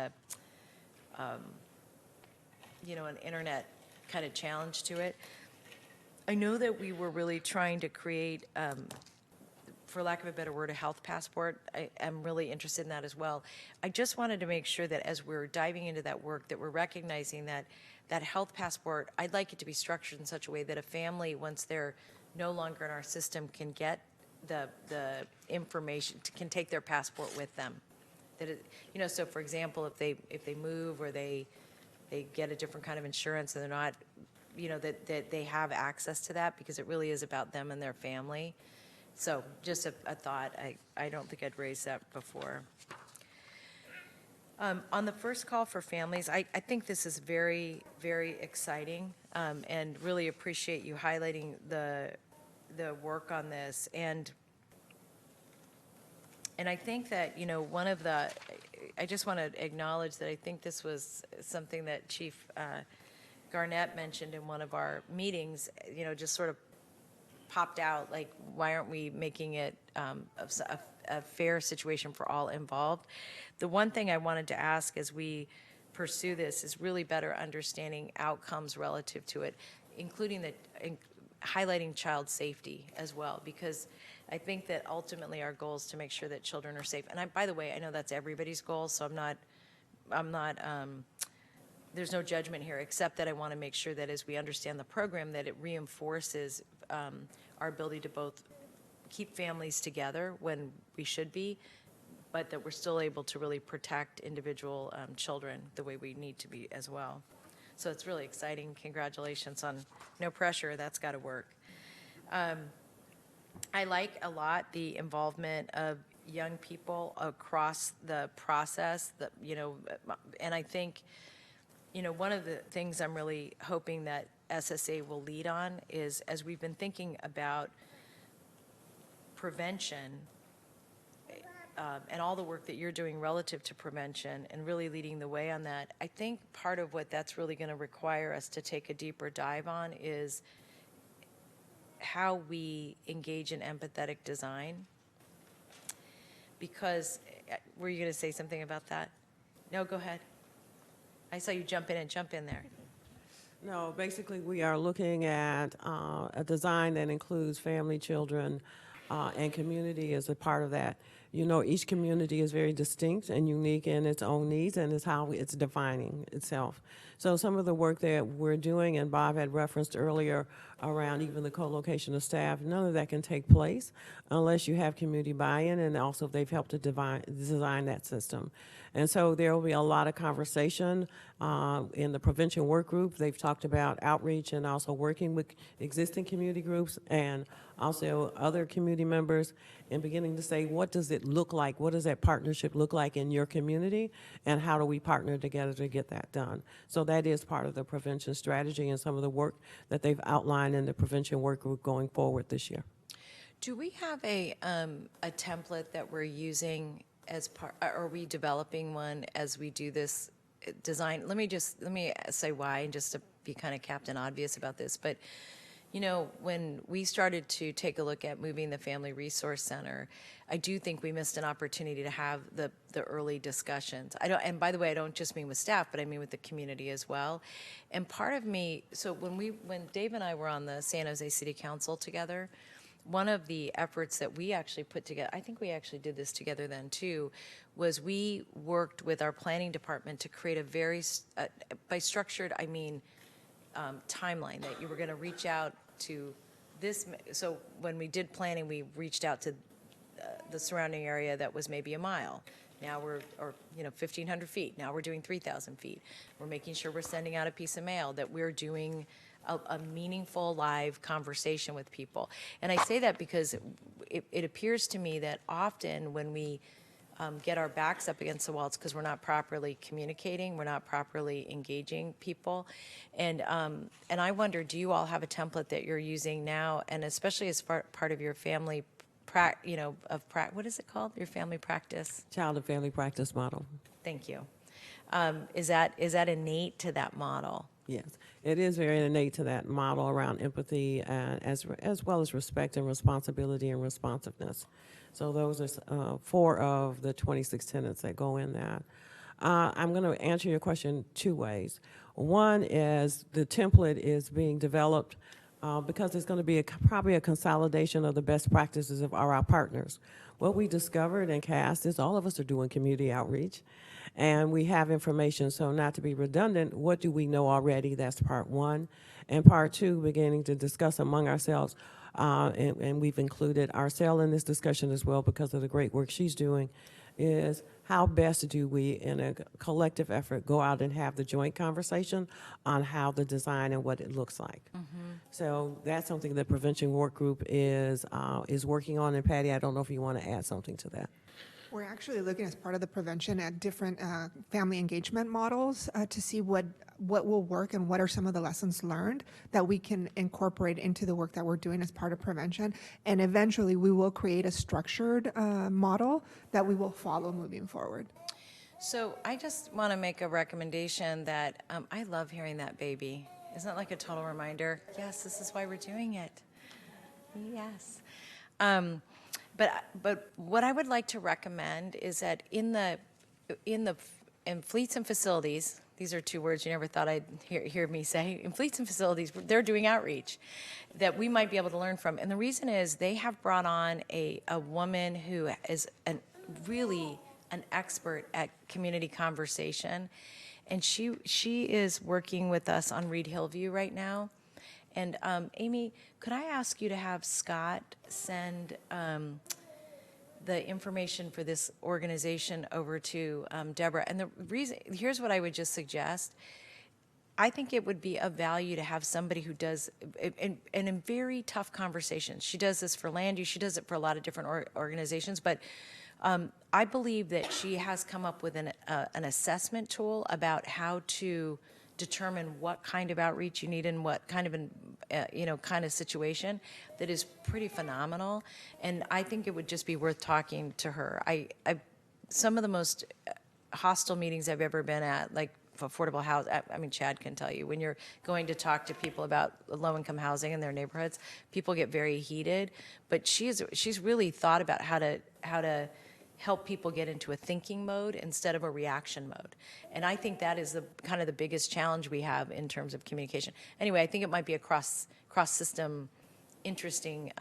Speaker 1: an internet kind of challenge to it. I know that we were really trying to create, for lack of a better word, a health passport. I am really interested in that as well. I just wanted to make sure that as we're diving into that work, that we're recognizing that health passport, I'd like it to be structured in such a way that a family, once they're no longer in our system, can get the information, can take their passport with them. That so for example, if they move or they get a different kind of insurance and they're not, that they have access to that, because it really is about them and their family. So just a thought. I don't think I'd raised that before. On the first call for families, I think this is very, very exciting, and really appreciate you highlighting the work on this. And I think that, I just want to acknowledge that I think this was something that Chief Garnett mentioned in one of our meetings, just sort of popped out, like, why aren't we making it a fair situation for all involved? The one thing I wanted to ask as we pursue this is really better understanding outcomes relative to it, including highlighting child safety as well, because I think that ultimately our goal is to make sure that children are safe. And by the way, I know that's everybody's goal, so I'm not there's no judgment here, except that I want to make sure that as we understand the program, that it reinforces our ability to both keep families together when we should be, but that we're still able to really protect individual children the way we need to be as well. So it's really exciting. Congratulations on no pressure. That's got to work. I like a lot the involvement of young people across the process, that, you know, and I think, you know, one of the things I'm really hoping that SSA will lead on is, as we've been thinking about prevention and all the work that you're doing relative to prevention and really leading the way on that, I think part of what that's really going to require us to take a deeper dive on is how we engage in empathetic design. Because, were you going to say something about that? No, go ahead. I saw you jump in there.
Speaker 6: No, basically, we are looking at a design that includes family, children, and community as a part of that. You know, each community is very distinct and unique in its own needs, and it's how it's defining itself. So some of the work that we're doing, and Bob had referenced earlier around even the co-location of staff, none of that can take place unless you have community buy-in, and also they've helped to design that system. And so there will be a lot of conversation in the prevention work group. They've talked about outreach and also working with existing community groups and also other community members, and beginning to say, what does it look like? What does that partnership look like in your community? And how do we partner together to get that done? So that is part of the prevention strategy and some of the work that they've outlined in the prevention work group going forward this year.
Speaker 1: Do we have a template that we're using as part, are we developing one as we do this design? Let me say why, and just to be kind of Captain Obvious about this, but you know, when we started to take a look at moving the Family Resource Center, I do think we missed an opportunity to have the early discussions. And by the way, I don't just mean with staff, but I mean with the community as well. And part of me, so when Dave and I were on the San Jose City Council together, one of the efforts that we actually put together, I think we actually did this together then too, was we worked with our planning department to create a very, by structured, I mean, timeline that you were going to reach out to this. So when we did planning, we reached out to the surrounding area that was maybe a mile. Now we're, or 1,500 feet. Now we're doing 3,000 feet. We're making sure we're sending out a piece of mail, that we're doing a meaningful live conversation with people. And I say that because it appears to me that often when we get our backs up against the wall, it's because we're not properly communicating, we're not properly engaging people. And I wonder, do you all have a template that you're using now, and especially as part of your family, what is it called? Your family practice?
Speaker 6: Child and family practice model.
Speaker 1: Thank you. Is that innate to that model?
Speaker 6: Yes, it is very innate to that model around empathy, and as well as respect and responsibility and responsiveness. So those are 4 of the 26 tenets that go in that. I'm going to answer your question 2 ways. One is the template is being developed because it's going to be probably a consolidation of the best practices of our partners. What we discovered in CAST is all of us are doing community outreach, and we have information. So not to be redundant, what do we know already? That's part 1. And part 2, beginning to discuss among ourselves, and we've included Arcel in this discussion as well because of the great work she's doing, is how best do we, in a collective effort, go out and have the joint conversation on how the design and what it looks like. So that's something that Prevention Work Group is working on. And Patty, I don't know if you want to add something to that.
Speaker 23: We're actually looking as part of the prevention at different family engagement models to see what will work and what are some of the lessons learned that we can incorporate into the work that we're doing as part of prevention. And eventually we will create a structured model that we will follow moving forward.
Speaker 1: So I just want to make a recommendation that I love hearing that baby. Isn't it like a total reminder? Yes, this is why we're doing it. Yes. But what I would like to recommend is that in fleets and facilities, these are 2 words you never thought I'd hear me say, in fleets and facilities, they're doing outreach that we might be able to learn from. And the reason is they have brought on a woman who is really an expert at community conversation. And she is working with us on Reed Hillview right now. And Amy, could I ask you to have Scott send the information for this organization over to Deborah? And the reason, here's what I would just suggest. I think it would be of value to have somebody who does, and in very tough conversations, she does this for land use, she does it for a lot of different organizations, but I believe that she has come up with an assessment tool about how to determine what kind of outreach you need and what kind of kind of situation that is pretty phenomenal. And I think it would just be worth talking to her. Some of the most hostile meetings I've ever been at, like affordable housing, I mean, Chad can tell you, when you're going to talk to people about low-income housing in their neighborhoods, people get very heated. But she's really thought about how to help people get into a thinking mode instead of a reaction mode. And I think that is the kind of the biggest challenge we have in terms of communication. Anyway, I think it might be a cross-system interesting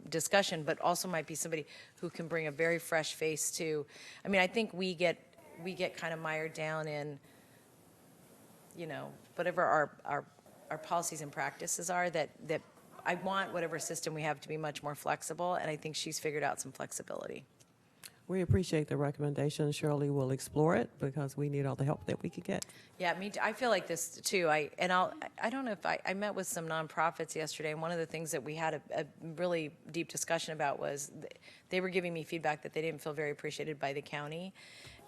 Speaker 1: discussion, but also might be somebody who can bring a very fresh face to, I mean, I think we get kind of mired down in, whatever our policies and practices are, that I want whatever system we have to be much more flexible, and I think she's figured out some flexibility.
Speaker 6: We appreciate the recommendation. Shirley will explore it because we need all the help that we can get.
Speaker 1: Yeah, me too. I feel like this too. I don't know if I met with some nonprofits yesterday, and one of the things that we had a really deep discussion about was they were giving me feedback that they didn't feel very appreciated by the county,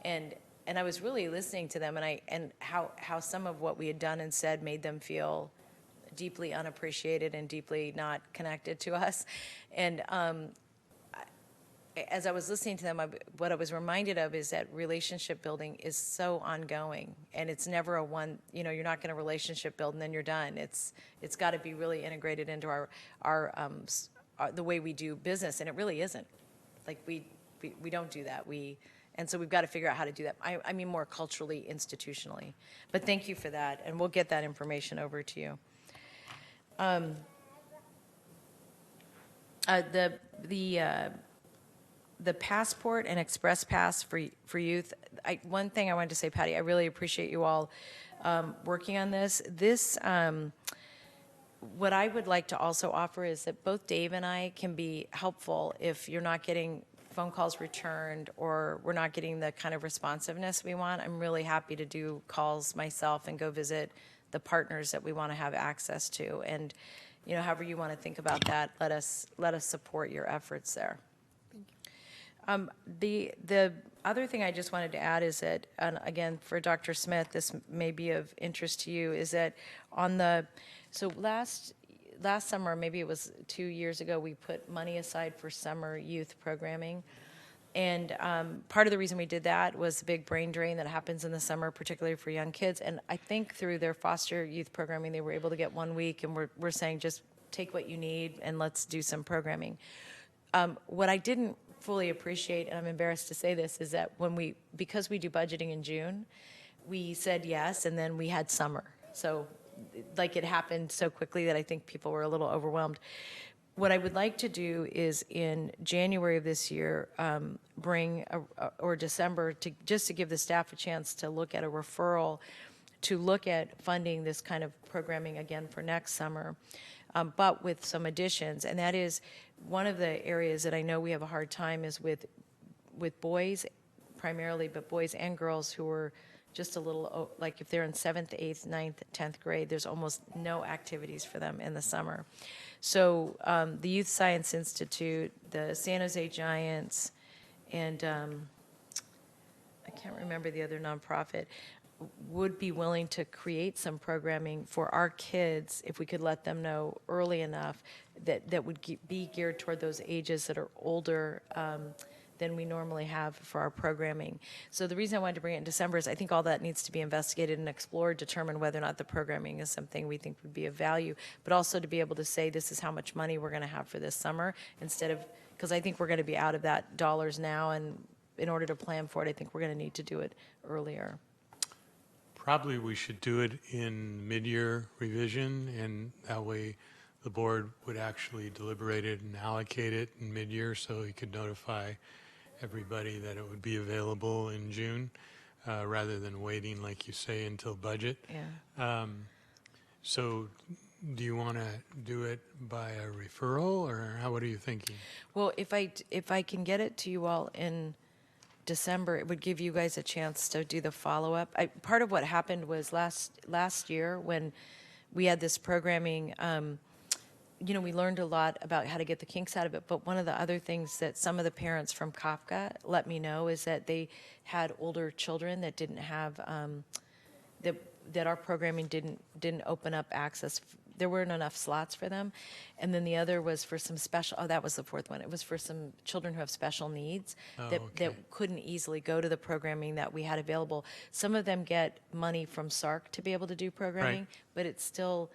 Speaker 1: and I was really listening to them, and how some of what we had done and said made them feel deeply unappreciated and deeply not connected to us, and as I was listening to them, what I was reminded of is that relationship building is so ongoing, and it's never a one, you're not going to relationship build and then you're done. It's got to be really integrated into our the way we do business, and it really isn't. Like we don't do that. And so we've got to figure out how to do that. I mean more culturally, institutionally. But thank you for that, and we'll get that information over to you. The passport and express pass for youth. One thing I wanted to say, Patty, I really appreciate you all working on this. What I would like to also offer is that both Dave and I can be helpful if you're not getting phone calls returned or we're not getting the kind of responsiveness we want. I'm really happy to do calls myself and go visit the partners that we want to have access to. And however you want to think about that, let us support your efforts there. The other thing I just wanted to add is that, and again, for Dr. Smith, this may be of interest to you, is that last summer, maybe it was 2 years ago, we put money aside for summer youth programming. And part of the reason we did that was the big brain drain that happens in the summer, particularly for young kids. And I think through their foster youth programming, they were able to get 1 week, and we're saying just take what you need and let's do some programming. What I didn't fully appreciate, and I'm embarrassed to say this, is that because we do budgeting in June, we said yes, and then we had summer. So it happened so quickly that I think people were a little overwhelmed. What I would like to do is in January of this year, or December, just to give the staff a chance to look at a referral to look at funding this kind of programming again for next summer, but with some additions. And that is one of the areas that I know we have a hard time is with boys primarily, but boys and girls who are just a little, like if they're in 7th, 8th, 9th, 10th grade, there's almost no activities for them in the summer. So the Youth Science Institute, the San Jose Giants, and I can't remember the other nonprofit, would be willing to create some programming for our kids if we could let them know early enough that would be geared toward those ages that are older than we normally have for our programming. So the reason I wanted to bring it in December is I think all that needs to be investigated and explored, determine whether or not the programming is something we think would be of value, but also to be able to say this is how much money we're going to have for this summer instead of, because I think we're going to be out of that dollars now, and in order to plan for it, I think we're going to need to do it earlier.
Speaker 15: Probably we should do it in mid-year revision, and that way the board would actually deliberate it and allocate it in mid-year so he could notify everybody that it would be available in June rather than waiting, like you say, until budget.
Speaker 1: Yeah.
Speaker 15: So do you want to do it by a referral, or what are you thinking?
Speaker 1: Well, if I can get it to you all in December, it would give you guys a chance to do the follow-up. Part of what happened was last year when we had this programming, we learned a lot about how to get the kinks out of it, but one of the other things that some of the parents from Kafka let me know is that they had older children that didn't have, that our programming didn't open up access. There weren't enough slots for them. And then the other was for some that was the fourth one. It was for some children who have special needs that couldn't easily go to the programming that we had available. Some of them get money from SARC to be able to do programming, but it's still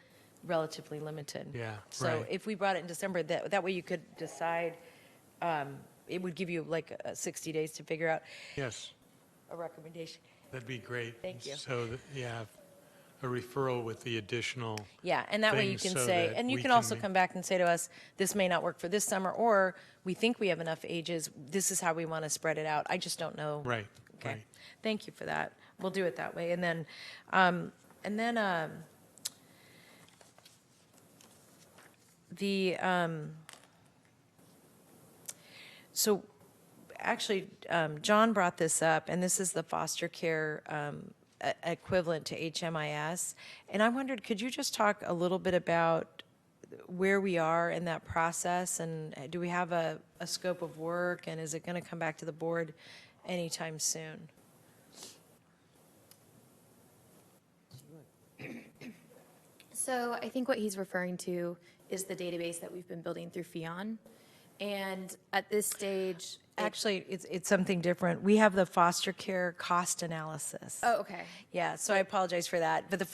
Speaker 1: relatively limited.
Speaker 15: Yeah,
Speaker 1: so if we brought it in December, that way you could decide, it would give you like 60 days to figure out a recommendation.
Speaker 15: That'd be great.
Speaker 1: Thank you.
Speaker 15: So, a referral with the additional.
Speaker 1: Yeah, and that way you can say, and you can also come back and say to us, this may not work for this summer, or we think we have enough ages, this is how we want to spread it out. I just don't know.
Speaker 15: Right.
Speaker 1: Okay.
Speaker 15: Right.
Speaker 1: Thank you for that. We'll do it that way. And then, so actually, John brought this up, and this is the foster care equivalent to HMIS. And I wondered, could you just talk a little bit about where we are in that process, and do we have a scope of work, and is it going to come back to the board anytime soon?
Speaker 24: So I think what he's referring to is the database that we've been building through FION. And at this stage,
Speaker 1: actually, it's something different. We have the foster care cost analysis.
Speaker 24: Oh, okay.
Speaker 1: Yeah, so I apologize for that. But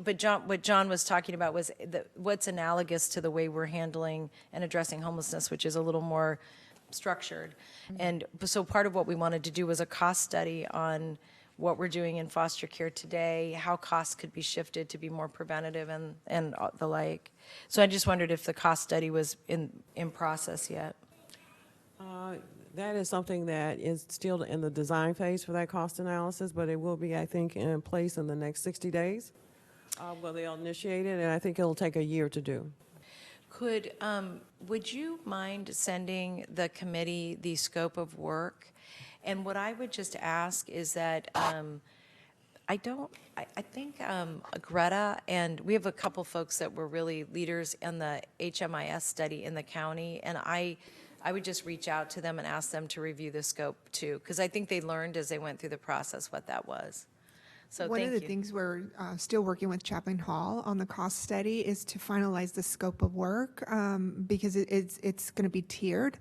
Speaker 1: what John was talking about was what's analogous to the way we're handling and addressing homelessness, which is a little more structured. And so part of what we wanted to do was a cost study on what we're doing in foster care today, how costs could be shifted to be more preventative and the like. So I just wondered if the cost study was in process yet.
Speaker 6: That is something that is still in the design phase for that cost analysis, but it will be, I think, in place in the next 60 days. Well, they'll initiate it, and I think it'll take a year to do.
Speaker 1: Would you mind sending the committee the scope of work? And what I would just ask is that I think Greta, and we have a couple folks that were really leaders in the HMIS study in the county, and I would just reach out to them and ask them to review the scope too, because I think they learned as they went through the process what that was. So
Speaker 23: One
Speaker 1: thank
Speaker 23: of the
Speaker 1: you.
Speaker 23: things we're still working with Chaplain Hall on the cost study is to finalize the scope of work because it's going to be tiered.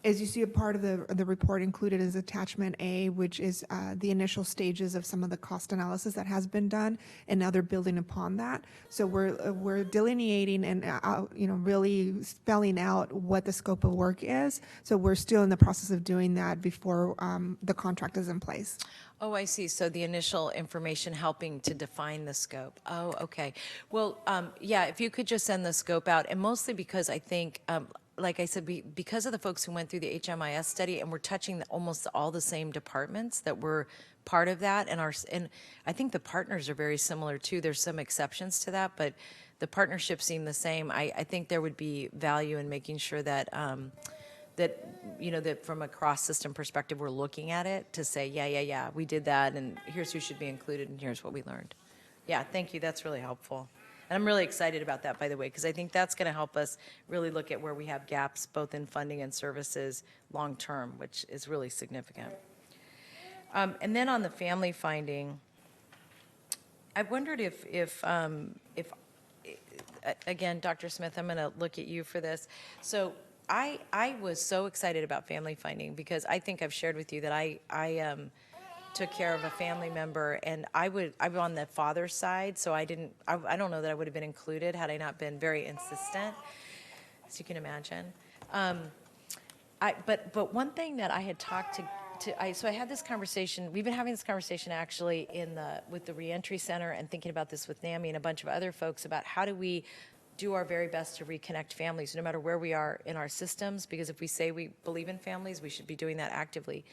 Speaker 23: As you see, a part of the report included is attachment A, which is the initial stages of some of the cost analysis that has been done, and now they're building upon that. So we're delineating and really spelling out what the scope of work is. So we're still in the process of doing that before the contract is in place.
Speaker 1: Oh, I see. So the initial information helping to define the scope. Oh, okay. Well, yeah, if you could just send the scope out, and mostly because I think, like I said, because of the folks who went through the HMIS study, and we're touching almost all the same departments that were part of that, and I think the partners are very similar too. There's some exceptions to that, but the partnerships seem the same. I think there would be value in making sure that that from a cross-system perspective, we're looking at it to say, yeah, we did that, and here's who should be included, and here's what we learned. Yeah, thank you. That's really helpful. And I'm really excited about that, by the way, because I think that's going to help us really look at where we have gaps, both in funding and services long-term, which is really significant. And then on the family finding, I wondered if again, Dr. Smith, I'm going to look at you for this. So I was so excited about family finding because I think I've shared with you that I took care of a family member, and I'm on the father's side, so I don't know that I would have been included had I not been very insistent, as you can imagine. But one thing that I had talked so I had this conversation. We've been having this conversation actually with the reentry center, and thinking about this with NAMI and a bunch of other folks about how do we do our very best to reconnect families, no matter where we are in our systems, because if we say we believe in families, we should be doing that actively.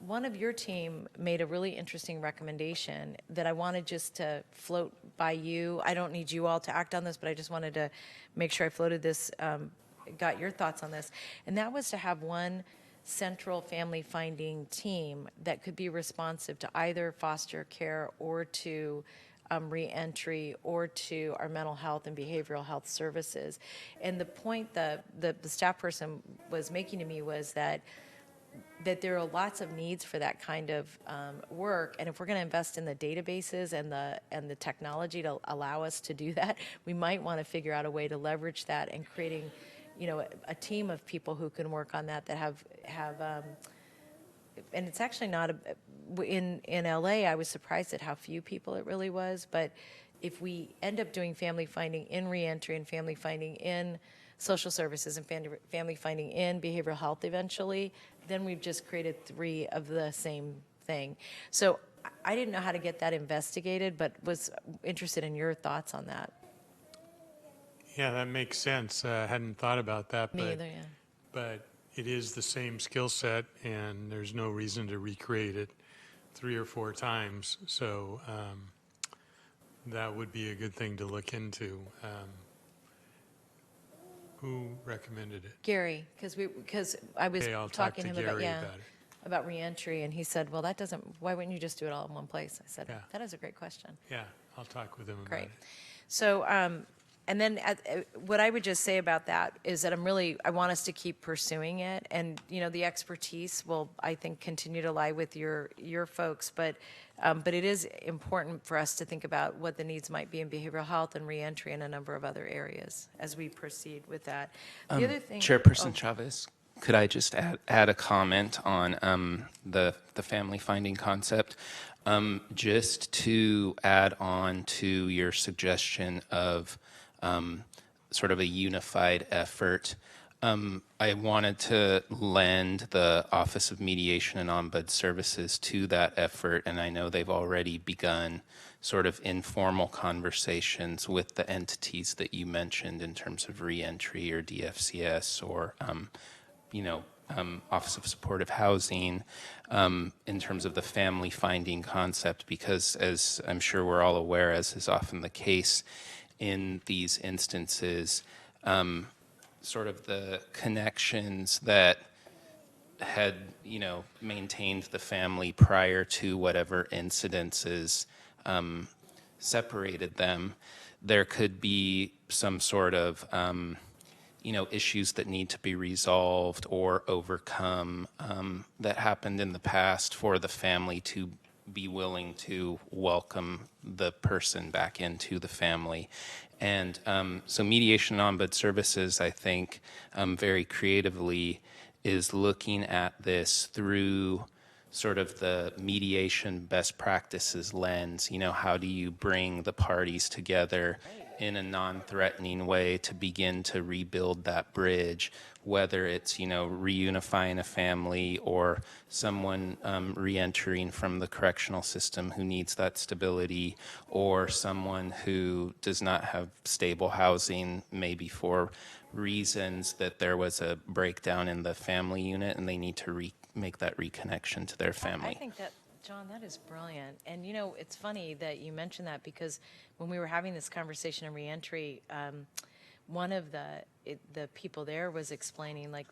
Speaker 1: One of your team made a really interesting recommendation that I wanted just to float by you. I don't need you all to act on this, but I just wanted to make sure I floated this, got your thoughts on this. And that was to have one central family finding team that could be responsive to either foster care or to reentry or to our mental health and behavioral health services. And the point the staff person was making to me was that there are lots of needs for that kind of work, and if we're going to invest in the databases and the technology to allow us to do that, we might want to figure out a way to leverage that and creating, you know, a team of people who can work on that have and it's actually not in LA. I was surprised at how few people it really was, but if we end up doing family finding in reentry and family finding in social services and family finding in behavioral health eventually, then we've just created 3 of the same thing. So I didn't know how to get that investigated, but was interested in your thoughts on that.
Speaker 15: Yeah, that makes sense. I hadn't thought about that.
Speaker 1: Me either, yeah.
Speaker 15: But it is the same skill set, and there's no reason to recreate it 3 or 4 times. So that would be a good thing to look into. Who recommended it?
Speaker 1: Gary, because I was
Speaker 15: Okay, I'll
Speaker 1: talking
Speaker 15: talk
Speaker 1: to
Speaker 15: to
Speaker 1: him
Speaker 15: Gary about it.
Speaker 1: about reentry, and he said, "Well, that doesn't. Why wouldn't you just do it all in one place?" I said,
Speaker 15: Yeah.
Speaker 1: "That is a great question."
Speaker 15: Yeah, I'll talk with him about
Speaker 1: Great.
Speaker 15: it.
Speaker 1: So, and then what I would just say about that is that I want us to keep pursuing it, and you know, the expertise will, I think, continue to lie with your folks, but it is important for us to think about what the needs might be in behavioral health and reentry and a number of other areas as we proceed with that. The other thing,
Speaker 16: Chairperson Chavez, could I just add a comment on the family finding concept? Just to add on to your suggestion of sort of a unified effort, I wanted to lend the Office of Mediation and Ombud Services to that effort, and I know they've already begun sort of informal conversations with the entities that you mentioned in terms of reentry or DFCS or Office of Supportive Housing, in terms of the family finding concept, because as I'm sure we're all aware, as is often the case in these instances, sort of the connections that had, maintained the family prior to whatever incidences separated them, there could be some sort of issues that need to be resolved or overcome that happened in the past for the family to be willing to welcome the person back into the family. And so Mediation and Ombud Services, I think, very creatively is looking at this through sort of the mediation best practices lens. How do you bring the parties together in a non-threatening way to begin to rebuild that bridge, whether it's, reunifying a family or someone re-entering from the correctional system who needs that stability, or someone who does not have stable housing, maybe for reasons that there was a breakdown in the family unit and they need to make that reconnection to their family.
Speaker 1: I think that, John, that is brilliant. And it's funny that you mentioned that, because when we were having this conversation in reentry, one of the people there was explaining, like,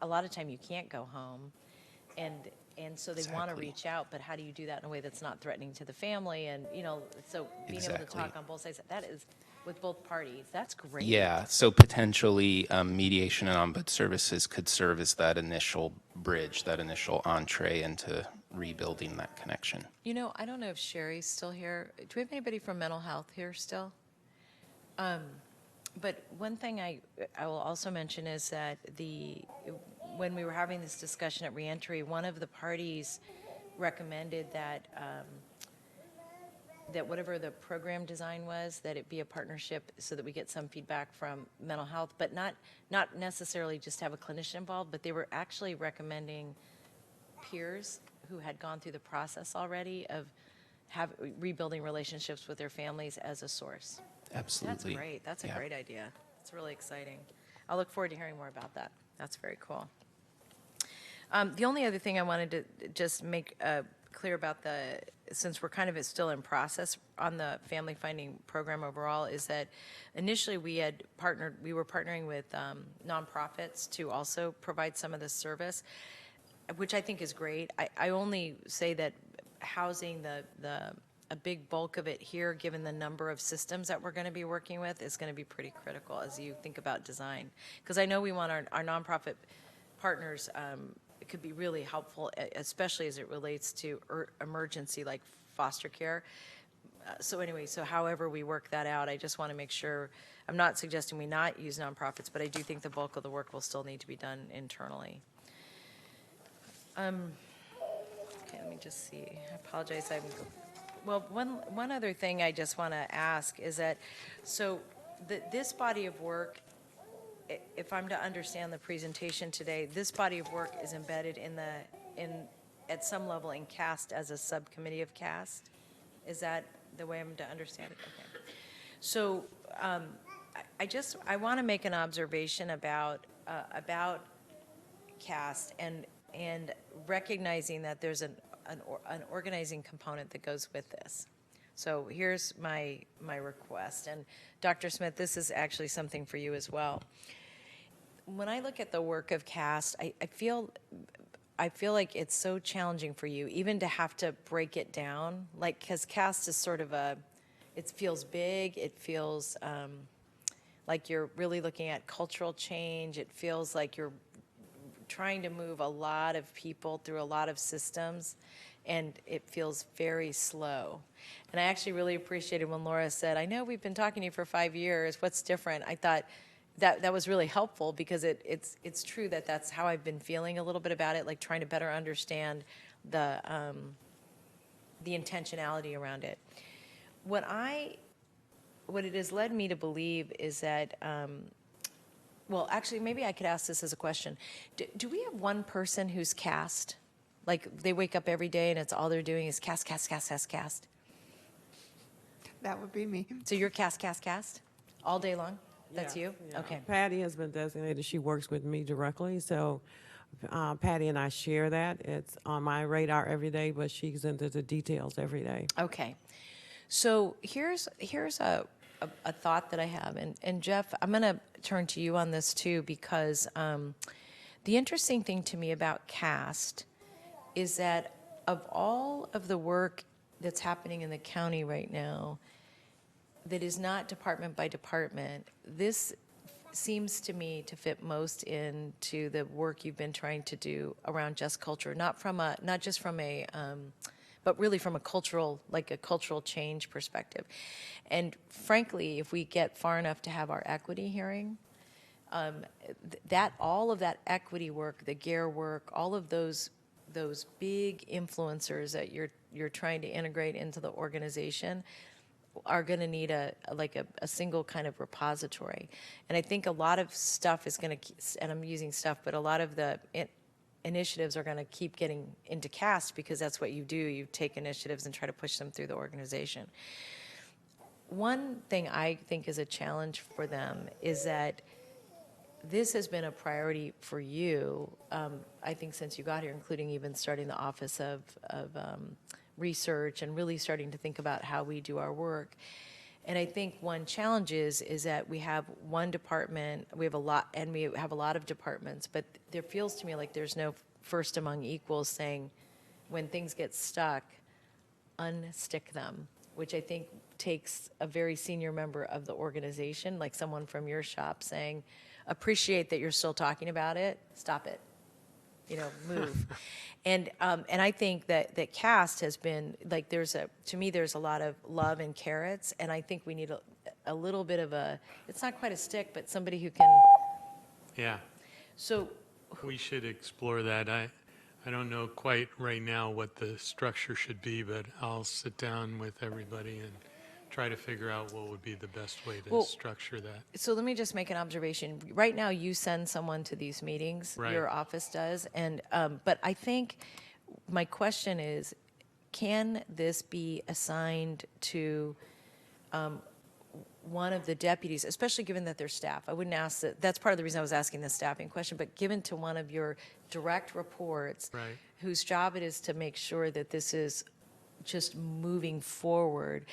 Speaker 1: a lot of time you can't go home, and so they want to reach out, but how do you do that in a way that's not threatening to the family? And so being able to talk on both sides, that is with both parties, that's great.
Speaker 16: Yeah, so potentially Mediation and Ombud Services could serve as that initial bridge, that initial entree into rebuilding that connection.
Speaker 1: I don't know if Sherry's still here. Do we have anybody from mental health here still? But one thing I will also mention is that when we were having this discussion at reentry, one of the parties recommended that whatever the program design was, that it be a partnership so that we get some feedback from mental health, but not necessarily just have a clinician involved, but they were actually recommending peers who had gone through the process already of rebuilding relationships with their families as a source.
Speaker 16: Absolutely.
Speaker 1: That's great. That's a great idea. It's really exciting. I'll look forward to hearing more about that. That's very cool. The only other thing I wanted to just make clear about since we're kind of still in process on the family finding program overall, is that initially we were partnering with nonprofits to also provide some of this service, which I think is great. I only say that housing a big bulk of it here, given the number of systems that we're going to be working with, is going to be pretty critical as you think about design. Because I know we want our nonprofit partners, it could be really helpful, especially as it relates to emergency like foster care. So anyway, so however we work that out, I just want to make sure, I'm not suggesting we not use nonprofits, but I do think the bulk of the work will still need to be done internally. Okay, let me just see. I apologize. Well, one other thing I just want to ask is that, so this body of work, if I'm to understand the presentation today, this body of work is embedded at some level in CAST as a subcommittee of CAST. Is that the way I'm to understand it? Okay. So I want to make an observation about CAST and recognizing that there's an organizing component that goes with this. So here's my request, and Dr. Smith, this is actually something for you as well. When I look at the work of CAST, I feel like it's so challenging for you, even to have to break it down, like, because CAST is sort of it feels big, it feels like you're really looking at cultural change, it feels like you're trying to move a lot of people through a lot of systems, and it feels very slow. And I actually really appreciated when Laura said, I know we've been talking to you for 5 years, what's different? I thought that was really helpful, because it's true that that's how I've been feeling a little bit about it, like trying to better understand the intentionality around it. What it has led me to believe is that, well, actually, maybe I could ask this as a question. Do we have one person who's CAST? Like, they wake up every day and it's all they're doing is CAST, CAST, CAST, CAST, CAST?
Speaker 23: That would be me.
Speaker 1: So you're CAST, CAST, CAST all day long? That's you?
Speaker 6: Yeah.
Speaker 1: Okay.
Speaker 6: Patty has been designated. She works with me directly, so Patty and I share that. It's on my radar every day, but she's into the details every day.
Speaker 1: Okay. So here's a thought that I have, and Jeff, I'm going to turn to you on this too, because the interesting thing to me about CAST is that of all of the work that's happening in the county right now that is not department by department, this seems to me to fit most into the work you've been trying to do around just culture, not just from a but really from a cultural change perspective. And frankly, if we get far enough to have our equity hearing, all of that equity work, the GARE work, all of those big influencers that you're trying to integrate into the organization are going to need a single kind of repository. And I think a lot of stuff is going to, and I'm using stuff, but a lot of the initiatives are going to keep getting into CAST, because that's what you do. You take initiatives and try to push them through the organization. One thing I think is a challenge for them is that this has been a priority for you, I think, since you got here, including even starting the Office of Research and really starting to think about how we do our work. And I think one challenge is that we have one department, we have a lot of departments, but there feels to me like there's no first among equals saying, when things get stuck, unstick them, which I think takes a very senior member of the organization, like someone from your shop, saying, appreciate that you're still talking about it, stop it, move. And I think that CAST has been, like, to me there's a lot of love and carrots, and I think we need a little bit of it's not quite a stick, but somebody who can.
Speaker 15: Yeah.
Speaker 1: So.
Speaker 15: We should explore that. I don't know quite right now what the structure should be, but I'll sit down with everybody and try to figure out what would be the best way to structure that.
Speaker 1: So let me just make an observation. Right now, you send someone to these meetings,
Speaker 15: right.
Speaker 1: Your office does, and but I think my question is, can this be assigned to one of the deputies, especially given that they're staff, I wouldn't ask that, that's part of the reason I was asking the staffing question, but given to one of your direct reports,
Speaker 15: Right.
Speaker 1: whose job it is to make sure that this is just moving forward,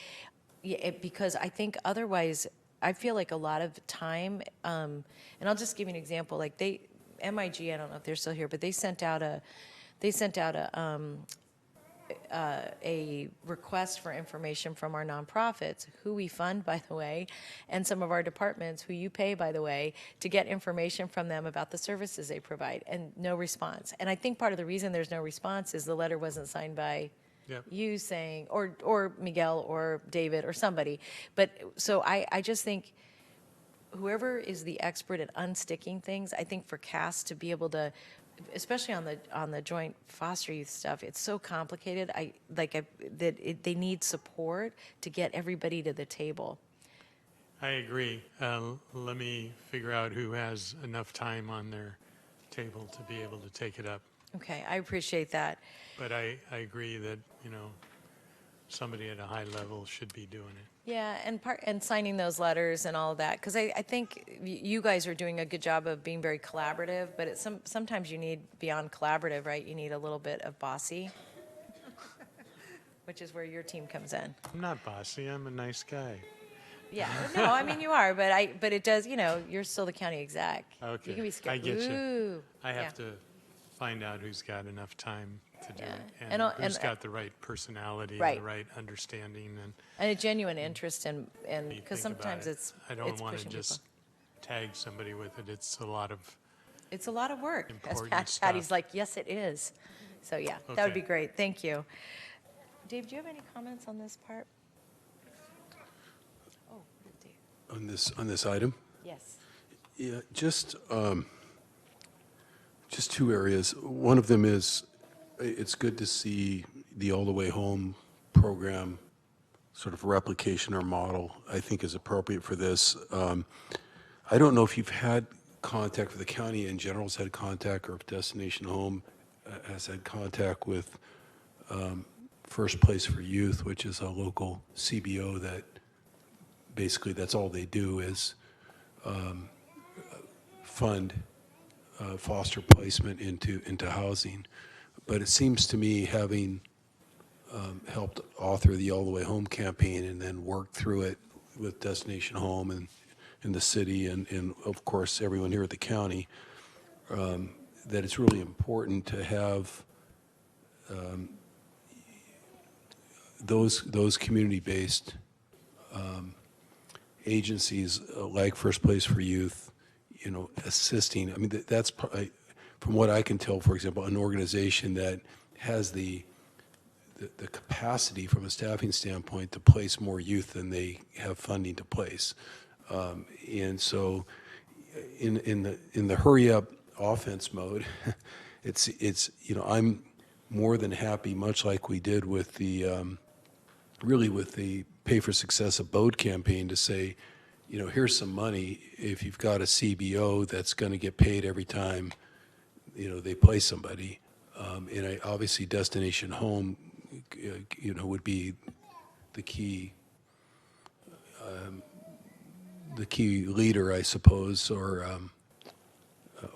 Speaker 1: because I think otherwise, I feel like a lot of time, and I'll just give you an example, like MIG, I don't know if they're still here, but they sent out a request for information from our nonprofits, who we fund, by the way, and some of our departments, who you pay, by the way, to get information from them about the services they provide, and no response. And I think part of the reason there's no response is the letter wasn't signed by you saying, or Miguel, or David, or somebody. But, so I just think whoever is the expert at unsticking things, I think for CAS to be able to, especially on the joint foster youth stuff, it's so complicated. They need support to get everybody to the table.
Speaker 15: I agree. Let me figure out who has enough time on their table to be able to take it up.
Speaker 1: Okay, I appreciate that.
Speaker 15: But I agree that, somebody at a high level should be doing it.
Speaker 1: Yeah, and signing those letters and all of that, because I think you guys are doing a good job of being very collaborative, but sometimes you need, beyond collaborative, right, you need a little bit of bossy, which is where your team comes in.
Speaker 15: I'm not bossy. I'm a nice guy.
Speaker 1: Yeah, no, I mean you are, but it does, you're still the county exec.
Speaker 15: Okay,
Speaker 1: You can be scared.
Speaker 15: I get you.
Speaker 1: Ooh.
Speaker 15: I have
Speaker 1: Yeah.
Speaker 15: to find out who's got enough time to do it,
Speaker 1: And
Speaker 15: who's got the right personality,
Speaker 1: Right.
Speaker 15: and the right understanding,
Speaker 1: And a genuine interest in, because
Speaker 15: think about
Speaker 1: sometimes
Speaker 15: it.
Speaker 1: it's
Speaker 15: I don't
Speaker 1: it's
Speaker 15: want to
Speaker 1: pushing
Speaker 15: just tag somebody with it. It's a lot of
Speaker 1: It's a lot of work. As
Speaker 15: important
Speaker 1: Patty's
Speaker 15: stuff.
Speaker 1: like, yes, it is. So yeah, that would
Speaker 15: Okay.
Speaker 1: be great. Thank you. Dave, do you have any comments on this part? Oh, Dave.
Speaker 21: On this item?
Speaker 1: Yes.
Speaker 21: Yeah, just two areas. One of them is, it's good to see the All the Way Home program sort of replication or model, I think is appropriate for this. I don't know if you've had contact with the county in general, has had contact, or if Destination Home has had contact with First Place for Youth, which is a local CBO that basically that's all they do is fund foster placement into housing. But it seems to me, having helped author the All the Way Home campaign and then worked through it with Destination Home and in the city and of course everyone here at the county, that it's really important to have those community-based agencies like First Place for Youth, assisting. I mean, that's probably, from what I can tell, for example, an organization that has the capacity from a staffing standpoint to place more youth than they have funding to place. And so in the hurry up offense mode, it's I'm more than happy, much like we did with the really with the Pay for Success Abode campaign, to say, here's some money if you've got a CBO that's going to get paid every time they place somebody. And obviously Destination Home would be the key leader, I suppose, or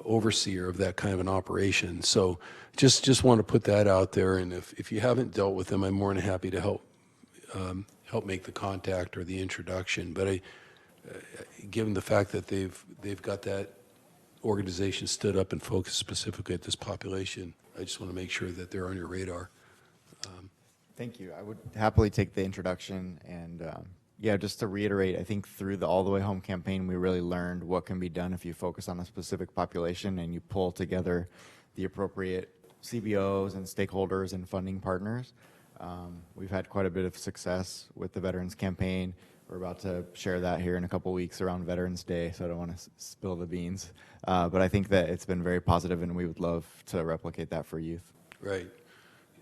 Speaker 21: overseer of that kind of an operation. So just want to put that out there, and if you haven't dealt with them, I'm more than happy to help make the contact or the introduction. But given the fact that they've got that organization stood up and focused specifically at this population, I just want to make sure that they're on your radar.
Speaker 9: Thank you. I would happily take the introduction. And just to reiterate, I think through the All the Way Home campaign, we really learned what can be done if you focus on a specific population and you pull together the appropriate CBOs and stakeholders and funding partners. We've had quite a bit of success with the Veterans Campaign. We're about to share that here in a couple weeks around Veterans Day, so I don't want to spill the beans. But I think that it's been very positive, and we would love to replicate that for youth.
Speaker 21: Right.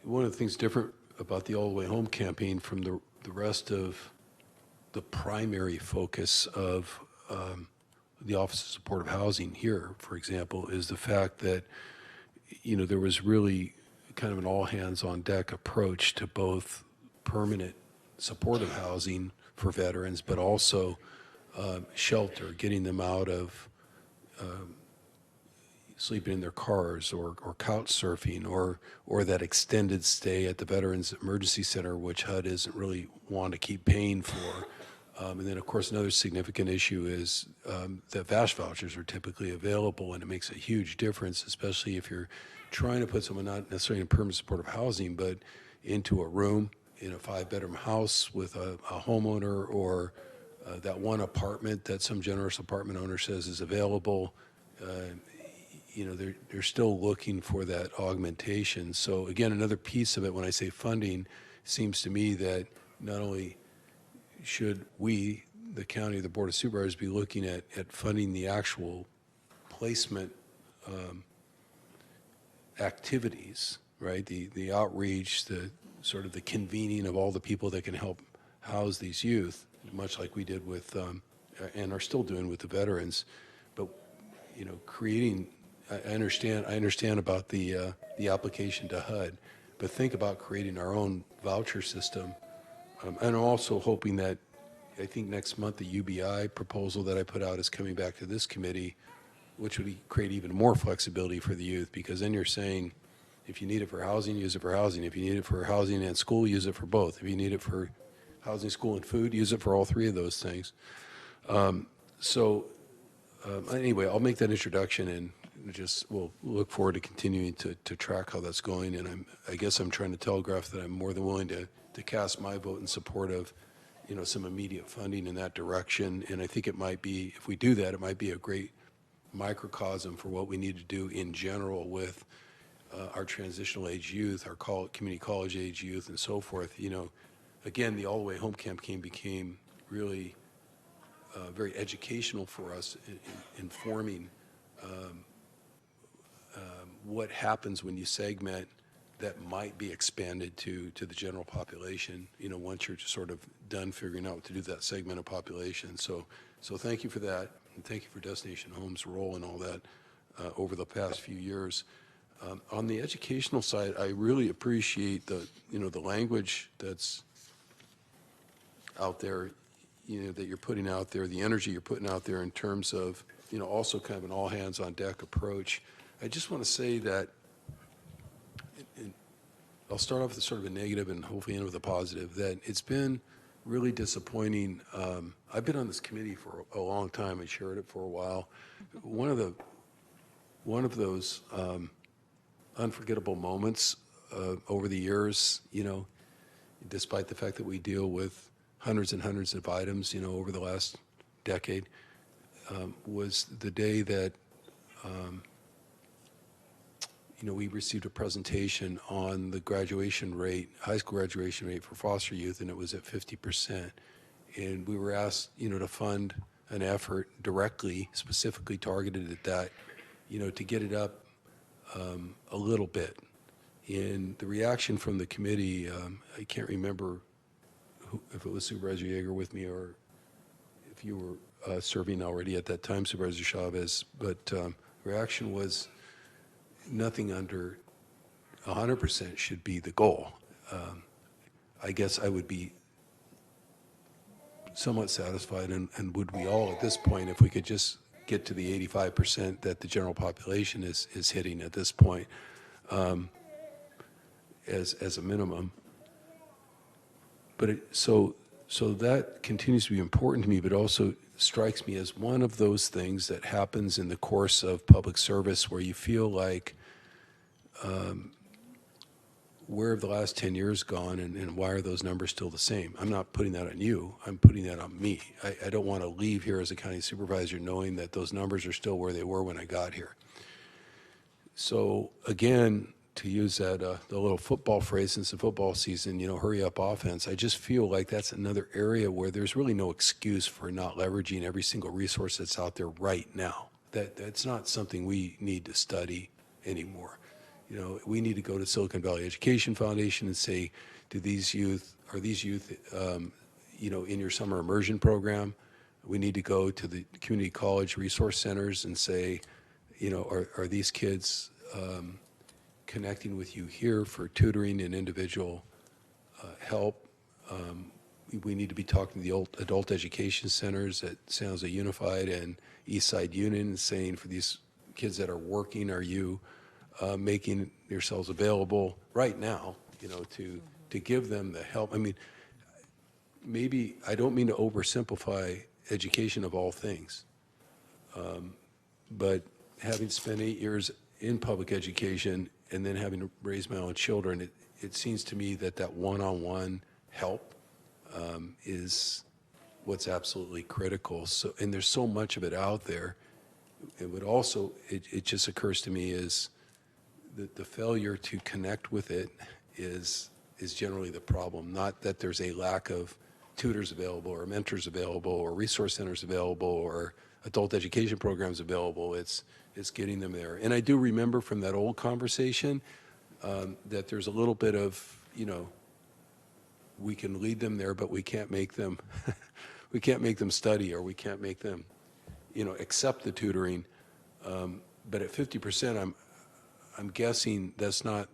Speaker 21: One of the things different about the All the Way Home campaign from the rest of the primary focus of the Office of Supportive Housing here, for example, is the fact that, there was really kind of an all-hands-on-deck approach to both permanent supportive housing for veterans, but also shelter, getting them out of sleeping in their cars or couch surfing or that extended stay at the Veterans Emergency Center, which HUD isn't really want to keep paying for. And then, of course, another significant issue is that VASH vouchers are typically available, and it makes a huge difference, especially if you're trying to put someone not necessarily in permanent supportive housing, but into a room in a 5-bedroom house with a homeowner, or that one apartment that some generous apartment owner says is available. They're still looking for that augmentation. So again, another piece of it, when I say funding, seems to me that not only should we, the county, the Board of Supervisors, be looking at funding the actual placement activities, right? The outreach, the sort of the convening of all the people that can help house these youth, much like we did with, and are still doing with the veterans. But, creating, I understand about the application to HUD, but think about creating our own voucher system. And I'm also hoping that, I think next month, the UBI proposal that I put out is coming back to this committee, which would create even more flexibility for the youth, because then you're saying, if you need it for housing, use it for housing. If you need it for housing and school, use it for both. If you need it for housing, school, and food, use it for all three of those things. Anyway, I'll make that introduction, and we'll look forward to continuing to track how that's going. And I guess I'm trying to telegraph that I'm more than willing to cast my vote in support of, some immediate funding in that direction. And I think it might be, if we do that, it might be a great microcosm for what we need to do in general with our transitional age youth, our community college age youth, and so forth. Again, the All the Way Home campaign became really very educational for us, in informing what happens when you segment that might be expanded to the general population, once you're just sort of done figuring out what to do with that segment of population. So thank you for that, and thank you for Destination Home's role in all that over the past few years. On the educational side, I really appreciate the language that's out there, that you're putting out there, the energy you're putting out there in terms of, also kind of an all hands on deck approach. I just want to say that, I'll start off with sort of a negative and hopefully end with a positive, that it's been really disappointing. I've been on this committee for a long time. I chaired it for a while. One of those unforgettable moments over the years, despite the fact that we deal with hundreds and hundreds of items, over the last decade, was the day that we received a presentation on the graduation rate, high school graduation rate for foster youth, and it was at 50%. And we were asked, to fund an effort directly, specifically targeted at that, to get it up a little bit. And the reaction from the committee, I can't remember if it was Supervisor Yeager with me or if you were serving already at that time, Supervisor Chavez, but reaction was nothing under 100% should be the goal. I guess I would be somewhat satisfied, and would we all at this point, if we could just get to the 85% that the general population is hitting at this point, as a minimum. But so that continues to be important to me, but also strikes me as one of those things that happens in the course of public service where you feel like, where have the last 10 years gone, and why are those numbers still the same? I'm not putting that on you. I'm putting that on me. I don't want to leave here as a county supervisor knowing that those numbers are still where they were when I got here. So again, to use that the little football phrase, since the football season, hurry up offense, I just feel like that's another area where there's really no excuse for not leveraging every single resource that's out there right now. That's not something we need to study anymore. We need to go to Silicon Valley Education Foundation and say, are these youth, in your summer immersion program? We need to go to the community college resource centers and say, are these kids connecting with you here for tutoring and individual help? we need to be talking to the adult education centers at San Jose Unified and Eastside Union and saying, for these kids that are working, are you making yourselves available right now, you know, to give them the help? I mean, maybe, I don't mean to oversimplify education of all things, but having spent 8 years in public education and then having to raise my own children, it seems to me that that one-on-one help is what's absolutely critical. So, and there's so much of it out there. It would also, it just occurs to me is that the failure to connect with it is generally the problem. Not that there's a lack of tutors available or mentors available or resource centers available or adult education programs available. It's getting them there. And I do remember from that old conversation that there's a little bit of, you know, we can lead them there, but we can't make them, we can't make them study, or we can't make them, you know, accept the tutoring. But at 50%, I'm guessing that's not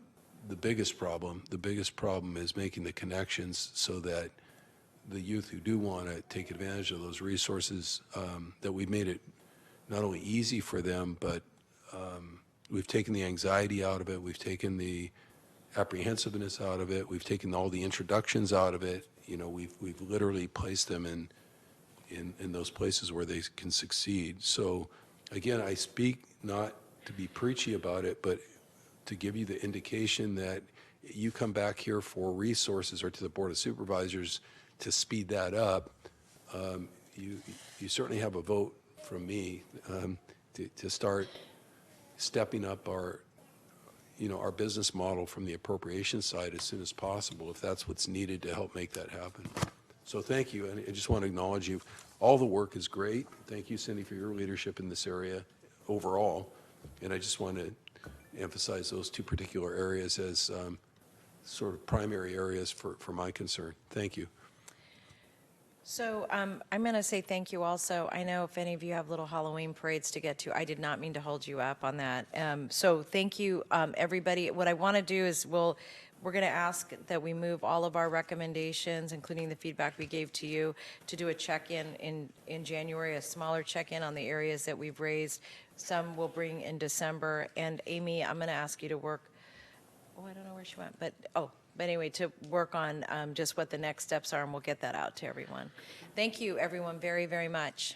Speaker 21: the biggest problem. The biggest problem is making the connections so that the youth who do want to take advantage of those resources, that we've made it not only easy for them, but we've taken the anxiety out of it, we've taken the apprehensiveness out of it, we've taken all the introductions out of it. You know, we've literally placed them in those places where they can succeed. So again, I speak not to be preachy about it, but to give you the indication that you come back here for resources, or to the Board of Supervisors to speed that up. You certainly have a vote from me to start stepping up our, you know, our business model from the appropriation side as soon as possible, if that's what's needed to help make that happen. So thank you, and I just want to acknowledge you. All the work is great. Thank you, Cindy, for your leadership in this area overall, and I just want to emphasize those two particular areas as sort of primary areas for my concern. Thank you.
Speaker 1: So I'm going to say thank you also. I know if any of you have little Halloween parades to get to, I did not mean to hold you up on that. So thank you, everybody. What I want to do is we're going to ask that we move all of our recommendations, including the feedback we gave to you, to do a check-in in January, a smaller check-in on the areas that we've raised. Some we'll bring in December. And Amy, I'm going to ask you to work, I don't know where she went, but anyway, to work on just what the next steps are, and we'll get that out to everyone. Thank you, everyone, very, very much.